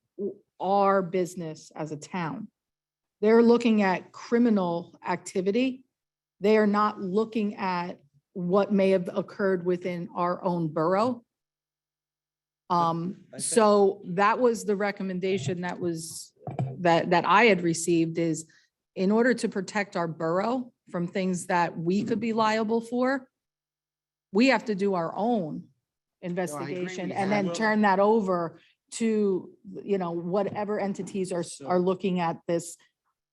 our business as a town. They're looking at criminal activity. They are not looking at what may have occurred within our own borough. So that was the recommendation that I had received is in order to protect our borough from things that we could be liable for, we have to do our own investigation and then turn that over to, whatever entities are looking at this.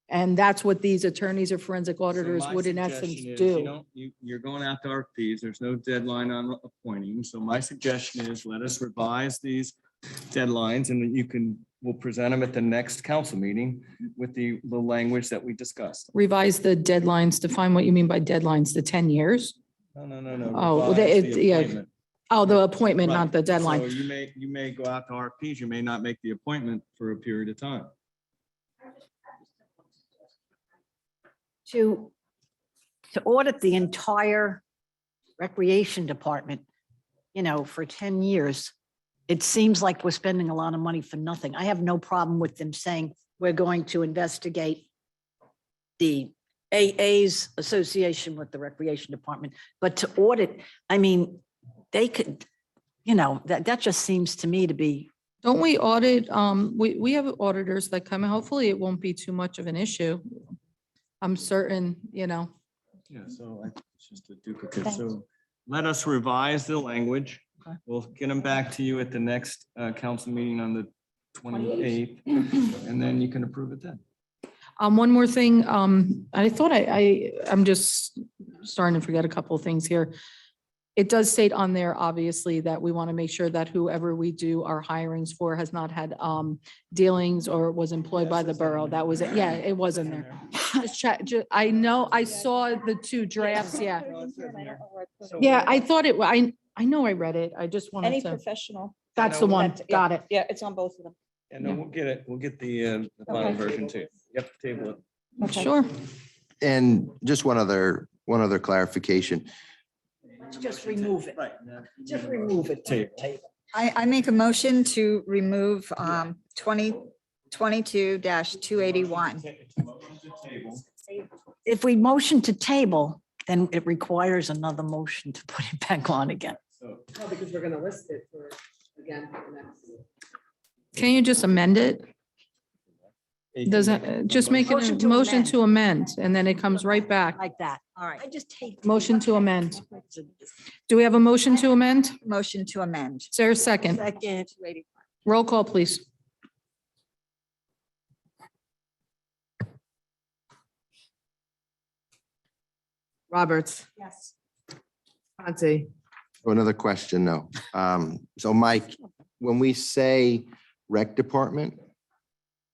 And that's what these attorneys or forensic auditors So my would in suggestion essence is, do. You're going out to RFPs. There's no deadline on appointing. So my suggestion is let us revise these deadlines and then we'll present them at the next council meeting with the language that we discussed. Revise the deadlines, define what you mean by deadlines, the 10 years? No. Oh, well, revise the yeah. appointment. Oh, the appointment, Right. not the So deadline. you may go out to RFPs. You may not make the appointment for a period of time. To audit the entire recreation department, for 10 years, it seems like we're spending a lot of money for nothing. I have no problem with them saying we're going to investigate the AA's association with the recreation department, but to audit, I mean, they could, that just seems to me to be. Don't we audit, we have auditors that come, and hopefully it won't be too much of an issue. I'm certain, Yeah, so it's just a duplicate. So let us revise the language. We'll get them back to you at the next council meeting on the 28th, and then you can approve it then. one more thing, I thought I'm just starting to forget a couple of things here. It does state on there, obviously, that we want to make sure that whoever we do our hirings for has not had dealings or was employed by the borough. That was it. Yeah, it was in there. I know, I saw the two drafts, yeah. Yeah, I thought I know I read it. I just wanted Any to, professional. that's the one. That's- yeah, Got it. Yeah, it's on both of them. And then we'll get the final version too. Yep, table it. Sure. And just one other clarification. Just remove it. Just remove it. Table. I make a motion to remove 2022-281. If we motion to table, then it requires another motion to put it back on again. Because we're gonna list it for, again, Can you just amend it? Doesn't, just make Motion a to motion amend. to amend, and then it comes right back. Like that. All right, I just take. Motion to amend. Do we have a motion to amend? motion to amend. Is there a second? Second. Roll call, please. Roberts, Yes. Conti, Another question, though. So Mike, when we say rec department,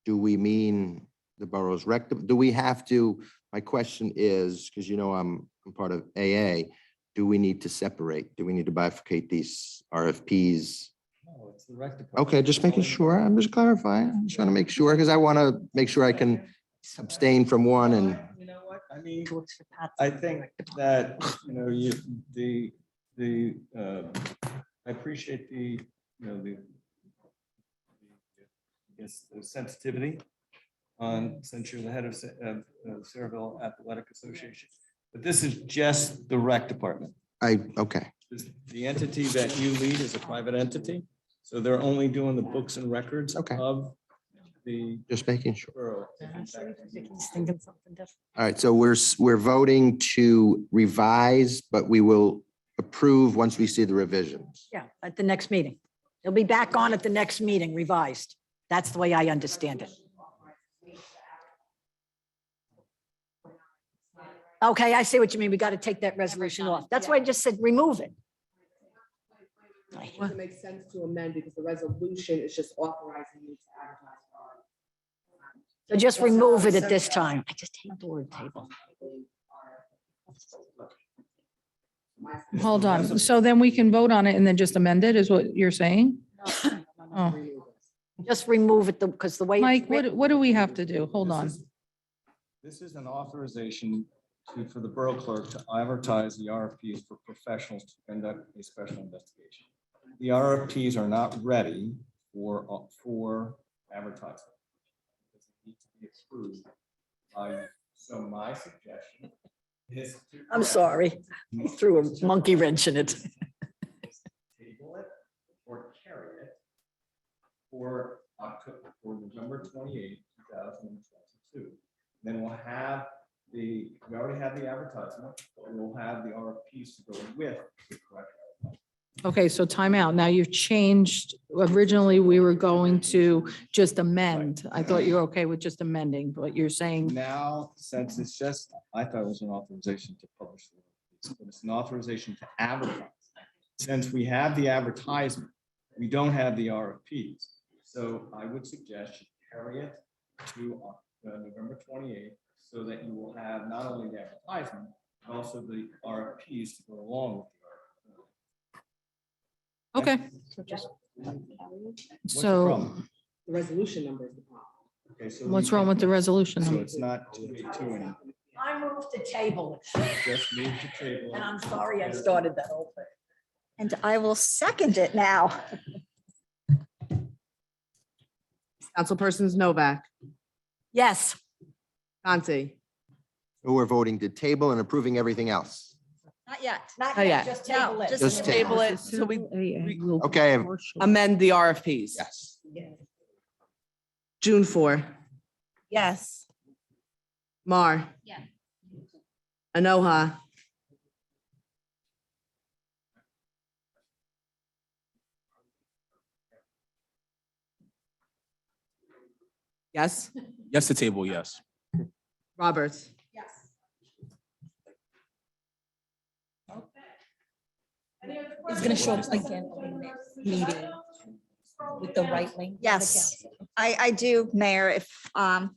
do we mean the borough's rec? Do we have to, my question is, because I'm part of AA, do we need to separate? Do we need to bifurcate these RFPs? No, it's the rec department. Okay, just making sure. I'm just clarifying. I'm just trying to make sure, because I want to make sure I can abstain from one and. You know what? I mean, I think that, I appreciate the sensitivity on, since you're the head of Saraville Athletic Association. But this is just the rec department. Okay, The entity that you lead is a private entity, so they're only doing the books and records Okay. of the just making sure. borough. All right, so we're voting to revise, but we will approve once we see the revisions. Yeah, at the next meeting. It'll be back on at the next meeting revised. That's the way I understand it. Okay, I see what you mean. We got to take that resolution off. That's why I just said remove it. It makes sense to amend because the resolution is just authorizing you to advertise. So just remove it at this time. I just hate the word table. Hold on. So then we can vote on it and then just amend it is what you're saying? Oh. Just remove it because the way. it's Mike, written- what do we have to do? Hold on. This is an authorization for the borough clerk to advertise the RFPs for professionals to conduct a special investigation. The RFPs are not ready for advertising. They need to be approved by, so my suggestion is. I'm sorry. I threw a monkey wrench in it. Table it or carry it for October, for November 28th, 2022. Then we'll have we already have the advertisement, but we'll have the RFPs to go with the correct. Okay, so timeout. Now you've changed. Originally, we were going to just amend. I thought you were okay with just amending, but you're saying, Now, since it's just, I thought it was an authorization to publish, the RFPs, but it's an authorization to advertise. Since we have the advertisement, we don't have the RFPs. So I would suggest you carry it to November 28th, so that you will have not only the advertisement, but also the RFPs to go along with the RFP. okay. What's the So problem? The resolution number is the problem. Okay, so what's we wrong can- with the resolution? So it's not two any. I moved to table it. Just move to table. And I'm sorry I started that whole thing. And I will second it now. Councilpersons Novak, Yes. Conti, So we're voting to table and approving everything else. Not yet. Not Oh, yet, yeah. just table it. Just table it so we Okay, amend the RFPs. yes. June 4, Yes. Mar. Yeah. Anoha. Yes, Yes, to table, yes. Roberts. Yes. It's gonna show up again on the next meeting with the right link. Yes, I do, Mayor, if I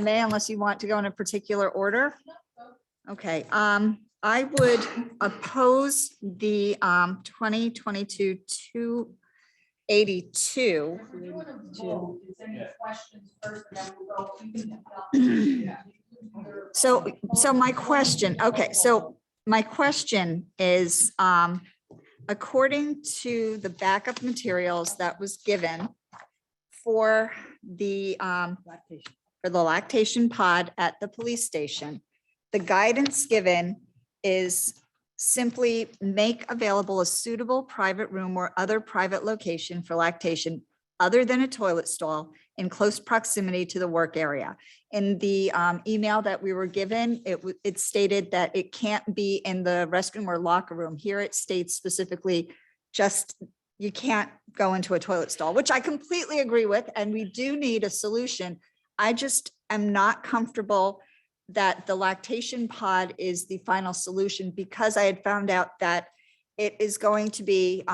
may, unless you want to go in a particular order. Okay, I would oppose the 2022-282. So my question, okay, so my question is, according to the backup materials that was given for the lactation pod at the police station, the guidance given is simply make available a suitable private room or other private location for lactation other than a toilet stall in close proximity to the work area. In the email that we were given, it stated that it can't be in the restroom or locker room. Here it states specifically, just, you can't go into a toilet stall, which I completely agree with, and we do need a solution. I just am not comfortable that the lactation pod is the final solution, because I had found out that it is going to be,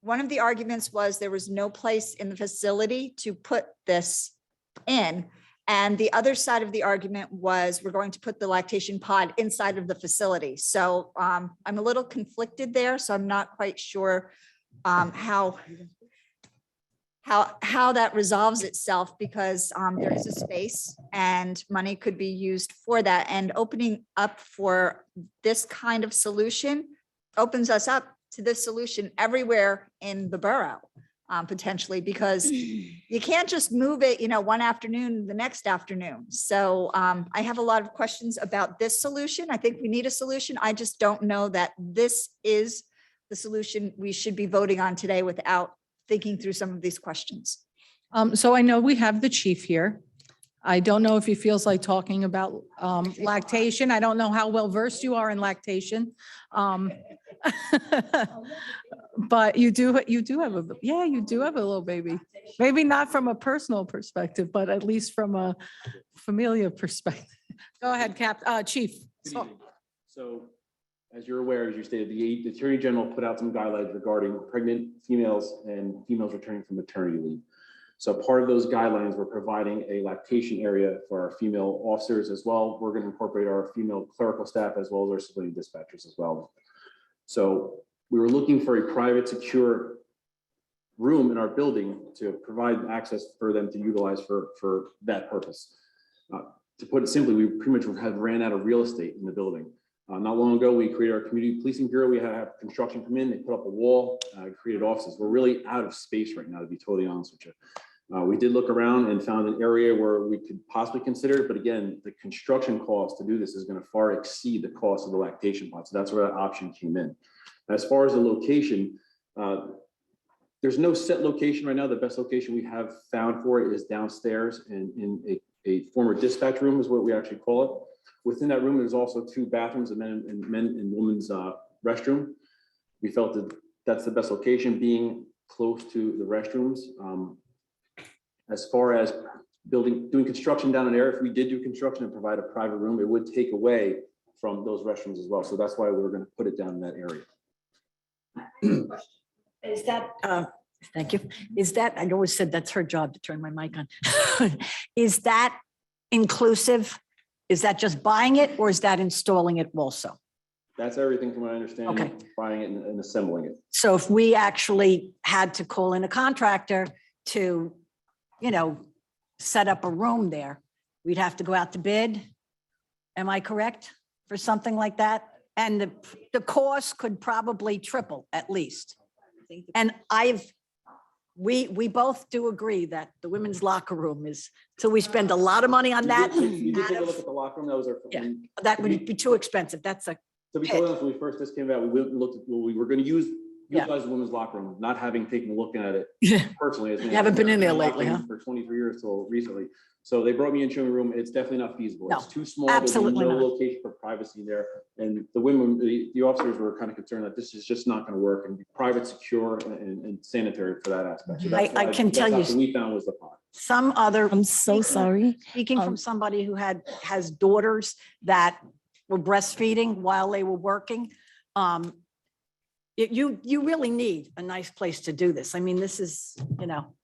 one of the arguments was there was no place in the facility to put this in. And the other side of the argument was we're going to put the lactation pod inside of the facility. So I'm a little conflicted there, so I'm not quite sure how that resolves itself, because there is a space and money could be used for that. And opening up for this kind of solution opens us up to this solution everywhere in the borough. potentially, because you can't just move it, one afternoon, the next afternoon. So I have a lot of questions about this solution. I think we need a solution. I just don't know that this is the solution we should be voting on today without thinking through some of these questions. So I know we have the chief here. I don't know if he feels like talking about lactation. I don't know how well versed you are in lactation. But you do have you do have a little baby. Maybe not from a personal perspective, but at least from a familial perspective. Go ahead, Chief. Good evening. So, as you're aware, as you stated, the Attorney General put out some guidelines regarding pregnant females and females returning from maternity leave. So part of those guidelines, we're providing a lactation area for our female officers as well. We're going to incorporate our female clerical staff as well as our civilian dispatchers as well. So we were looking for a private, secure room in our building to provide access for them to utilize for that purpose. To put it simply, we pretty much have ran out of real estate in the building. Not long ago, we created our community policing bureau. We had to have construction come in, they put up a wall, created offices. We're really out of space right now, to be totally honest with you. We did look around and found an area where we could possibly consider it, but again, the construction cost to do this is going to far exceed the cost of the lactation pod. So that's where that option came in. As far as the location, there's no set location right now. The best location we have found for it is downstairs in a former dispatch room is what we actually call it. Within that room, there's also 2 bathrooms, a men and women's restroom. We felt that that's the best location, being close to the restrooms. As far as doing construction down an area, if we did do construction and provide a private room, it would take away from those restrooms as well. So that's why we're going to put it down in that area. Is that, thank you. Is that, I always said that's her job to turn my mic on. Is that inclusive? Is that just buying it or is that installing it also? That's everything from my understanding, Okay. buying it and assembling it. So if we actually had to call in a contractor to, set up a room there, we'd have to go out to bid. Am I correct? For something like that? And the cost could probably triple at least. And we both do agree that the women's locker room is, so we spend a lot of money on that. You did take a look at the locker room. That was our. Yeah, that would be too expensive. That's a, To be totally honest, when we first just came out, we went and looked at, well, we were going to utilize the women's locker room, not having taken a look at it personally. You haven't been in there lately, huh? For 23 years till recently. So they brought me in, showed me a room. It's definitely not feasible. No, It's too small. There's absolutely no not. location for privacy there. And the women, the officers were kind of concerned that this is just not going to work and be private, secure and sanitary for that aspect. So that's I why- can that's tell you- option we found was the pod. some other. I'm so sorry. Speaking from somebody who has daughters that were breastfeeding while they were working. You really need a nice place to do this. I mean, this is,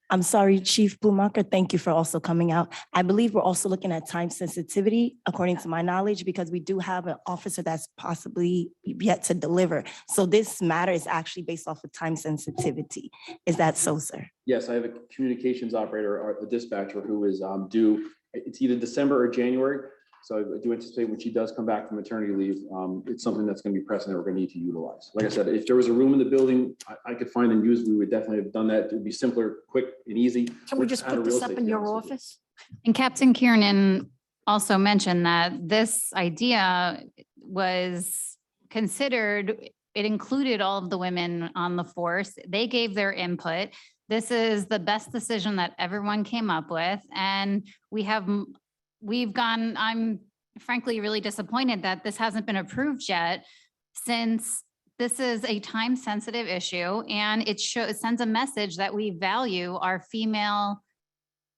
I'm sorry, Chief Blumacher, thank you for also coming out. I believe we're also looking at time sensitivity, according to my knowledge, because we do have an officer that's possibly yet to deliver. So this matter is actually based off of time sensitivity. Is that so, sir? Yes, I have a communications operator or a dispatcher who is due, it's either December or January. So I do anticipate when she does come back from maternity leave, it's something that's going to be pressing that we're going to need to utilize. Like I said, if there was a room in the building I could find and use, we would definitely have done that. It would be simpler, quick and easy. Can we just put this up in your office? And Captain Kiernan also mentioned that this idea was considered, it included all of the women on the force. They gave their input. This is the best decision that everyone came up with. And I'm frankly really disappointed that this hasn't been approved yet, since this is a time sensitive issue and it sends a message that we value our female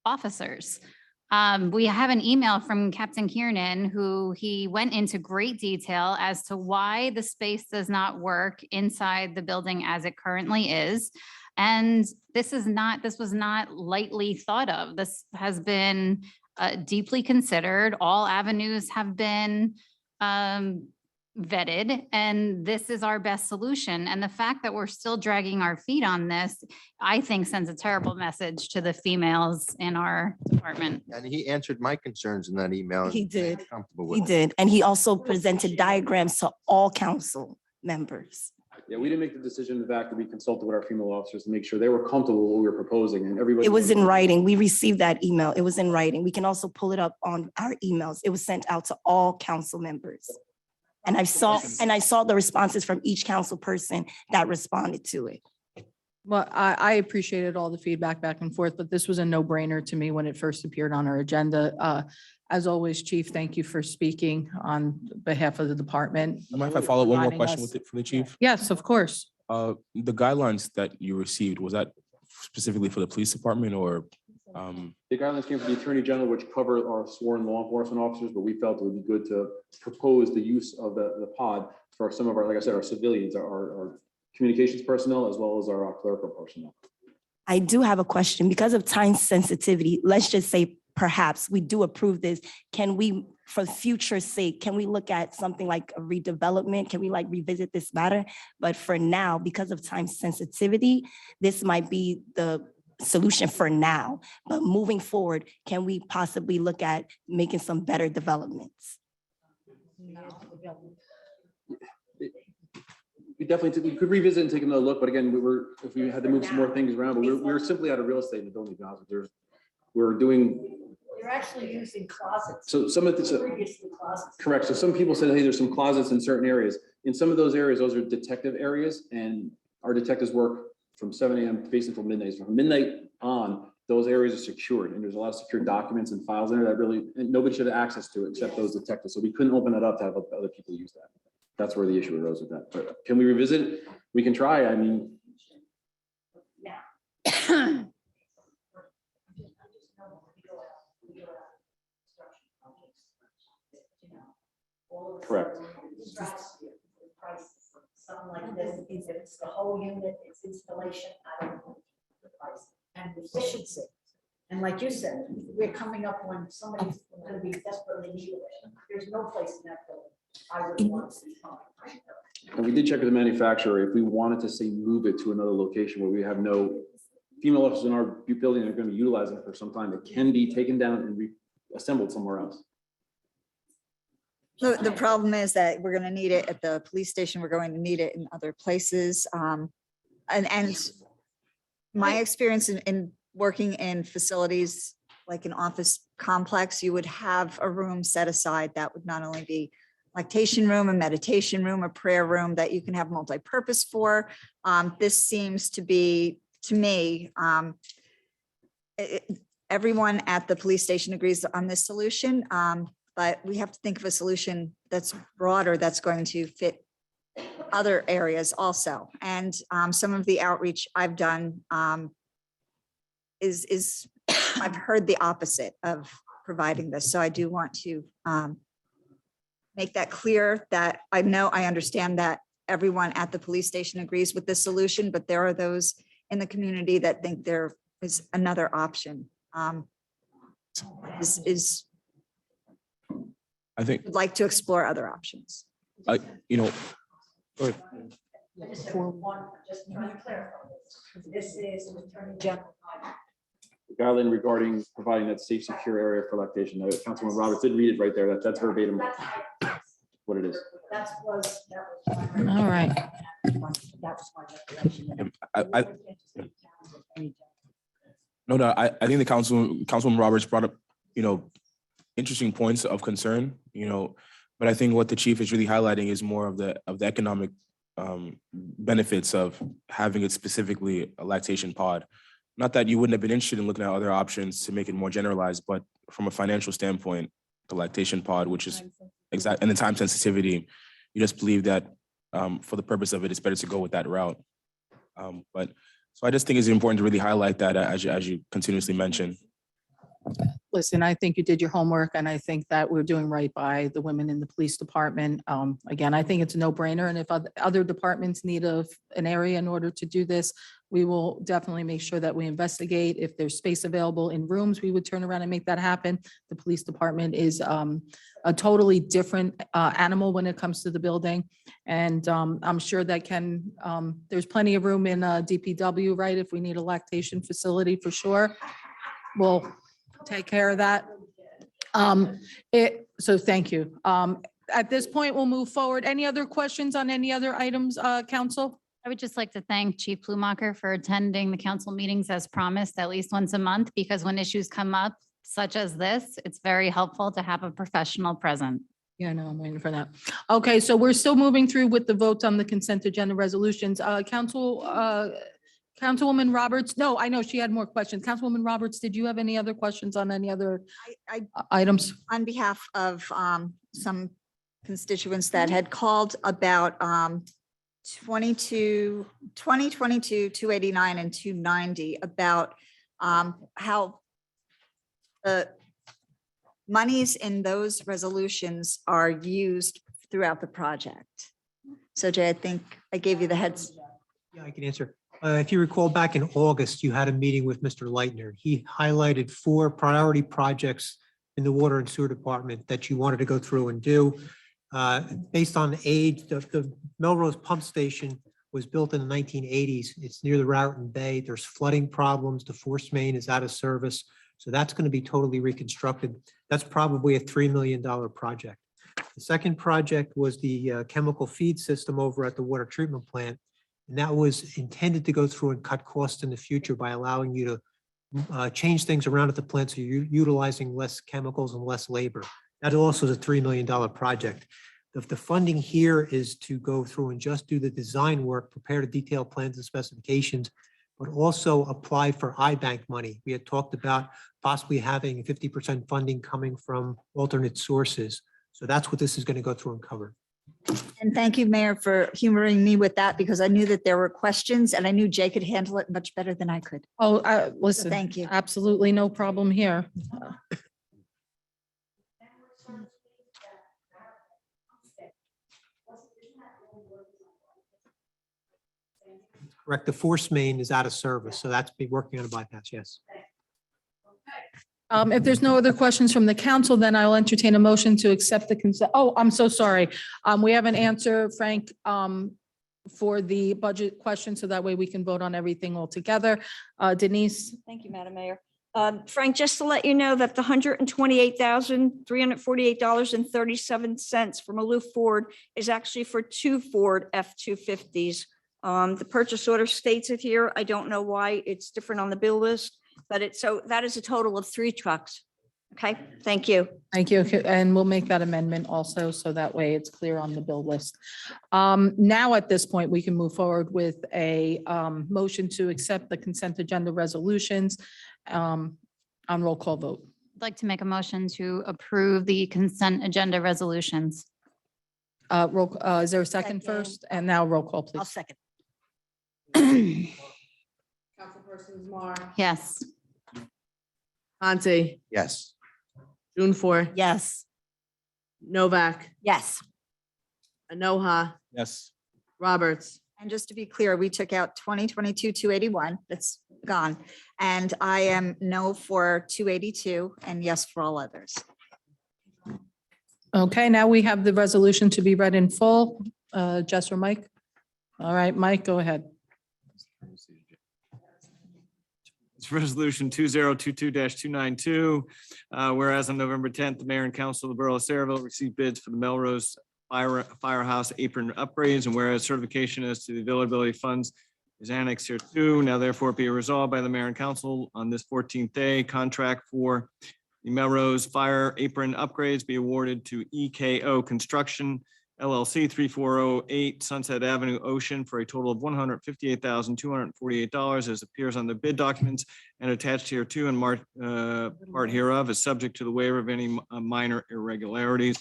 officers. We have an email from Captain Kiernan who he went into great detail as to why the space does not work inside the building as it currently is. And this was not lightly thought of. This has been deeply considered. All avenues have been vetted, and this is our best solution. And the fact that we're still dragging our feet on this, I think sends a terrible message to the females in our department. And he answered my concerns in that email. He did. Comfortable with He it. did. And he also presented diagrams to all council members. Yeah, we didn't make the decision in the back that we consulted with our female officers to make sure they were comfortable with what we were proposing and everybody. It was in writing. We received that email. It was in writing. We can also pull it up on our emails. It was sent out to all council members. And I saw the responses from each council person that responded to it. Well, I appreciated all the feedback back and forth, but this was a no-brainer to me when it first appeared on our agenda. As always, Chief, thank you for speaking on behalf of the department. Mind if I follow up one more Providing question us- with it for the chief? Yes, of course. The guidelines that you received, was that specifically for the police department or? The guidelines came from the Attorney General, which cover our sworn law enforcement officers, but we felt it would be good to propose the use of the pod for some of our, like I said, our civilians, our communications personnel, as well as our clerical personnel. I do have a question. Because of time sensitivity, let's just say perhaps we do approve this. Can we, for future's sake, can we look at something like a redevelopment? Can we like revisit this matter? But for now, because of time sensitivity, this might be the solution for now. But moving forward, can we possibly look at making some better developments? We definitely, we could revisit and take another look, but again, if we had to move some more things around, but we were simply out of real estate in the building, to be honest with you. We're doing, You're actually using closets. so some of the, Previously closets. correct, so some people said, hey, there's some closets in certain areas. In some of those areas, those are detective areas, and our detectives work from 7 a.m. basically until midnight. So from midnight on, those areas are secured, and there's a lot of secure documents and files in there that really, and nobody should have access to it except those detectives. So we couldn't open that up to have other people use that. That's where the issue arose with that. But can we revisit it? We can try. I mean, correct. Something like this, if it's the whole unit, it's installation, I don't know the price and efficiency. And like you said, we're coming up when somebody's gonna be desperately needed. There's no place in that building I would want to see. And we did check with the manufacturer, if we wanted to say move it to another location where we have no female officers in our building that are going to be utilizing it for some time, it can be taken down and reassembled somewhere else. So the problem is that we're gonna need it at the police station, we're going to need it in other places. And my experience in working in facilities like an office complex, you would have a room set aside that would not only be lactation room, a meditation room, a prayer room that you can have multi-purpose for. This seems to be, to me, everyone at the police station agrees on this solution. But we have to think of a solution that's broader, that's going to fit other areas also. And some of the outreach I've done is I've heard the opposite of providing this. So I do want to make that clear that I understand that everyone at the police station agrees with this solution, but there are those in the community that think there is another option. I think, Would like to explore other options. you know, go ahead. I just have one, just trying to clarify this. This is Attorney General. The guideline regarding providing that safe, secure area for lactation. Councilman Roberts did read it right there. That's verbatim what it is. That was. All right. That was my recollection. I think the Councilwoman Roberts brought up, interesting points of concern, but I think what the chief is really highlighting is more of the economic benefits of having it specifically a lactation pod. Not that you wouldn't have been interested in looking at other options to make it more generalized, but from a financial standpoint, the lactation pod, which is exact, and the time sensitivity, you just believe that for the purpose of it, it's better to go with that route. But so I just think it's important to really highlight that as you continuously mention. Listen, I think you did your homework and I think that we're doing right by the women in the police department. Again, I think it's a no-brainer. And if other departments need an area in order to do this, we will definitely make sure that we investigate. If there's space available in rooms, we would turn around and make that happen. The police department is a totally different animal when it comes to the building. And I'm sure that there's plenty of room in DPW, right? If we need a lactation facility for sure, we'll take care of that. So thank you. at this point, we'll move forward. Any other questions on any other items, council? I would just like to thank Chief Blumacher for attending the council meetings as promised at least once a month, because when issues come up such as this, it's very helpful to have a professional present. Yeah, no, I'm waiting for that. Okay, so we're still moving through with the votes on the consent agenda resolutions. Councilwoman Roberts, no, I know she had more questions. Councilwoman Roberts, did you have any other questions on any other items? On behalf of some constituents that had called about 2022, 289 and 290 about how the monies in those resolutions are used throughout the project. So Jay, I think I gave you the heads. Yeah, I can answer. If you recall, back in August, you had a meeting with Mr. Leitner. He highlighted 4 priority projects in the Water and Sewer Department that you wanted to go through and do. Based on age, the Melrose Pump Station was built in the 1980s. It's near the Raritan Bay. There's flooding problems. The force main is out of service. So that's going to be totally reconstructed. That's probably a $3 million project. The second project was the chemical feed system over at the water treatment plant. And that was intended to go through and cut costs in the future by allowing you to change things around at the plant, so you're utilizing less chemicals and less labor. That also is a $3 million project. The funding here is to go through and just do the design work, prepare the detailed plans and specifications, but also apply for iBank money. We had talked about possibly having 50% funding coming from alternate sources. So that's what this is going to go through and cover. And thank you, Mayor, for humoring me with that, because I knew that there were questions and I knew Jay could handle it much better than I could. Oh, listen. Thank you. Absolutely no problem here. Correct. The force main is out of service. So that's be working on a bypass. Yes. If there's no other questions from the council, then I'll entertain a motion to accept the consent. Oh, I'm so sorry. We have an answer, Frank, for the budget question, so that way we can vote on everything all together. Denise? Thank you, Madam Mayor. Frank, just to let you know that the $128,348.37 from Aloof Ford is actually for 2 Ford F-250s. The purchase order states it here. I don't know why it's different on the bill list, but so that is a total of 3 trucks. Okay, thank you. Thank you. And we'll make that amendment also, so that way it's clear on the bill list. Now, at this point, we can move forward with a motion to accept the consent agenda resolutions on roll call vote. I'd like to make a motion to approve the consent agenda resolutions. Is there a second first? And now roll call, I'll please. second. Councilpersons Mar, Yes. Conti, Yes. June 4, Yes. Novak, Yes. Anoha, Yes. Roberts. And just to be clear, we took out 2022, 281, that's gone. And I am no for 282 and yes for all others. Okay, now we have the resolution to be read in full. Jess or Mike? All right, Mike, go ahead. It's resolution 2022-292. Whereas on November 10th, the mayor and council of the borough of Saraville received bids for the Melrose Firehouse apron upgrades, and whereas certification as to the availability of funds is annexed here too. Now therefore be resolved by the mayor and council on this 14th day, contract for the Melrose Fire Apron upgrades be awarded to EKO Construction LLC 3408 Sunset Avenue Ocean for a total of $158,248 as appears on the bid documents and attached here too, and part hereof is subject to the waiver of any minor irregularities.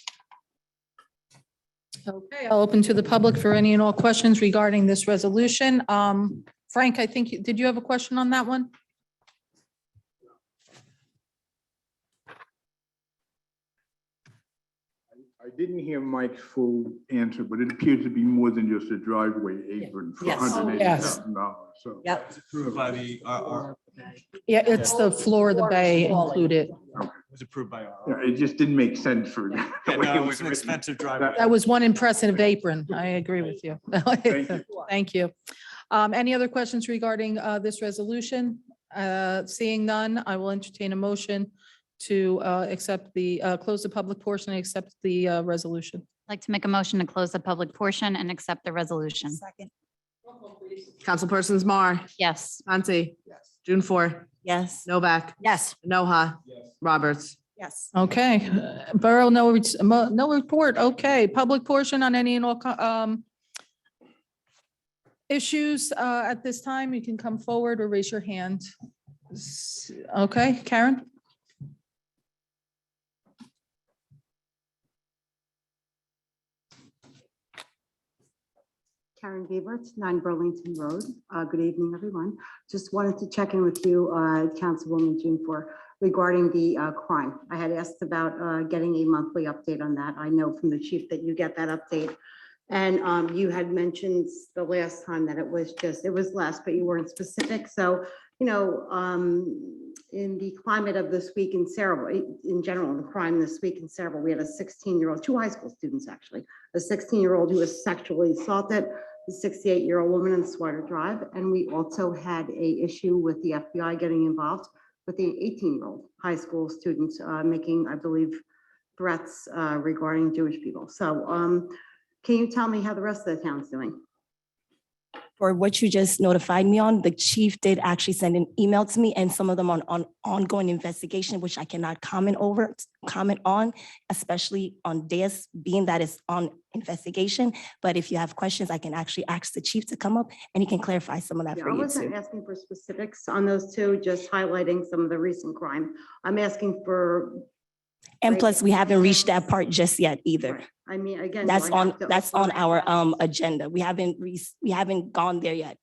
Okay, I'll open to the public for any and all questions regarding this resolution. Frank, I think, did you have a question on that one? I didn't hear Mike's full answer, but it appears to be more than just a driveway apron for Yes. $180,000. So Yep. Approved by the, Yeah, it's the floor of the bay included. was approved by. yeah, it just didn't make sense for the Yeah, way no, it it was was an written. expensive driveway. That was one impressive apron. I agree with you. Thank you. Thank you. Any other questions regarding this resolution? Seeing none, I will entertain a motion to accept the, close the public portion and accept the resolution. Like to make a motion to close the public portion and accept the resolution. Second. Councilpersons Mar, Yes. Conti, June 4, Yes. Novak, Yes. Noha, Roberts. Yes. Okay, Borough, no report. Okay, public portion on any and all issues at this time, you can come forward or raise your hand. Okay, Karen? Karen Gabert, 9 Burlington Road. Good evening, everyone. Just wanted to check in with you, Councilwoman June 4, regarding the crime. I had asked about getting a monthly update on that. I know from the chief that you get that update. And you had mentioned the last time that it was less, but you weren't specific. So, you know, in the climate of this week in Saraville, in general, the crime this week in Saraville, we had a 16-year-old, 2 high school students actually, a 16-year-old who was sexually assaulted, a 68-year-old woman in Swider Drive. And we also had a issue with the FBI getting involved with the 18-year-old high school student making, I believe, threats regarding Jewish people. So can you tell me how the rest of the town's doing? For what you just notified me on, the chief did actually send an email to me and some of them on ongoing investigation, which I cannot comment on, especially on this, being that it's on investigation. But if you have questions, I can actually ask the chief to come up and he can clarify some of that Yeah, for I you wasn't too. asking for specifics on those two, just highlighting some of the recent crime. I'm asking for. And plus, we haven't reached that part just yet either. Right. I mean, again. do That's I have to that's on authorize our that? agenda. We haven't gone there yet.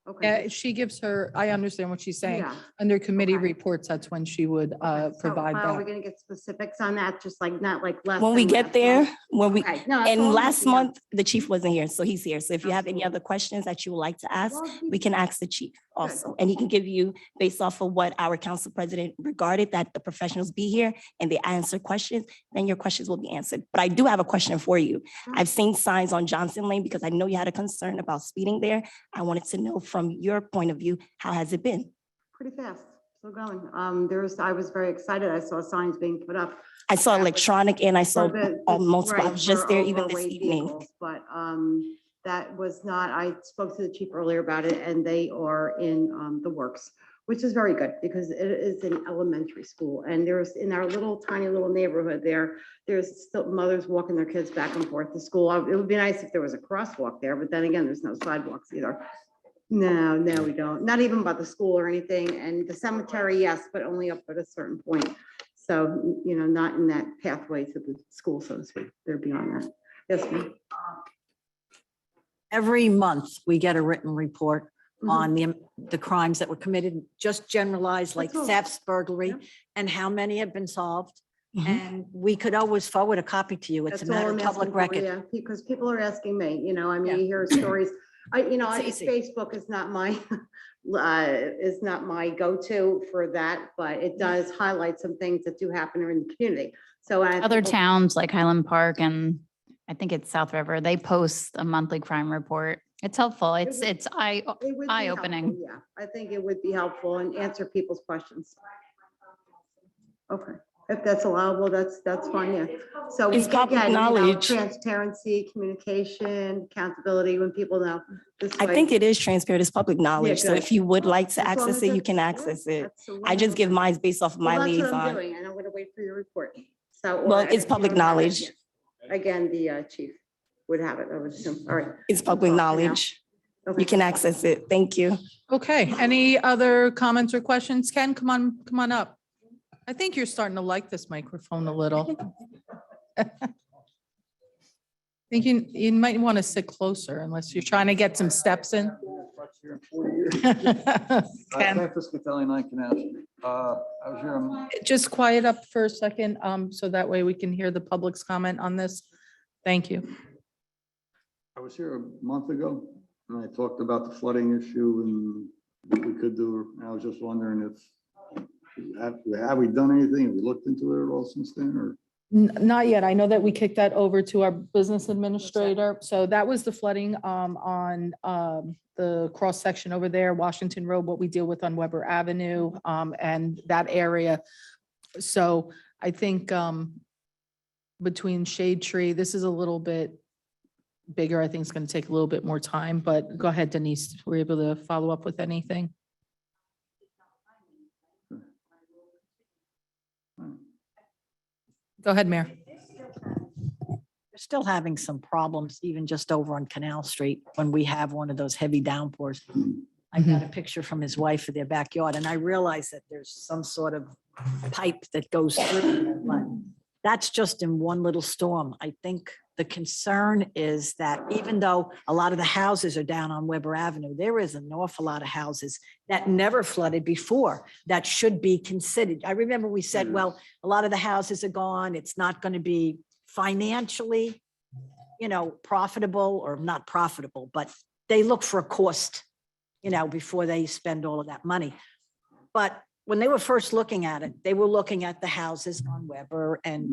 Okay. Yeah, she gives her, I understand what she's saying. Yeah. Under committee Okay. reports, that's when she would So provide Are we that. gonna get specifics on that? Just like, not like less. When we than get last there, month? when we, Okay. No, that's all and I'm last asking. month, the chief wasn't here, so he's here. So if you have any Absolutely. other questions that you would like to ask, Well, we can ask the chief also. And he can give you, based off of what our council president regarded, that the professionals be here and they answer questions, then your questions will be answered. But I do have a question for you. I've seen signs on Johnson Lane because I know you had a concern about speeding there. I wanted to know from your point of view, how has it been? Pretty fast, still going. I was very excited. I saw signs being put up. I saw electronic and I saw for the- multiple. I right, was just for there even this overweight evening. vehicles, But that was not, I spoke to the chief earlier about it and they are in the works, which is very good because it is an elementary school. And there's, in our little tiny little neighborhood there's still mothers walking their kids back and forth to school. It would be nice if there was a crosswalk there, but then again, there's no sidewalks either. No, we don't. Not even by the school or anything. And the cemetery, yes, but only up at a certain point. So, you know, not in that pathway to the school, so to speak. They're beyond that. Yes, ma'am. Every month, we get a written report Mhm. on the crimes that were committed, just generalized like That's all. thefts, burglary, Yep. and how many have been solved. Mhm. And we could always forward a copy to you. It's a That's all matter I'm of public asking for, record. yeah, because people are asking me, you know, I mean, Yeah. you hear stories. It's easy. Facebook is not my, is not my go-to for that, but it does highlight some things that do happen in the community. So. Other towns like Highland Park and I think it's South River, they post a monthly crime report. It's helpful. It's It would be eye-opening. helpful, Yeah, I think it would be helpful and answer people's questions. Okay, if that's allowable, that's fine, yeah. So we It's can public get, you know, knowledge. transparency, communication, accountability, when people know. This I way- think it is transparent. It's public knowledge. So good. if you would like to As long access as it, you it's- can yeah, access it. that's a I just give wonderful mine based off of my Well, that's what I'm liaison. doing, and I'm gonna wait for your report. So. Well, or it's if public you don't have it, knowledge. yes. Again, the chief would have it, I would assume. All right. It's public That's all for now. knowledge. Okay. You can access it. Thank you. Okay, any other comments or questions? Ken, come on up. I think you're starting to like this microphone a little. Think you might want to sit closer unless you're trying to get some steps in. Ken, Fiscatelli, 9 Canal Street. I was here, just quiet up for a second, so that way we can hear the public's comment on this. Thank you. I was here a month ago and I talked about the flooding issue and what we could do. And I was just wondering have we done anything? Have we looked into it at all since then or? Not yet. I know that we kicked that over to our business administrator. So that was the flooding on the cross section over there, Washington Road, what we deal with on Weber Avenue and that area. So I think between Shade Tree. This is a little bit bigger. I think it's going to take a little bit more time, but go ahead, Denise. Were you able to follow up with anything? Go ahead, Mayor. We're still having some problems, even just over on Canal Street, when we have one of those heavy downpours. I got a picture from his wife of their backyard, and I realized that there's some sort of pipe that goes through. But that's just in one little storm. I think the concern is that even though a lot of the houses are down on Weber Avenue, there is an awful lot of houses that never flooded before that should be considered. I remember we said, well, a lot of the houses are gone. It's not going to be financially, profitable or not profitable, but they look for a cost, before they spend all of that money. But when they were first looking at it, they were looking at the houses on Weber and,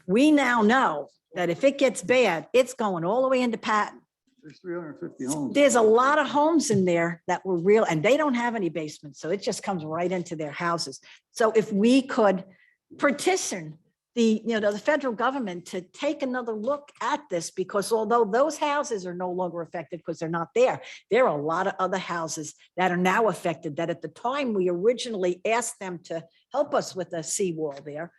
we now know that if it gets bad, it's going all the way into Patton. There's 350 homes. There's a lot of homes in there that were real, and they don't have any basements, so it just comes right into their houses. So if we could petition the federal government to take another look at this, because although those houses are no longer affected because they're not there, there are a lot of other houses that are now affected that at the time we originally asked them to help us with a seawall there,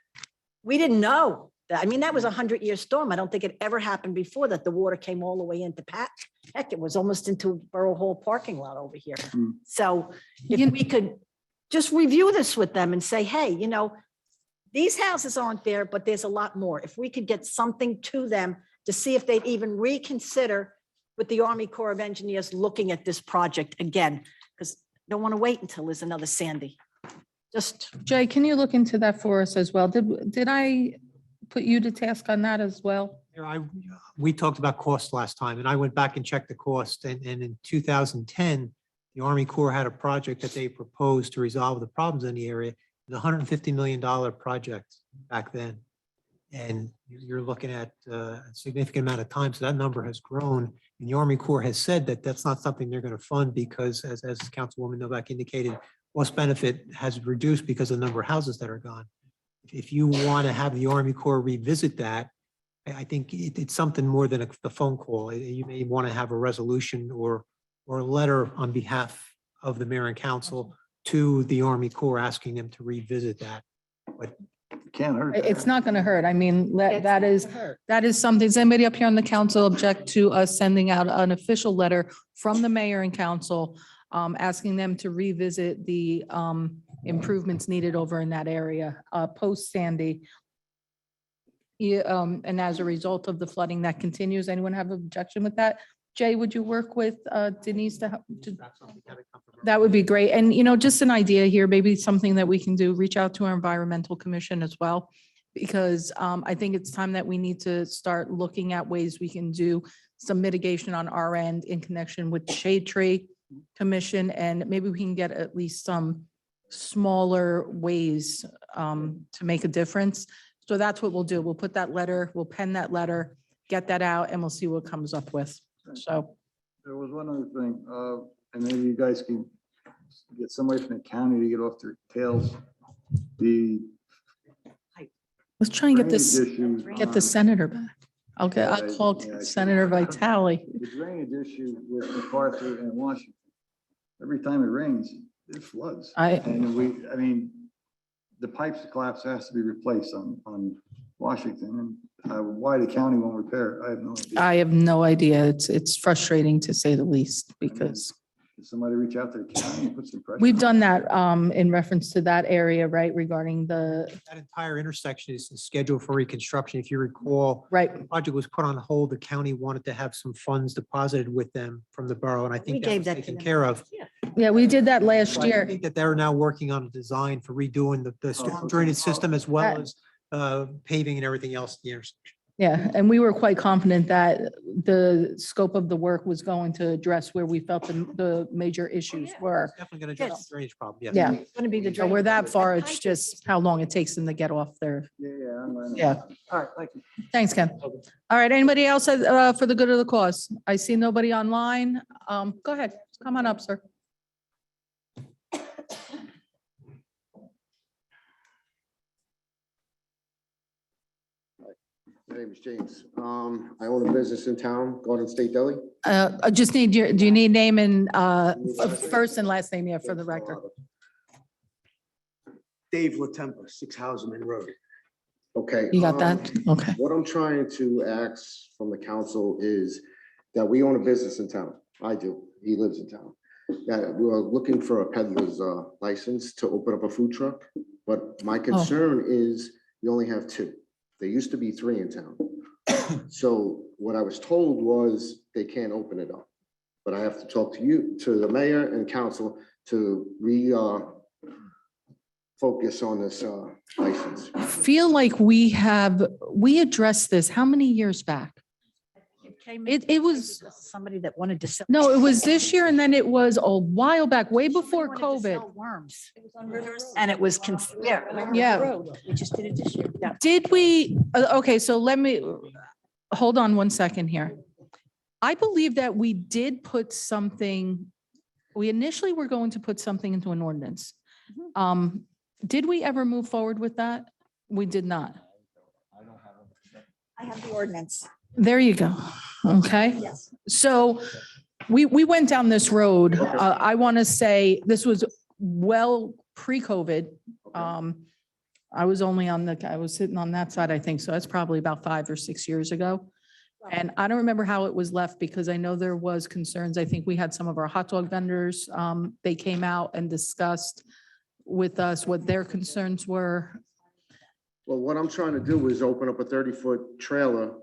we didn't know. That was a 100-year storm. I don't think it ever happened before that the water came all the way into Pat. Heck, it was almost into Borough Hall parking lot over here. So if we could just review this with them and say, hey, these houses aren't there, but there's a lot more. If we could get something to them to see if they'd even reconsider with the Army Corps of Engineers looking at this project again, because I don't want to wait until there's another Sandy. Just Jay, can you look into that for us as well? Did I put you to task on that as well? We talked about cost last time, and I went back and checked the cost, and in 2010, the Army Corps had a project that they proposed to resolve the problems in the area, the $150 million project back then. And you're looking at a significant amount of time, so that number has grown, and the Army Corps has said that that's not something they're going to fund because, as Councilwoman Novak indicated, cost benefit has reduced because of the number of houses that are gone. If you want to have the Army Corps revisit that, I think it's something more than a phone call. You may want to have a resolution or a letter on behalf of the mayor and council to the Army Corps asking them to revisit that. But Can't hurt. It's not going to hurt. That is something. Does anybody up here on the council object to us sending out an official letter from the mayor and council asking them to revisit the improvements needed over in that area post Sandy? And as a result of the flooding that continues, anyone have an objection with that? Jay, would you work with Denise to help? That would be great. And, just an idea here, maybe something that we can do, reach out to our environmental commission as well. Because I think it's time that we need to start looking at ways we can do some mitigation on our end in connection with the Shade Tree Commission. And maybe we can get at least some smaller ways to make a difference. So that's what we'll do. We'll put that letter, we'll pen that letter, get that out, and we'll see what comes up with. So. There was one other thing, and maybe you guys can get somebody from the county to get off their tails. Let's try and get this, drainage issue get the on- senator back. I'll call Yeah, Senator Vitale. The drainage issue with MacArthur and Washington. Every time it rains, it floods. And the pipes collapse has to be replaced on Washington, and why the county won't repair it, I have no idea. I have no idea. It's frustrating to say the least because Can somebody reach out to the county and put some pressure? we've done that in reference to that area, right, regarding the, that entire intersection is scheduled for reconstruction. If you recall, right. the project was put on hold. The county wanted to have some funds deposited with them from the borough, and I We think that gave was that to taken them. care of. Yeah, we did that last So I year. think that they're now working on a design for redoing the storm drainage system as well as paving and everything else at the intersection. Yeah, and we were quite confident that the scope of the work was going to address where we felt the major issues were. Definitely going to address the drainage problem, yes. Yeah. It's going to be the. So we're that drainage. far. It's just how long it takes them to get off their, yeah. All right, thank you. Thanks, Ken. All right, anybody else for the good of the cause? I see nobody online. Go ahead, come on up, sir. My name is James. I own a business in town, Garden State Deli. I just need your, do you need name and first and last name here for the record? Dave Latempa, 6 Houseman Road. Okay. You got that? Okay. What I'm trying to ask from the council is that we own a business in town. I do. He lives in town. That we're looking for a peddler's license to open up a food truck. But my concern is we only have 2. There used to be 3 in town. So what I was told was they can't open it up. But I have to talk to you, to the mayor and council to focus on this license. I feel like we addressed this, how many years back? It was, Somebody that wanted to sell. no, it was this year and then it was a while back, way before Somebody wanted to COVID. sell Worms. And it was, yeah. Yeah. We just did it this year. Yeah. Did we, okay, so let me, hold on one second here. I believe that we did put something, we initially were going to put something into an ordinance. Did we ever move forward with that? We did not. I have the ordinance. There you go. Okay. Yes. So we went down this road. I want to say this was well pre-COVID. I was I was sitting on that side, I think. So that's probably about 5 or 6 years ago. And I don't remember how it was left because I know there was concerns. I think we had some of our hot dog vendors. They came out and discussed with us what their concerns were. Well, what I'm trying to do is open up a 30-foot trailer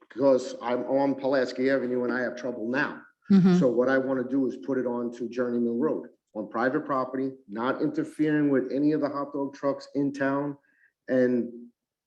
because I'm on Pulaski Avenue and I have trouble now. Mhm. So what I want to do is put it on to Journeyman Road on private property, not interfering with any of the hot dog trucks in town.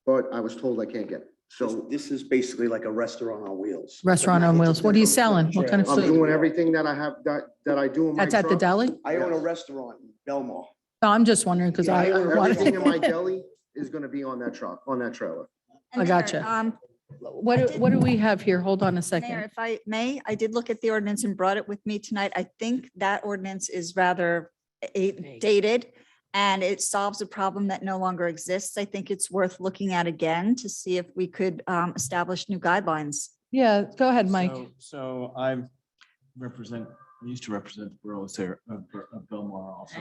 But I was told I can't get it. So This is basically like a restaurant on wheels. Restaurant on wheels. What are you selling? What kind of I'm food? doing everything that I have, that I do in my That's at the truck. deli? I own a restaurant in Belmar. No, I'm just wondering because I Everything in my wanted. deli is going to be on that truck, on that trailer. I gotcha. What do we have here? Hold on a Mayor, second. if I may, I did look at the ordinance and brought it with me tonight. I think that ordinance is rather dated and it solves a problem that no longer exists. I think it's worth looking at again to see if we could establish new guidelines. Yeah, go ahead, Mike. So I used to represent the borough of Belmar also.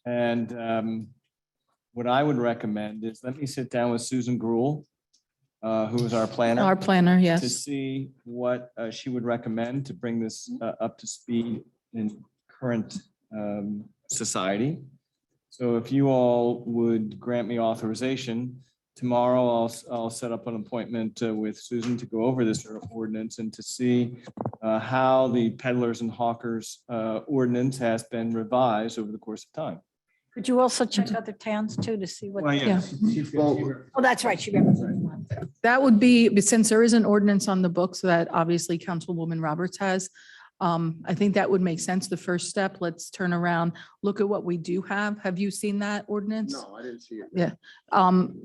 And what I would recommend is let me sit down with Susan Gruhl, who is our planner. Our planner, To yes. see what she would recommend to bring this up to speed in current society. So if you all would grant me authorization, tomorrow I'll set up an appointment with Susan to go over this ordinance and to see how the peddlers and hawkers ordinance has been revised over the course of time. Could you also check other towns too to see what? Well, yeah. Oh, that's right. She represents. That would be, but since there is an ordinance on the books that obviously Councilwoman Roberts has, I think that would make sense. The first step, let's turn around, look at what we do have. Have you seen that ordinance? No, I didn't see it. Yeah.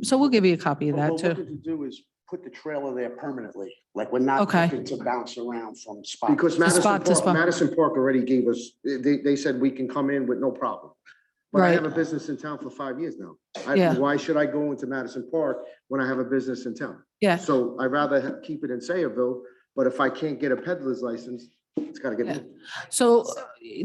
So we'll give you a copy of What that we're too. looking to do is put the trailer there permanently, like we're not Okay. looking to bounce around from spot. Because spot to spot. Madison Park already gave us, they said we can come in with no problem. But I Right. have a business in town for 5 years now. Yeah. Why should I go into Madison Park when I have a business in town? Yeah. So I'd rather keep it in Sayreville, but if I can't get a peddler's license, it's gotta get moved. So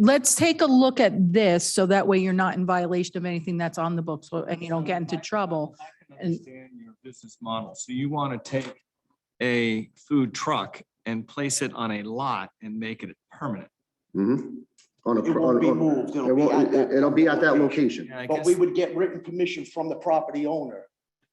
let's take a look at this so that way you're not in violation of anything that's on the books and you don't get into trouble. I can understand your business model. So you want to take a food truck and place it on a lot and make it permanent. Mhm. On a- It won't be on- moved. It won't- it'll be at that location. Yeah, I But guess- we would get written permission from the property owner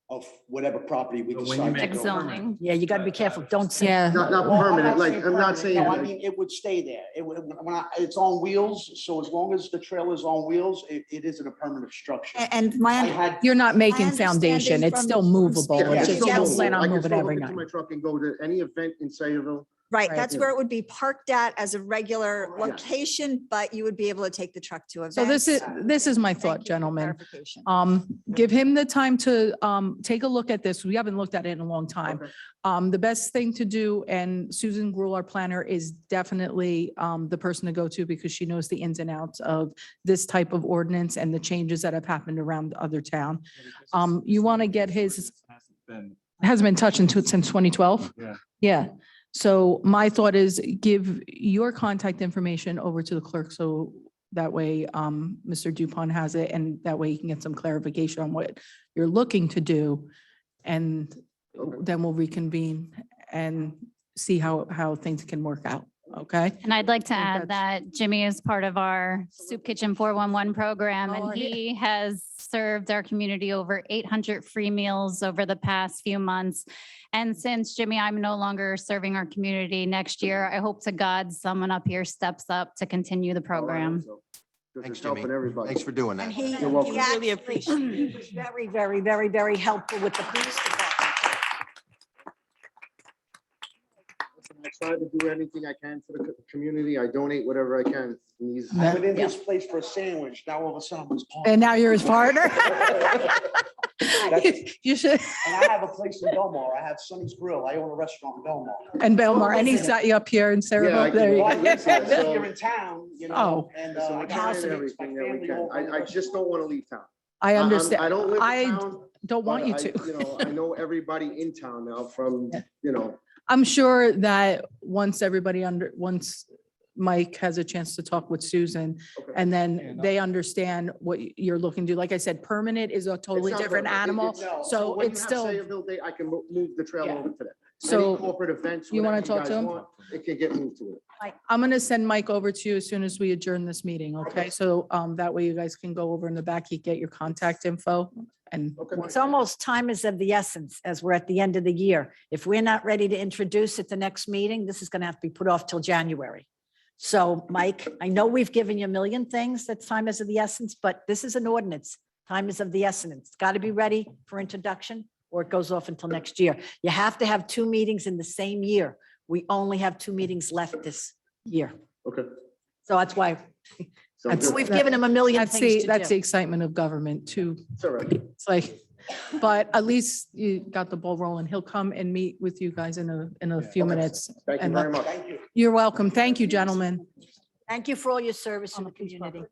of whatever property we But when you decide. make to it go. Zoning. Yeah, you gotta be careful. Don't say. Yeah. Not Well, permanent, like, I'm not permanent. saying. No, I like- mean, it would stay there. It's on wheels, so as long as the trailer's on wheels, it isn't a permanent structure. And I my, had, You're not making understanding foundation. It's from- still from movable. Yeah, It's it's just still you don't movable. plan I on can moving still every look into night. my truck and go to any event in Sayreville Right, Right. that's where it would be parked at as a regular location, but you would be able to take the truck to events. So this is my thought, Thank you for gentlemen. clarification. Give him the time to take a look at this. We haven't looked at it in a long time. The best thing to do, and Susan Gruhl, our planner, is definitely the person to go to because she knows the ins and outs of this type of ordinance and the changes that have happened around the other town. You want to get his, hasn't been touched since 2012? Yeah. Yeah. So my thought is give your contact information over to the clerk so that way Mr. Dupont has it and that way he can get some clarification on what you're looking to do. And then we'll reconvene and see how things can work out. Okay? And I'd like to think add that Jimmy is part of our Soup Kitchen 411 program, Oh, and yeah. he has served our community over 800 free meals over the past few months. And since Jimmy, I'm no longer serving our community next year, I hope to God someone up here steps up to continue the program. Thanks, it's helping Jimmy. everybody. Thanks for doing And that. he You're welcome. actually he was very, very, very, very helpful with the police department. I try to do anything I can for the community. I donate whatever I can. And he's- Yeah. I went in his place for a sandwich. Now all of a sudden I'm his partner. And now you're his partner? That's- You should. And I have a place in Belmar. I have Sonny's Grill. I own a restaurant in Belmar. And Belmar, and he's got you up here in Sarah. I There you can- go. I listen, so- You're in town, you know, Oh. and So I we're got trying my everything that we family can. over in the I just don't want to leave town. I understand. I don't live in I town. don't want but you I- to. You know, I know everybody in town now from, you know, I'm sure that once Mike has a chance to talk with Susan okay. and then they understand what you're looking to do. Like I said, permanent is a totally It's not different permanent. animal. No, So when you it's have still, Sayreville Day, I can move the trail Yeah. over to that. So Any corporate events, you wanna whatever talk to guys him? want, it can get moved to it. I'm going to send Mike over to you as soon as we adjourn this meeting. Okay? So that way you guys can go over in the back, you get your contact info and It's almost time is of the essence as we're at the end of the year. If we're not ready to introduce at the next meeting, this is going to have to be put off till January. So Mike, I know we've given you a million things that's time is of the essence, but this is an ordinance. Time is of the essence. It's got to be ready for introduction or it goes off until next year. You have to have 2 meetings in the same year. We only have 2 meetings left this year. Okay. So that's why Sounds good. we've given him a million things to that's the do. excitement of government too. It's all right. It's like, but at least you got the ball rolling. He'll come and meet with you guys in a few minutes. Thank you And very much. Thank you. You're welcome. Thank you, gentlemen. Thank you for all your service in the community.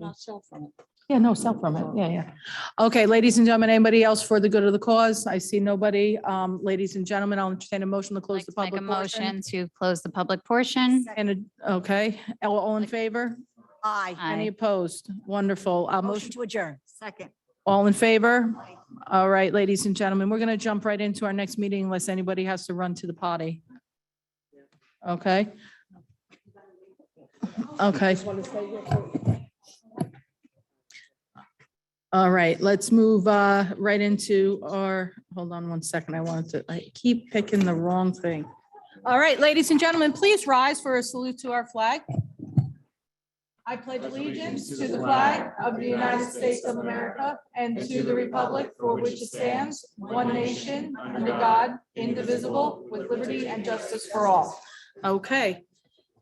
Yeah, no, sell from it. Yeah, yeah. Okay, ladies and gentlemen, anybody else for the good of the cause? I see nobody. Ladies and gentlemen, I'll entertain a motion to close the Make a public portion. motion to close the public portion. And, okay, all in favor? Aye. Any Aye. opposed? Wonderful. Motion Motion, to adjourn. Second. all in favor? All right, ladies and gentlemen, we're going to jump right into our next meeting unless anybody has to run to the potty. Okay? Okay. All right, let's move right into our, hold on one second. I keep picking the wrong thing. All right, ladies and gentlemen, please rise for a salute to our flag. I pledge allegiance to the flag of the United States of America and to the republic for which it stands, one nation, under God, indivisible, with liberty and justice for all. Okay,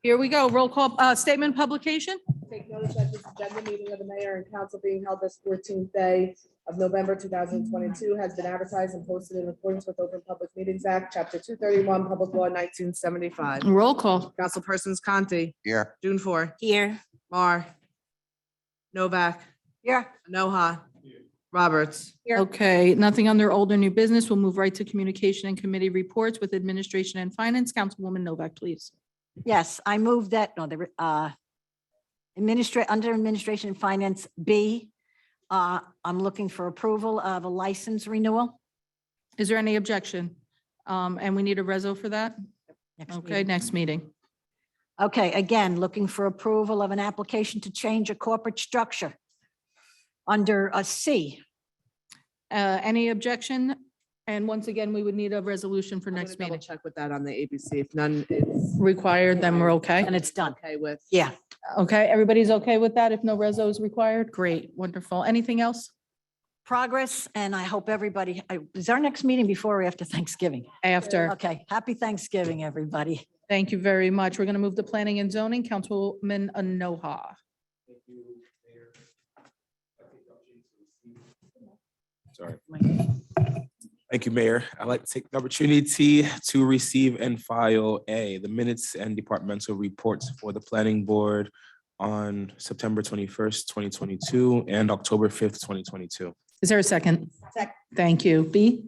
here we go. Roll call, statement publication. Take notice that this agenda meeting of the mayor and council being held this 14th day of November 2022 has been advertised and posted in accordance with Open Public Meetings Act, Chapter 231, Public Law 1975. Roll call. Councilpersons Conti, Here. Dunfor, Here. Mar, Novak, Here. Noha, Roberts. Okay, nothing under old or new business. We'll move right to communication and committee reports with administration and finance. Councilwoman Novak, please. Yes, I move that, no, the under administration and finance B, I'm looking for approval of a license renewal. Is there any objection? And we need a reso for that? Next Okay, meeting. next meeting. Okay, again, looking for approval of an application to change a corporate structure under a C. Any objection? And once again, we would need a resolution for next Double meeting. check with that on the ABC. If none is Required, then we're okay. And it's done. okay with. Yeah. Okay, everybody's okay with that? If no reso is required? Great, wonderful. Anything else? Progress, and I hope everybody, is our next meeting before or after Thanksgiving? After. Okay, happy Thanksgiving, everybody. Thank you very much. We're going to move to planning and zoning, Councilwoman Anoha. Sorry. Thank you, Mayor. I'd like to take the opportunity to receive and file the minutes and departmental reports for the planning board on September 21st, 2022 and October 5th, 2022. Is there a second? Second. Thank you. B?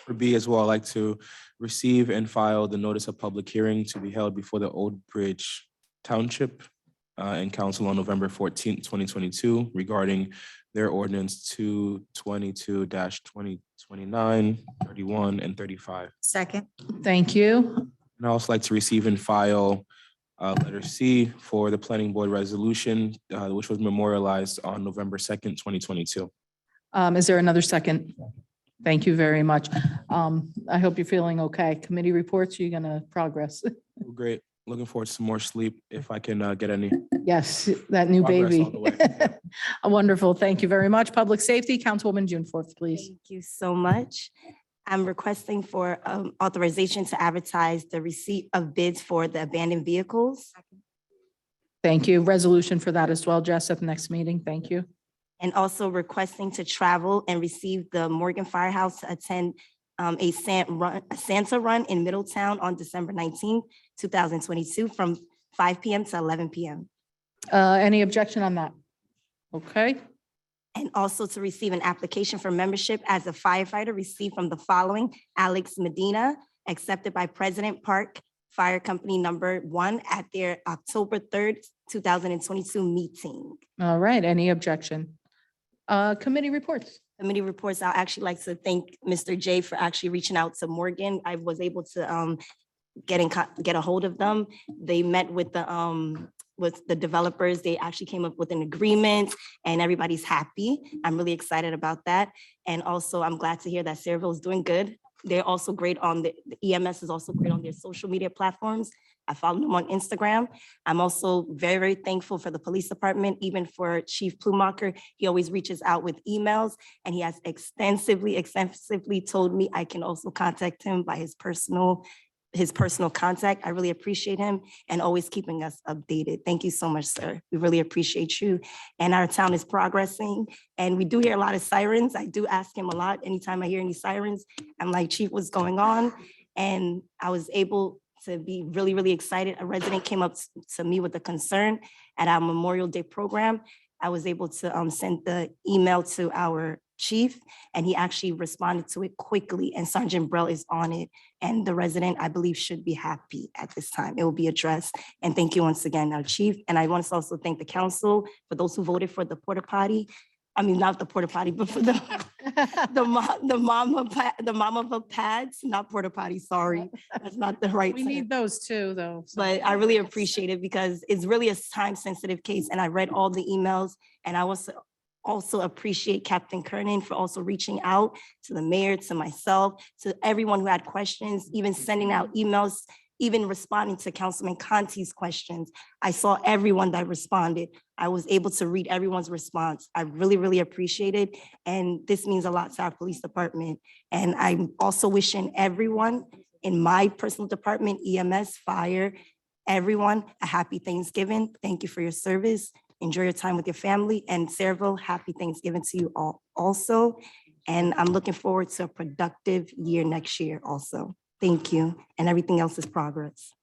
For B as well, I'd like to receive and file the notice of public hearing to be held before the Old Bridge Township and Council on November 14th, 2022 regarding their ordinance 222-2029, 31, and 35. Second. Thank you. And I'd also like to receive and file letter C for the planning board resolution, which was memorialized on November 2nd, 2022. Is there another second? Thank you very much. I hope you're feeling okay. Committee reports, you're gonna progress. Great. Looking forward to some more sleep if I can get any. Yes, that new Progress baby. all the way, yeah. Wonderful. Thank you very much. Public safety, Councilwoman June 4th, please. Thank you so much. I'm requesting for authorization to advertise the receipt of bids for the abandoned vehicles. Thank you. Resolution for that as well, Jess, at the next meeting. Thank you. And also requesting to travel and receive the Morgan Firehouse to attend a Santa run in Middletown on December 19th, 2022 from 5 p.m. to 11 p.m. Any objection on that? Okay. And also to receive an application for membership as a firefighter received from the following: Alex Medina, accepted by President Park Fire Company number 1 at their October 3rd, 2022 meeting. All right. Any objection? Committee reports. Committee reports, I'd actually like to thank Mr. J for actually reaching out to Morgan. I was able to get a hold of them. They met with the developers. They actually came up with an agreement and everybody's happy. I'm really excited about that. And also I'm glad to hear that Sayreville is doing good. They're also great on the EMS is also great on their social media platforms. I follow them on Instagram. I'm also very, very thankful for the police department, even for Chief Plumacher. He always reaches out with emails and he has extensively told me I can also contact him by his personal contact. I really appreciate him and always keeping us updated. Thank you so much, sir. We really appreciate you. And our town is progressing and we do hear a lot of sirens. I do ask him a lot. Anytime I hear any sirens, I'm like, Chief, what's going on? And I was able to be really, really excited. A resident came up to me with a concern at our Memorial Day program. I was able to send the email to our chief and he actually responded to it quickly and Sergeant Brell is on it. And the resident, I believe, should be happy at this time. It will be addressed. And thank you once again, our chief. And I want to also thank the council for those who voted for the porta potty. I mean, not the porta potty, but for the mama pads, not porta potty, sorry. That's not the right. We need those too, though. But I really appreciate it because it's really a time-sensitive case and I read all the emails and I also appreciate Captain Kernan for also reaching out to the mayor, to myself, to everyone who had questions, even sending out emails, even responding to Councilman Conti's questions. I saw everyone that responded. I was able to read everyone's response. I really, really appreciate it. And this means a lot to our police department. And I'm also wishing everyone in my personal department, EMS, fire, everyone, a happy Thanksgiving. Thank you for your service. Enjoy your time with your family. And Sayreville, happy Thanksgiving to you all also. And I'm looking forward to a productive year next year also. Thank you. And everything else is progress.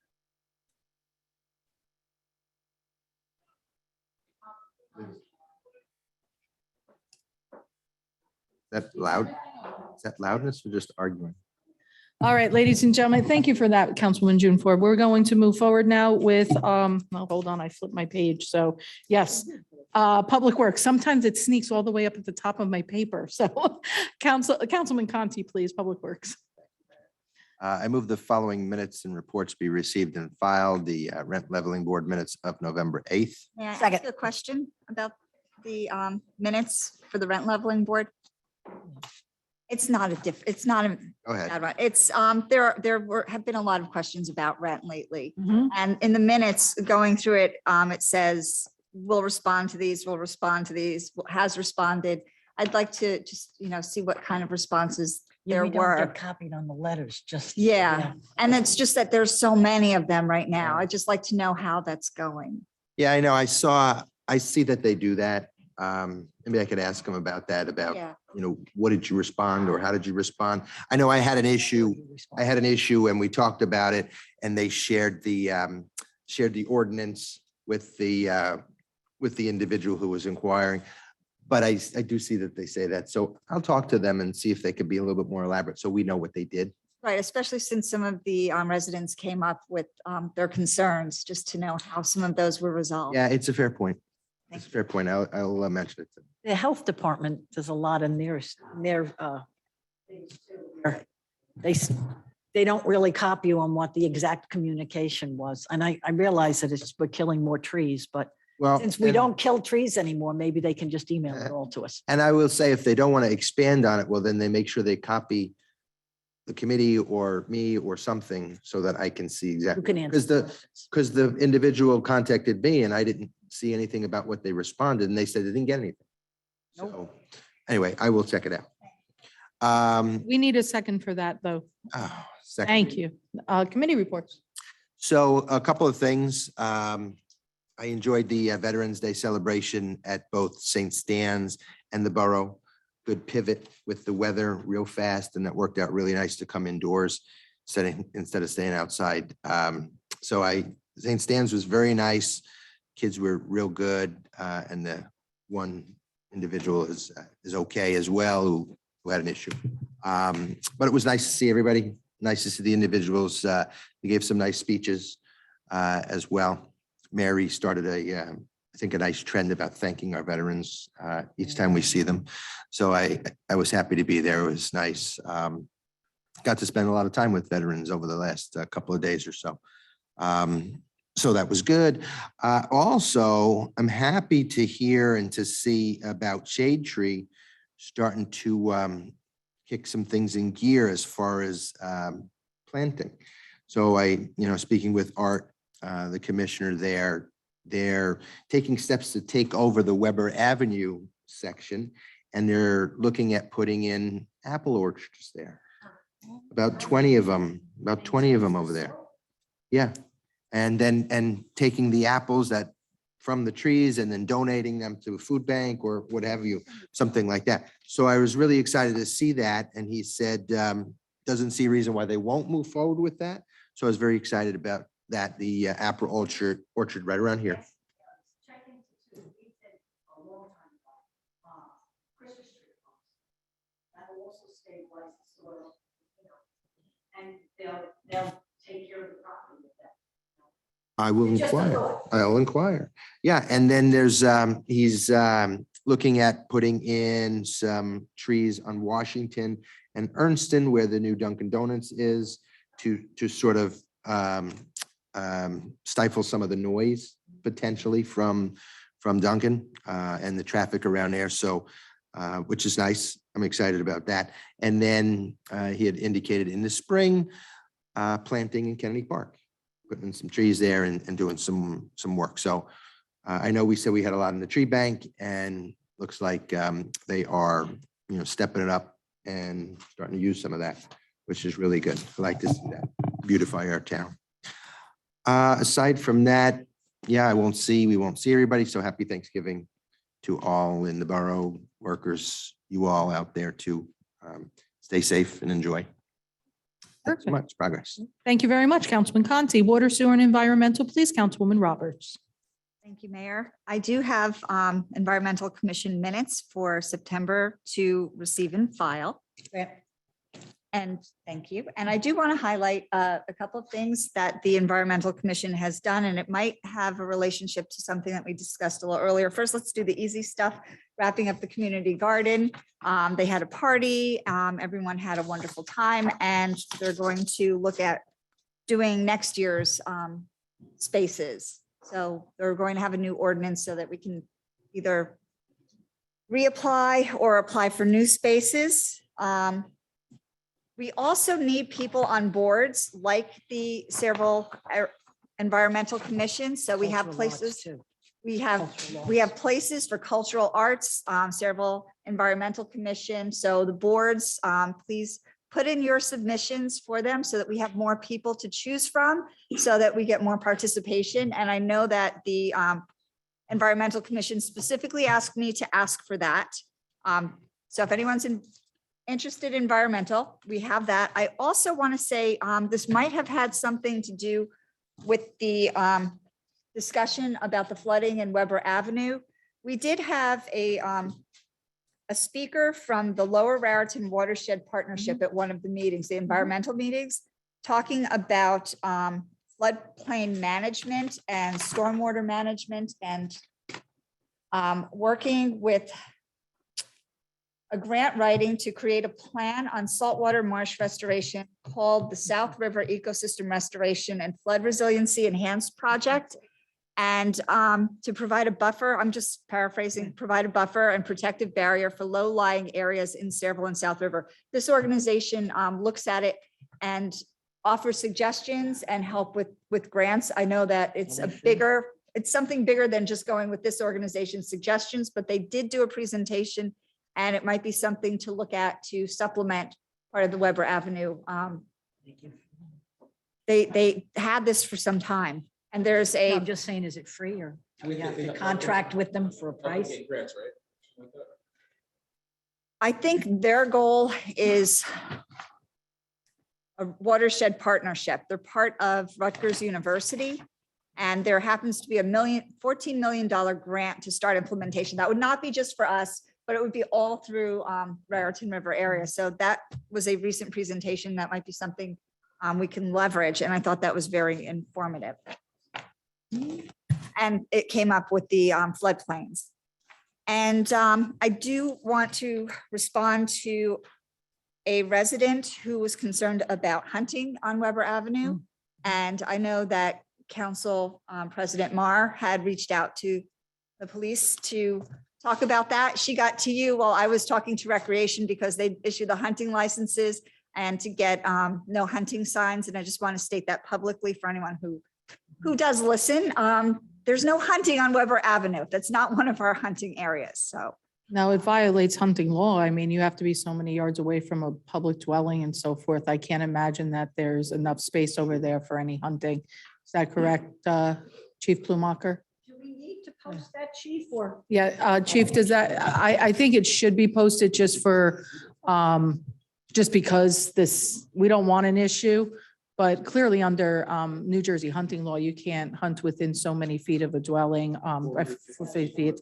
Is that loud? Is that loudness or just arguing? All right, ladies and gentlemen, thank you for that, Councilwoman June 4. We're going to move forward now with, oh, hold on, I flipped my page. So yes, Public Works. Sometimes it sneaks all the way up at the top of my paper. So Councilman Conti, please, Public Works. I move the following minutes and reports be received and filed. The rent leveling board minutes of November 8th. May I ask a question about the minutes for the rent leveling board? It's not it's not a. Go ahead. bad one. It's, have been a lot of questions about rent lately. Mhm. And in the minutes, going through it, it says, we'll respond to these, has responded. I'd like to just, see what kind of responses there were. Copied on the letters, just. Yeah, and it's just that there's so many of them right now. I'd just like to know how that's going. Yeah, I know. I see that they do that. Maybe I could ask them about that, about, Yeah. what did you respond or how did you respond? I know I had an issue and we talked about it and they shared the ordinance with the individual who was inquiring. But I do see that they say that. So I'll talk to them and see if they could be a little bit more elaborate so we know what they did. Right, especially since some of the residents came up with their concerns, just to know how some of those were resolved. Yeah, it's a fair point. It's a fair point. I'll mention it. The health department does a lot of they don't really copy you on what the exact communication was. And I realize that we're killing more trees, but Well, since we don't kill trees anymore, maybe they can just email it all to us. And I will say, if they don't want to expand on it, well, then they make sure they copy the committee or me or something so that I can see Who exactly. can answer? Because the individual contacted me and I didn't see anything about what they responded and they said they didn't get anything. So anyway, I will check it out. We need a second for that, though. Second. Thank you. Committee reports. So a couple of things. I enjoyed the Veterans Day celebration at both St. Stan's and the Borough. Good pivot with the weather real fast, and that worked out really nice to come indoors instead of staying outside. St. Stan's was very nice. Kids were real good, and the one individual is okay as well who had an issue. But it was nice to see everybody. Nice to see the individuals. They gave some nice speeches as well. Mary started I think a nice trend about thanking our veterans each time we see them. So I was happy to be there. It was nice. Got to spend a lot of time with veterans over the last couple of days or so. So that was good. Also, I'm happy to hear and to see about Shade Tree starting to kick some things in gear as far as planting. So speaking with Art, the commissioner there, they're taking steps to take over the Weber Avenue section, and they're looking at putting in apple orchards there. About 20 of them over there. Yeah. And taking the apples from the trees and then donating them to a food bank or what have you, something like that. So I was really excited to see that. And he said, doesn't see a reason why they won't move forward with that. So I was very excited about that, the apple orchard right around here. And they'll take care of the property with that. I will inquire. I'll inquire. Yeah, and then there's, he's looking at putting in some trees on Washington and Ernston where the new Dunkin' Donuts is to sort of stifle some of the noise potentially from Dunkin' and the traffic around there. So, which is nice. I'm excited about that. And then he had indicated in the spring, planting in Kennedy Park, putting in some trees there and doing some work. So I know we said we had a lot in the tree bank, and looks like they are, stepping it up and starting to use some of that, which is really good. I like to see that beautify our town. Aside from that, yeah, we won't see everybody. So happy Thanksgiving to all in the borough, workers, you all out there to stay safe and enjoy. Thanks so much. Progress. Thank you very much, Councilman Conti. Water, Sewer, and Environmental, please, Councilwoman Roberts. Thank you, Mayor. I do have Environmental Commission minutes for September to receive and file. And thank you. And I do want to highlight a couple of things that the Environmental Commission has done, and it might have a relationship to something that we discussed a little earlier. First, let's do the easy stuff, wrapping up the community garden. They had a party. Everyone had a wonderful time, and they're going to look at doing next year's spaces. So they're going to have a new ordinance so that we can either reapply or apply for new spaces. We also need people on boards like the Sayreville Environmental Commission. So we have places, we have places for cultural arts, Sayreville Environmental Commission. So the boards, please put in your submissions for them so that we have more people to choose from, so that we get more participation. And I know that the Environmental Commission specifically asked me to ask for that. So if anyone's interested in environmental, we have that. I also want to say this might have had something to do with the discussion about the flooding in Weber Avenue. We did have a speaker from the Lower Raritan Watershed Partnership at one of the meetings, the environmental meetings, talking about floodplain management and stormwater management, and working with a grant writing to create a plan on saltwater marsh restoration called the South River Ecosystem Restoration and Flood Resiliency Enhanced Project. And to provide a buffer, I'm just paraphrasing, provide a buffer and protective barrier for low-lying areas in Sayreville and South River. This organization looks at it and offers suggestions and help with grants. I know that it's it's something bigger than just going with this organization's suggestions, but they did do a presentation, and it might be something to look at to supplement part of the Weber Avenue. They had this for some time. And there's No, I'm just saying, is it free or do we have to contract with them for a price? I think their goal is a watershed partnership. They're part of Rutgers University. And there happens to be $14 million grant to start implementation. That would not be just for us, but it would be all through Raritan River area. So that was a recent presentation. That might be something we can leverage. And I thought that was very informative. And it came up with the floodplains. And I do want to respond to a resident who was concerned about hunting on Weber Avenue. And I know that Council President Marr had reached out to the police to talk about that. She got to you while I was talking to Recreation because they issue the hunting licenses and to get no hunting signs. And I just want to state that publicly for anyone who does listen. There's no hunting on Weber Avenue. That's not one of our hunting areas. So No, it violates hunting law. I mean, you have to be so many yards away from a public dwelling and so forth. I can't imagine that there's enough space over there for any hunting. Is that correct, Chief Plumacher? Do we need to post that, chief, or? Yeah, Chief, does that, I think it should be posted just for, just because we don't want an issue. But clearly under New Jersey hunting law, you can't hunt within so many feet of a dwelling. For 50 feet.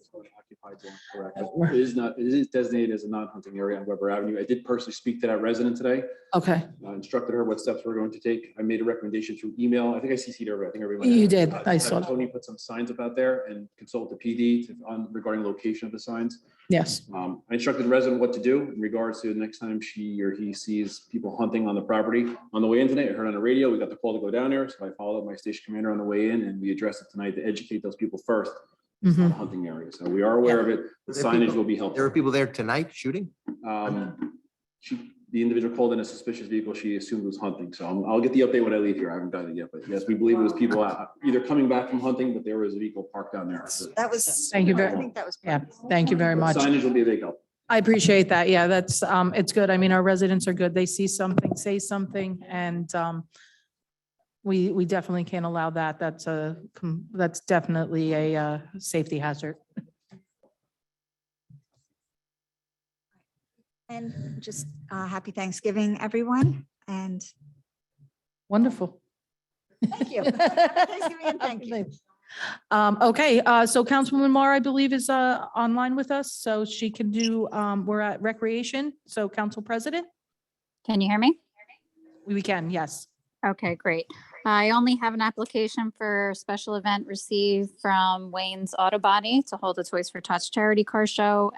Correct. It is designated as a non-hunting area on Weber Avenue. I did personally speak to that resident today. Okay, Instructed her what steps we're going to take. I made a recommendation through email. I think I CC'd her. I think everyone. you did. I saw that. Tony put some signs up out there and consult the PD regarding location of the signs. Yes. I instructed the resident what to do in regards to the next time she or he sees people hunting on the property. On the way in tonight, I heard on the radio, we got the call to go down there. So I followed up my station commander on the way in, and we addressed it tonight to educate those people first. It's not a hunting area. So we are aware of it. The signage will be helpful. There were people there tonight shooting? The individual called in a suspicious vehicle she assumed was hunting. So I'll get the update when I leave here. I haven't done it yet, but yes, we believe it was people either coming back from hunting, but there was a vehicle parked down there. So that was. Thank you I very, think that was. yeah, thank you very much. signage will be a big help. I appreciate that. Yeah, that's, it's good. I mean, our residents are good. They see something, say something, and we definitely can't allow that. That's definitely a safety hazard. And just happy Thanksgiving, everyone. And Wonderful. thank you. Thanksgiving and thank you. Okay, so Councilwoman Marr, I believe, is online with us, so she can do, we're at Recreation. So Council President? Can you hear me? We can, yes. Okay, great. I only have an application for a special event received from Wayne's Auto Body to hold a Toys for Tots charity car show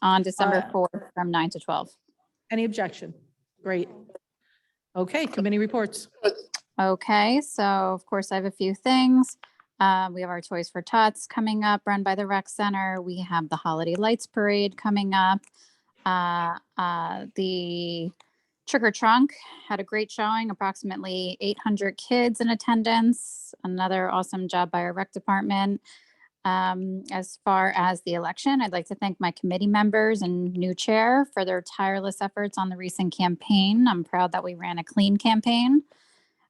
on December 4th from 9 to 12. Any objection? Great. Okay, committee reports. Okay, so of course I have a few things. We have our Toys for Tots coming up, run by the Rec Center. We have the Holiday Lights Parade coming up. The Trick or Trunk had a great showing, approximately 800 kids in attendance. Another awesome job by our rec department. As far as the election, I'd like to thank my committee members and new chair for their tireless efforts on the recent campaign. I'm proud that we ran a clean campaign.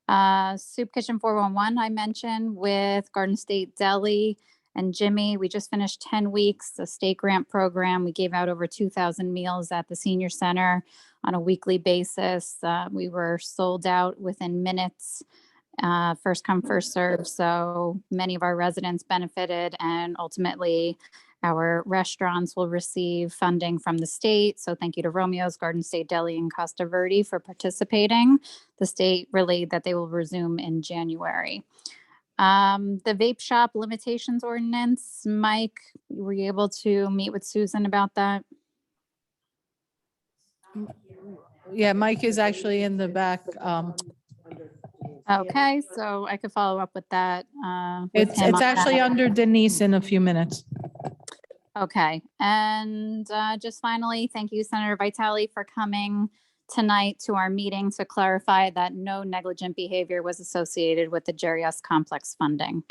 Soup Kitchen 411, I mentioned with Garden State Deli and Jimmy. We just finished 10 weeks, the state grant program. We gave out over 2,000 meals at the senior center on a weekly basis. We were sold out within minutes. First come, first serve. So many of our residents benefited, and ultimately our restaurants will receive funding from the state. So thank you to Romeo's, Garden State Deli, and Costa Verde for participating. The state relayed that they will resume in January. The vape shop limitations ordinance, Mike, were you able to meet with Susan about that? Yeah, Mike is actually in the back. Okay, so I could follow up with that. With It's him on actually that. under Denise in a few minutes. Okay, and just finally, thank you, Senator Vitale, for coming tonight to our meeting to clarify that no negligent behavior was associated with the Jerry S. Complex funding.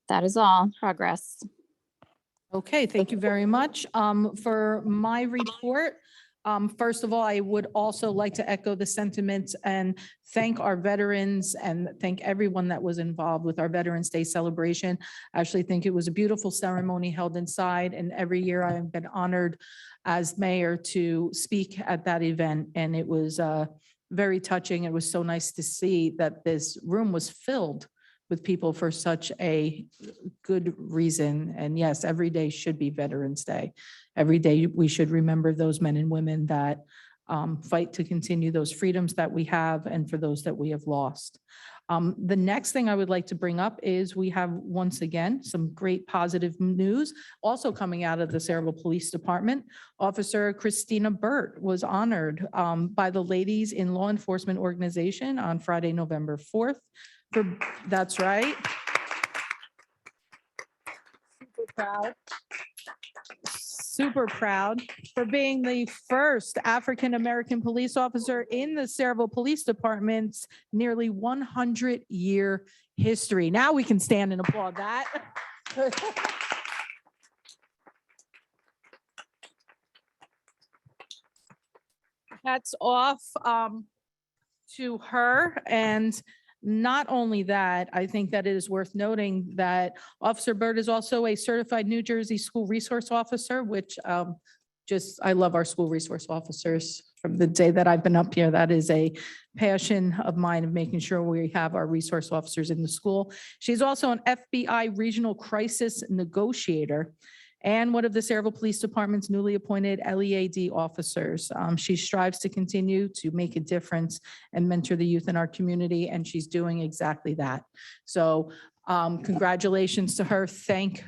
That is all. Progress. Okay, thank you very much. For my report, first of all, I would also like to echo the sentiments and thank our veterans and thank everyone that was involved with our Veterans Day celebration. I actually think it was a beautiful ceremony held inside, and every year I have been honored as mayor to speak at that event, and it was very touching. It was so nice to see that this room was filled with people for such a good reason. And yes, every day should be Veterans Day. Every day we should remember those men and women that fight to continue those freedoms that we have and for those that we have lost. The next thing I would like to bring up is we have once again some great positive news also coming out of the Saraville Police Department. Officer Christina Burt was honored by the Ladies in Law Enforcement Organization on Friday, November 4th. That's right. Super proud. Super proud for being the first African-American police officer in the Saraville Police Department's nearly 100-year history. Now we can stand and applaud that. Hats off to her. And not only that, I think that it is worth noting that Officer Byrd is also a certified New Jersey school resource officer, which I love our school resource officers from the day that I've been up here. That is a passion of mine of making sure we have our resource officers in the school. She's also an FBI regional crisis negotiator and one of the Saraville Police Department's newly appointed LEAD officers. She strives to continue to make a difference and mentor the youth in our community, and she's doing exactly that. So congratulations to her. Thank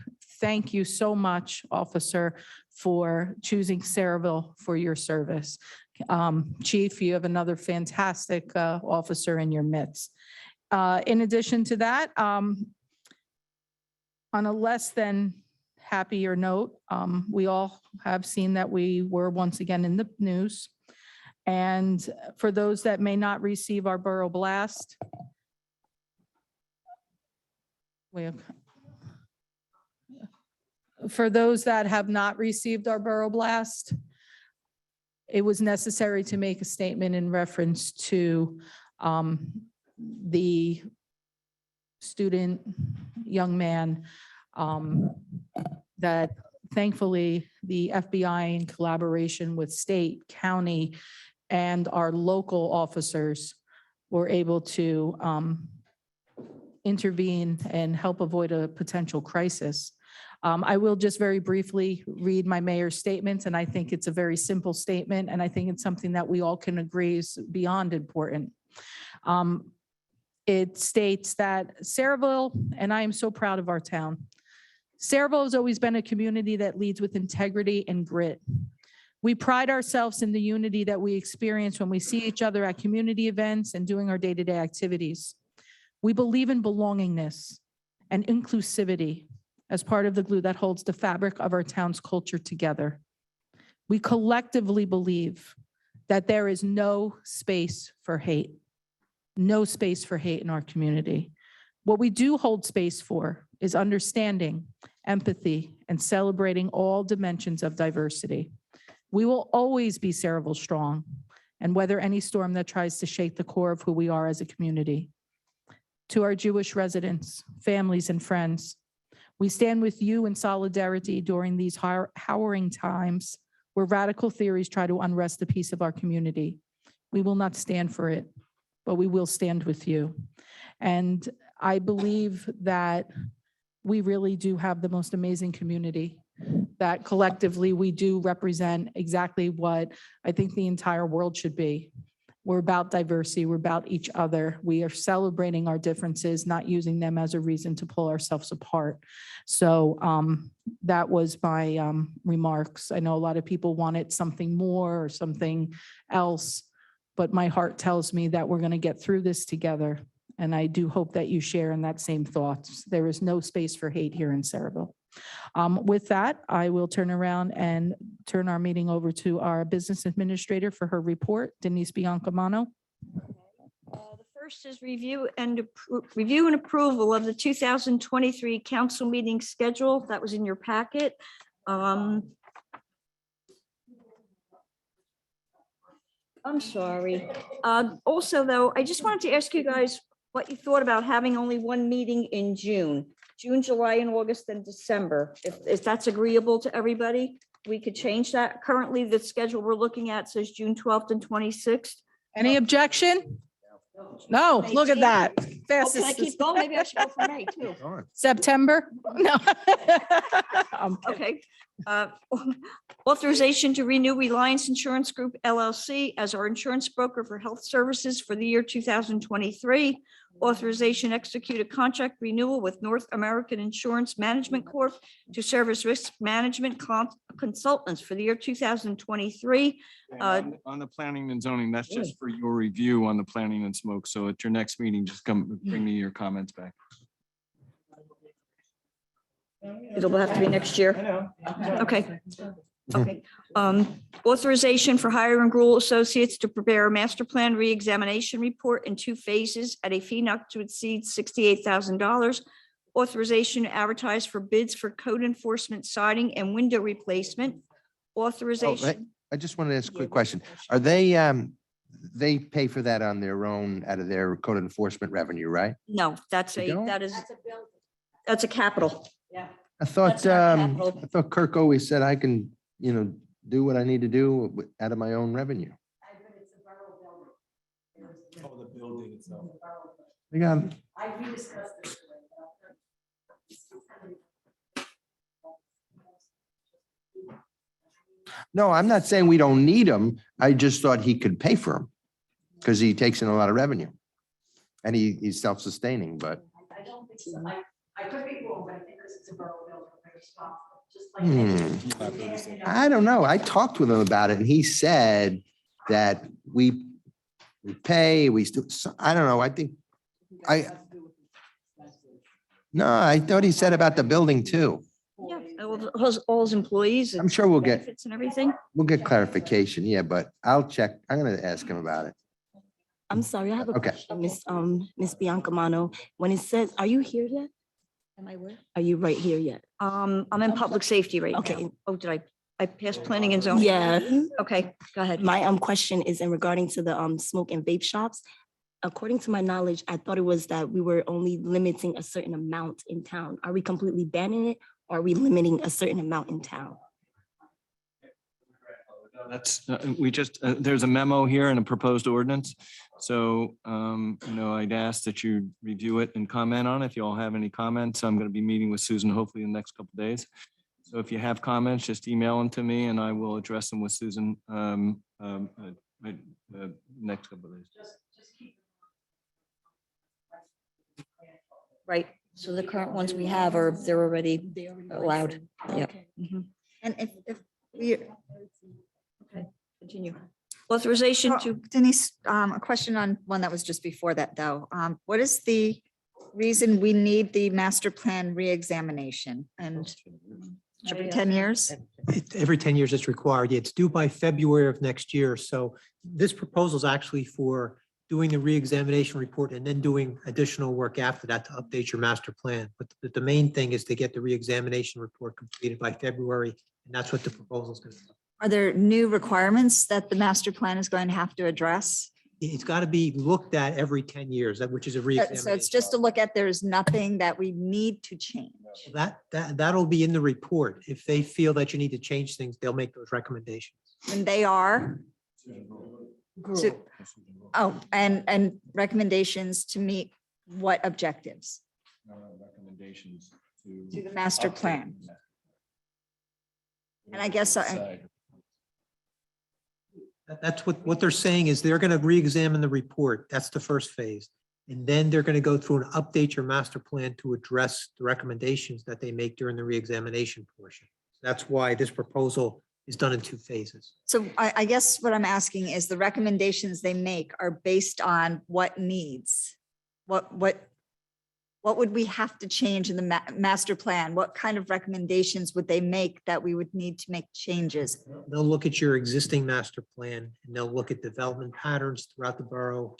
you so much, officer, for choosing Saraville for your service. Chief, you have another fantastic officer in your midst. In addition to that, on a less than happier note, we all have seen that we were once again in the news. And for those that may not receive our Borough Blast, for those that have not received our Borough Blast, it was necessary to make a statement in reference to the student, young man, that thankfully the FBI in collaboration with state, county, and our local officers were able to intervene and help avoid a potential crisis. I will just very briefly read my mayor's statements, and I think it's a very simple statement, and I think it's something that we all can agree is beyond important. It states that Saraville, and I am so proud of our town, Saraville has always been a community that leads with integrity and grit. We pride ourselves in the unity that we experience when we see each other at community events and doing our day-to-day activities. We believe in belongingness and inclusivity as part of the glue that holds the fabric of our town's culture together. We collectively believe that there is no space for hate, no space for hate in our community. What we do hold space for is understanding empathy, and celebrating all dimensions of diversity. We will always be Saraville strong and weather any storm that tries to shake the core of who we are as a community. To our Jewish residents, families, and friends, we stand with you in solidarity during these harrowing times where radical theories try to unrest the peace of our community. We will not stand for it, but we will stand with you. And I believe that we really do have the most amazing community, that collectively we do represent exactly what I think the entire world should be. We're about diversity. We're about each other. We are celebrating our differences, not using them as a reason to pull ourselves apart. So that was my remarks. I know a lot of people wanted something more or something else, but my heart tells me that we're going to get through this together. And I do hope that you share in that same thoughts. There is no space for hate here in Saraville. With that, I will turn around and turn our meeting over to our business administrator for her report, Denise Biancamano. The first is review and approval of the 2023 council meeting schedule. That was in your packet. I'm sorry. Also, though, I just wanted to ask you guys what you thought about having only one meeting in June, July, and August, and December. If that's agreeable to everybody, we could change that. Currently, the schedule we're looking at says June 12th and 26th. Any objection? No, look at that. Oh, can I Fastest keep going? Maybe I should go for May too. September? No. Okay. Authorization to renew Reliance Insurance Group LLC as our insurance broker for health services for the year 2023. Authorization to execute a contract renewal with North American Insurance Management Corp. to serve as risk management consultants for the year 2023. On the planning and zoning, that's just for your review on the planning and smoke. So at your next meeting, just come bring me your comments back. It'll have to be next year. Okay. Okay. Authorization for Hiram Gruel Associates to prepare a master plan reexamination report in 2 phases at a fee not to exceed $68,000. Authorization to advertise for bids for code enforcement siding and window replacement. Authorization. I just wanted to ask a quick question. Are they pay for that on their own out of their code enforcement revenue, right? No, that's They don't? that's a capital. Yeah. I thought, That's not capital. I thought Kirk always said I can, do what I need to do out of my own revenue. Oh, the building itself. I got, no, I'm not saying we don't need him. I just thought he could pay for him because he takes in a lot of revenue. And he's self-sustaining, but. I don't think so. I could be wrong, but I think because it's a borough building, they're responsible, just like. I don't know. I talked with him about it and he said that we pay, we still, I don't know. I think no, I thought he said about the building too. Yeah, all his employees. I'm sure we'll get, benefits and everything. we'll get clarification. Yeah, but I'll check. I'm going to ask him about it. I'm sorry, I have a Okay. question, Miss Biancamano. When it says, are you here yet? Am I where? Are you right here yet? I'm in public safety right now. Okay. Oh, did I passed planning and zoning? Yeah. Okay, go ahead. My question is in regarding to the smoke and vape shops. According to my knowledge, I thought it was that we were only limiting a certain amount in town. Are we completely banning it? Or are we limiting a certain amount in town? That's, we just, there's a memo here and a proposed ordinance. So, I'd ask that you review it and comment on it. If you all have any comments, I'm going to be meeting with Susan hopefully in the next couple of days. So if you have comments, just email them to me and I will address them with Susan next couple of days. Right, so the current ones we have they're already allowed. Yep. Mhm. And if we. Okay, continue. Authorization to. Denise, a question on one that was just before that, though. What is the reason we need the master plan reexamination? And every 10 years? Every 10 years it's required. It's due by February of next year. So this proposal is actually for doing the reexamination report and then doing additional work after that to update your master plan. But the main thing is to get the reexamination report completed by February, and that's what the proposal is going to be. Are there new requirements that the master plan is going to have to address? It's got to be looked at every 10 years, which is a So reexamination. it's just to look at, there's nothing that we need to change. That'll be in the report. If they feel that you need to change things, they'll make those recommendations. And they are? to- Oh, and recommendations to meet what objectives? Recommendations To the master plan. And I guess That's what they're saying is they're going to reexamine the report. That's the first phase. And then they're going to go through and update your master plan to address the recommendations that they make during the reexamination portion. That's why this proposal is done in 2 phases. So I guess what I'm asking is the recommendations they make are based on what needs? What would we have to change in the master plan? What kind of recommendations would they make that we would need to make changes? They'll look at your existing master plan and they'll look at development patterns throughout the borough,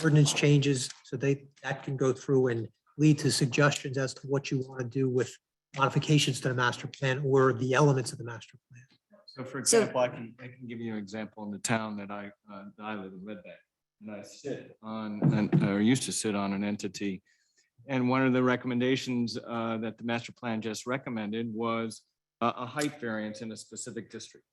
ordinance changes, so that can go through and lead to suggestions as to what you want to do with modifications to the master plan or the elements of the master plan. So for example, I can give you an example in the town that I live in, Red Bank. And I sit on, or used to sit on an entity. And one of the recommendations that the master plan just recommended was a height variance in a specific district,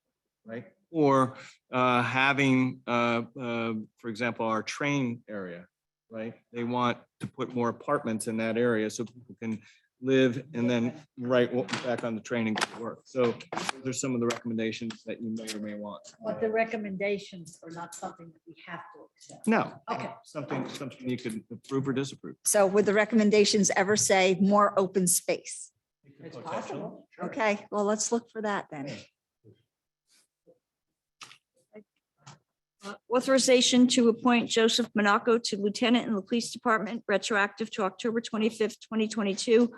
right? Or having, for example, our train area, right? They want to put more apartments in that area so people can live and then back on the train and go to work. So there's some of the recommendations that you may or may want. But the recommendations are not something that we have to accept. No. Okay. Something you could approve or disapprove. So would the recommendations ever say more open space? It's possible. Okay, well, let's look for that then. Authorization to appoint Joseph Monaco to lieutenant in the police department retroactive to October 25th, 2022.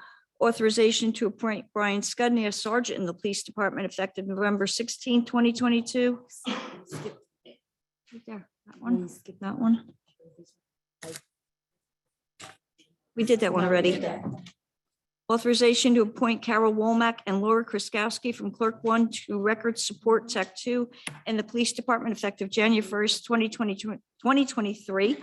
Authorization to appoint Brian Scudney as sergeant in the police department effective November 16, 2022. Right there, that one, skip that one. We did that one already. Authorization to appoint Carol Womack and Laura Kraskowski from Clerk 1 to Record Support Tech 2 in the Police Department effective January 1st, 2023.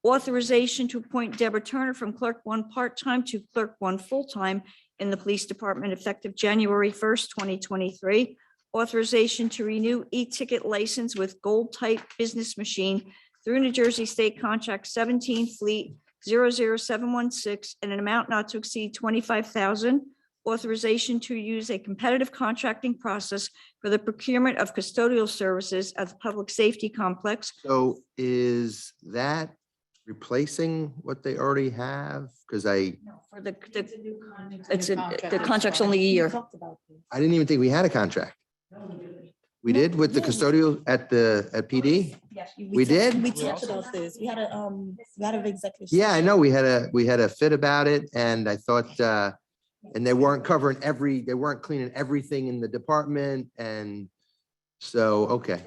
Authorization to appoint Deborah Turner from Clerk 1 part-time to Clerk 1 full-time in the Police Department effective January 1st, 2023. Authorization to renew e-ticket license with Gold Type Business Machine through New Jersey State Contract 17 Fleet 00716 in an amount not to exceed 25,000. Authorization to use a competitive contracting process for the procurement of custodial services at the Public Safety Complex. So is that replacing what they already have? Because the contract's only a year. I didn't even think we had a contract. We did with the custodial at PD? We did? We talked about this. We had an executive. Yeah, I know. We had a fit about it and I thought, and they weren't covering they weren't cleaning everything in the department. And so, okay.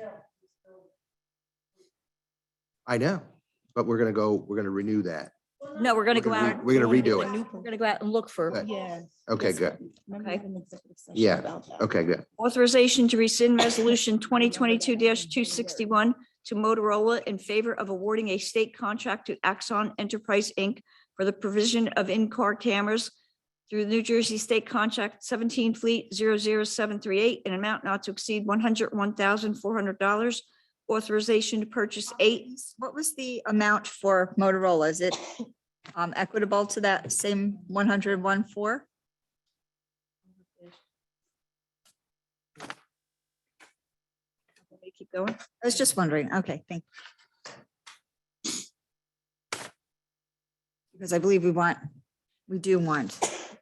I know, but we're going to renew that. No, we're going to go out. We're going to redo it. We're going to go out and look for. Good. Yeah. Okay, good. Okay. Yeah, okay, good. Authorization to rescind resolution 2022-261 to Motorola in favor of awarding a state contract to Axon Enterprise, Inc. for the provision of in-car cameras through the New Jersey State Contract 17 Fleet 00738 in an amount not to exceed $101,400. Authorization to purchase 8. What was the amount for Motorola? Is it equitable to that same 101.4? Keep going. I was just wondering. Okay, thank you. Because I believe we do want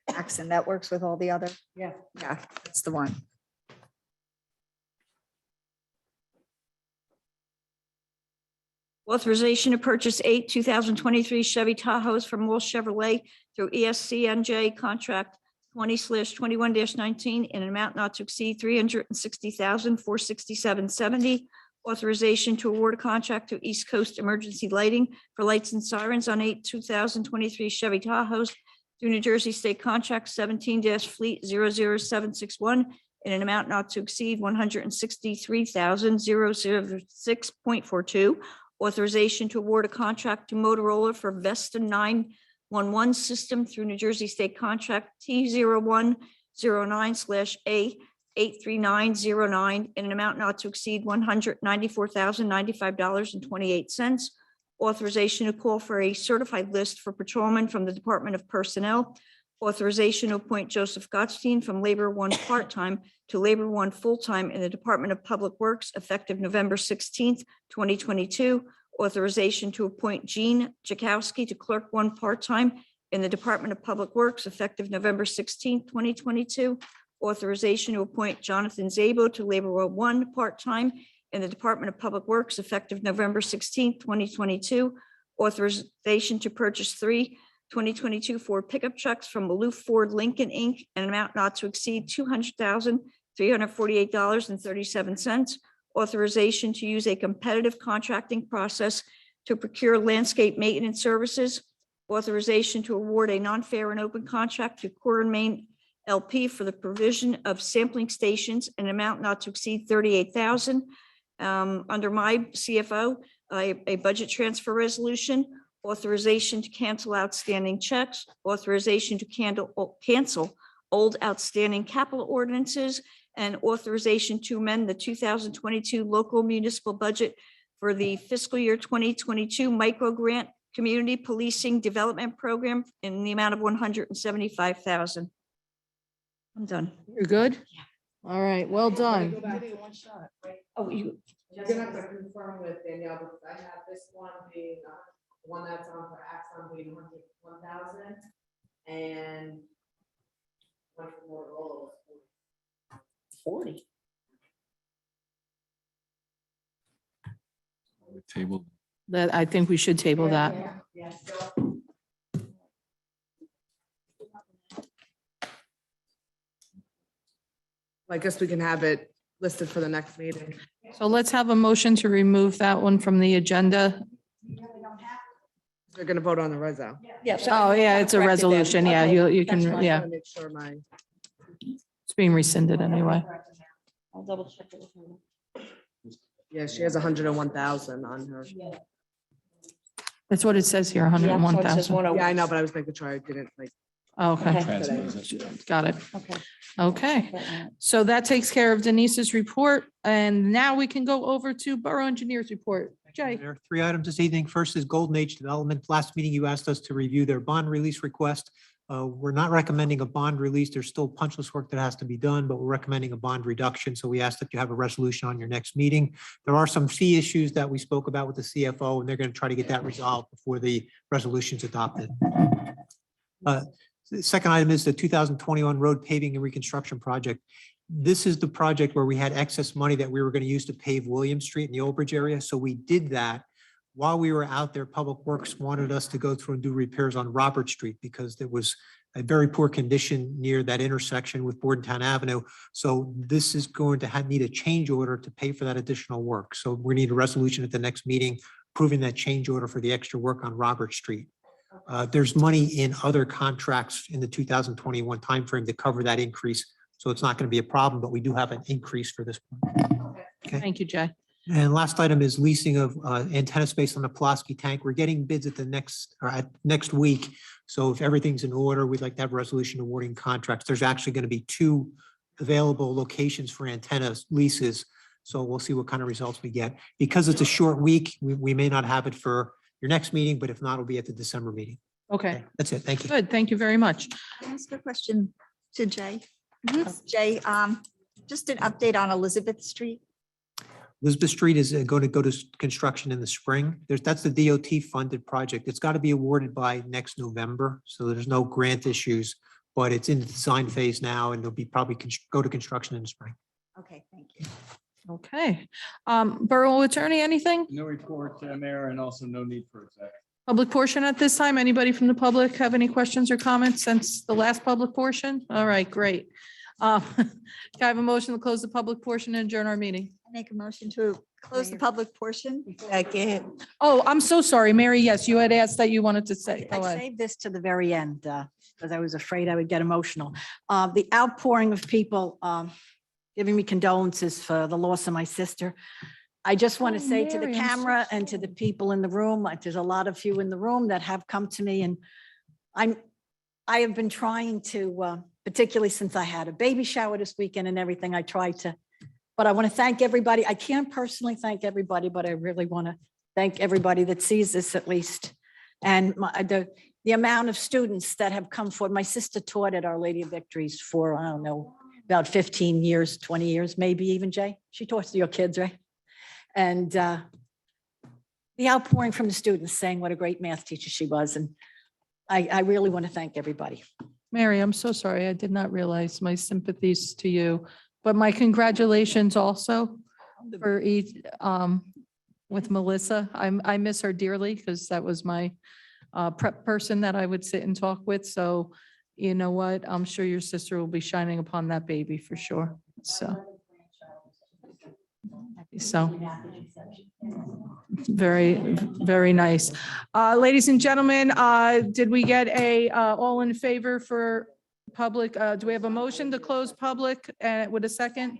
Axon. That works with all the other. Yeah. Yeah, that's the one. Authorization to purchase 8 2023 Chevy Tahoes from Walsh Chevrolet through ESCNJ contract 20/21-19 in an amount not to exceed $360,467.70. Authorization to award a contract to East Coast Emergency Lighting for lights and sirens on 2023 Chevy Tahoes through New Jersey State Contract 17-Fleet 00761 in an amount not to exceed $163,006.42. Authorization to award a contract to Motorola for Vesta 911 system through New Jersey State Contract T0109/A 83909 in an amount not to exceed $194,095.28. Authorization to call for a certified list for patrolmen from the Department of Personnel. Authorization to appoint Joseph Gottstein from Labor One part-time to Labor One full-time in the Department of Public Works effective November 16th, 2022. Authorization to appoint Jean Jakowski to Clerk One part-time in the Department of Public Works effective November 16th, 2022. Authorization to appoint Jonathan Zabo to Labor One part-time in the Department of Public Works effective November 16th, 2022. Authorization to purchase 3 2022 Ford pickup trucks from Maloof Ford Lincoln, Inc., an amount not to exceed $200,348.37. Authorization to use a competitive contracting process to procure landscape maintenance services. Authorization to award a non-fair and open contract to Core and Main LP for the provision of sampling stations, an amount not to exceed $38,000. Under my CFO, a budget transfer resolution, authorization to cancel outstanding checks, authorization to cancel old outstanding capital ordinances, and authorization to amend the 2022 local municipal budget for the fiscal year 2022 micro grant community policing development program in the amount of $175,000. I'm done. You're good? All right, well done. Oh, you, You're gonna have to confirm with Danielle, because I have this one being, one that's on for Axon being 1,000 and one for Motorola was 40. Table. That, I think we should table that. Yes. I guess we can have it listed for the next meeting. So let's have a motion to remove that one from the agenda. We're gonna vote on the reso. yes. Oh, yeah, it's a resolution. Yeah, you That's why can, I yeah, wanna Make sure my, it's being rescinded anyway. I'll double check it with her. yeah, she has 101,000 on her. That's what it says here, 101,000. Yeah, I know, but I was making sure I didn't like. Okay, got it. Okay. Okay, so that takes care of Denise's report, and now we can go over to Borough Engineer's report. Jay. There are 3 items this evening. First is Golden Age Development. Last meeting, you asked us to review their bond release request. We're not recommending a bond release. There's still punch list work that has to be done, but we're recommending a bond reduction. So we ask that you have a resolution on your next meeting. There are some fee issues that we spoke about with the CFO, and they're going to try to get that resolved before the resolution's adopted. The second item is the 2021 road paving and reconstruction project. This is the project where we had excess money that we were going to use to pave William Street in the Old Bridge area. So we did that. While we were out there, Public Works wanted us to go through and do repairs on Robert Street because there was a very poor condition near that intersection with Bordentown Avenue. So this is going to need a change order to pay for that additional work. So we need a resolution at the next meeting approving that change order for the extra work on Robert Street. There's money in other contracts in the 2021 timeframe to cover that increase. So it's not going to be a problem, but we do have an increase for this one. Okay. Thank you, Jay. And last item is leasing of antenna space on the Pulaski tank. We're getting bids at next week. So if everything's in order, we'd like to have a resolution awarding contracts. There's actually going to be 2 available locations for antennas leases. So we'll see what kind of results we get. Because it's a short week, we may not have it for your next meeting, but if not, it'll be at the December meeting. Okay, That's it. Thank you. good. Thank you very much. Can I ask a question to Jay? Jay, just an update on Elizabeth Street. Elizabeth Street is going to go to construction in the spring. That's the DOT funded project. It's got to be awarded by next November. So there's no grant issues, but it's in the design phase now and it'll be probably go to construction in the spring. Okay, thank you. Okay. Borough Attorney, anything? No report, Mayor, and also no need for exec. Public portion at this time? Anybody from the public have any questions or comments since the last public portion? All right, great. Can I have a motion to close the public portion and adjourn our meeting? I make a motion to Close the public portion. Oh, I'm so sorry, Mary. Yes, you had asked that you wanted to say. Go I ahead. saved this to the very end because I was afraid I would get emotional. The outpouring of people giving me condolences for the loss of my sister. I just want to Oh, say to the Mary, I'm so camera and to the people in the room, like, there's a lot of you in the room that have come to me, and I have been trying to, particularly since I had a baby shower this weekend and everything, I tried to, but I want to thank everybody. I can't personally thank everybody, but I really want to thank everybody that sees this at least. And the amount of students that have come forward. My sister taught at Our Lady of Victories for, I don't know, about 15 years, 20 years, maybe even, Jay. She taught to your kids, right? And the outpouring from the students saying what a great math teacher she was. And I really want to thank everybody. Mary, I'm so sorry. I did not realize. My sympathies to you, but my congratulations also for each, with Melissa. I miss her dearly because that was my prep person that I would sit and talk with. So you know what? I'm sure your sister will be shining upon that baby for sure. So very, very nice. Ladies and gentlemen, did we get a all in favor for public? Do we have a motion to close public with a second?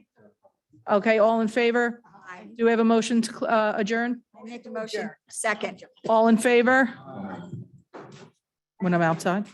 Okay, all in favor? Do we have a motion to adjourn? I make the motion. Second. All in favor? When I'm outside?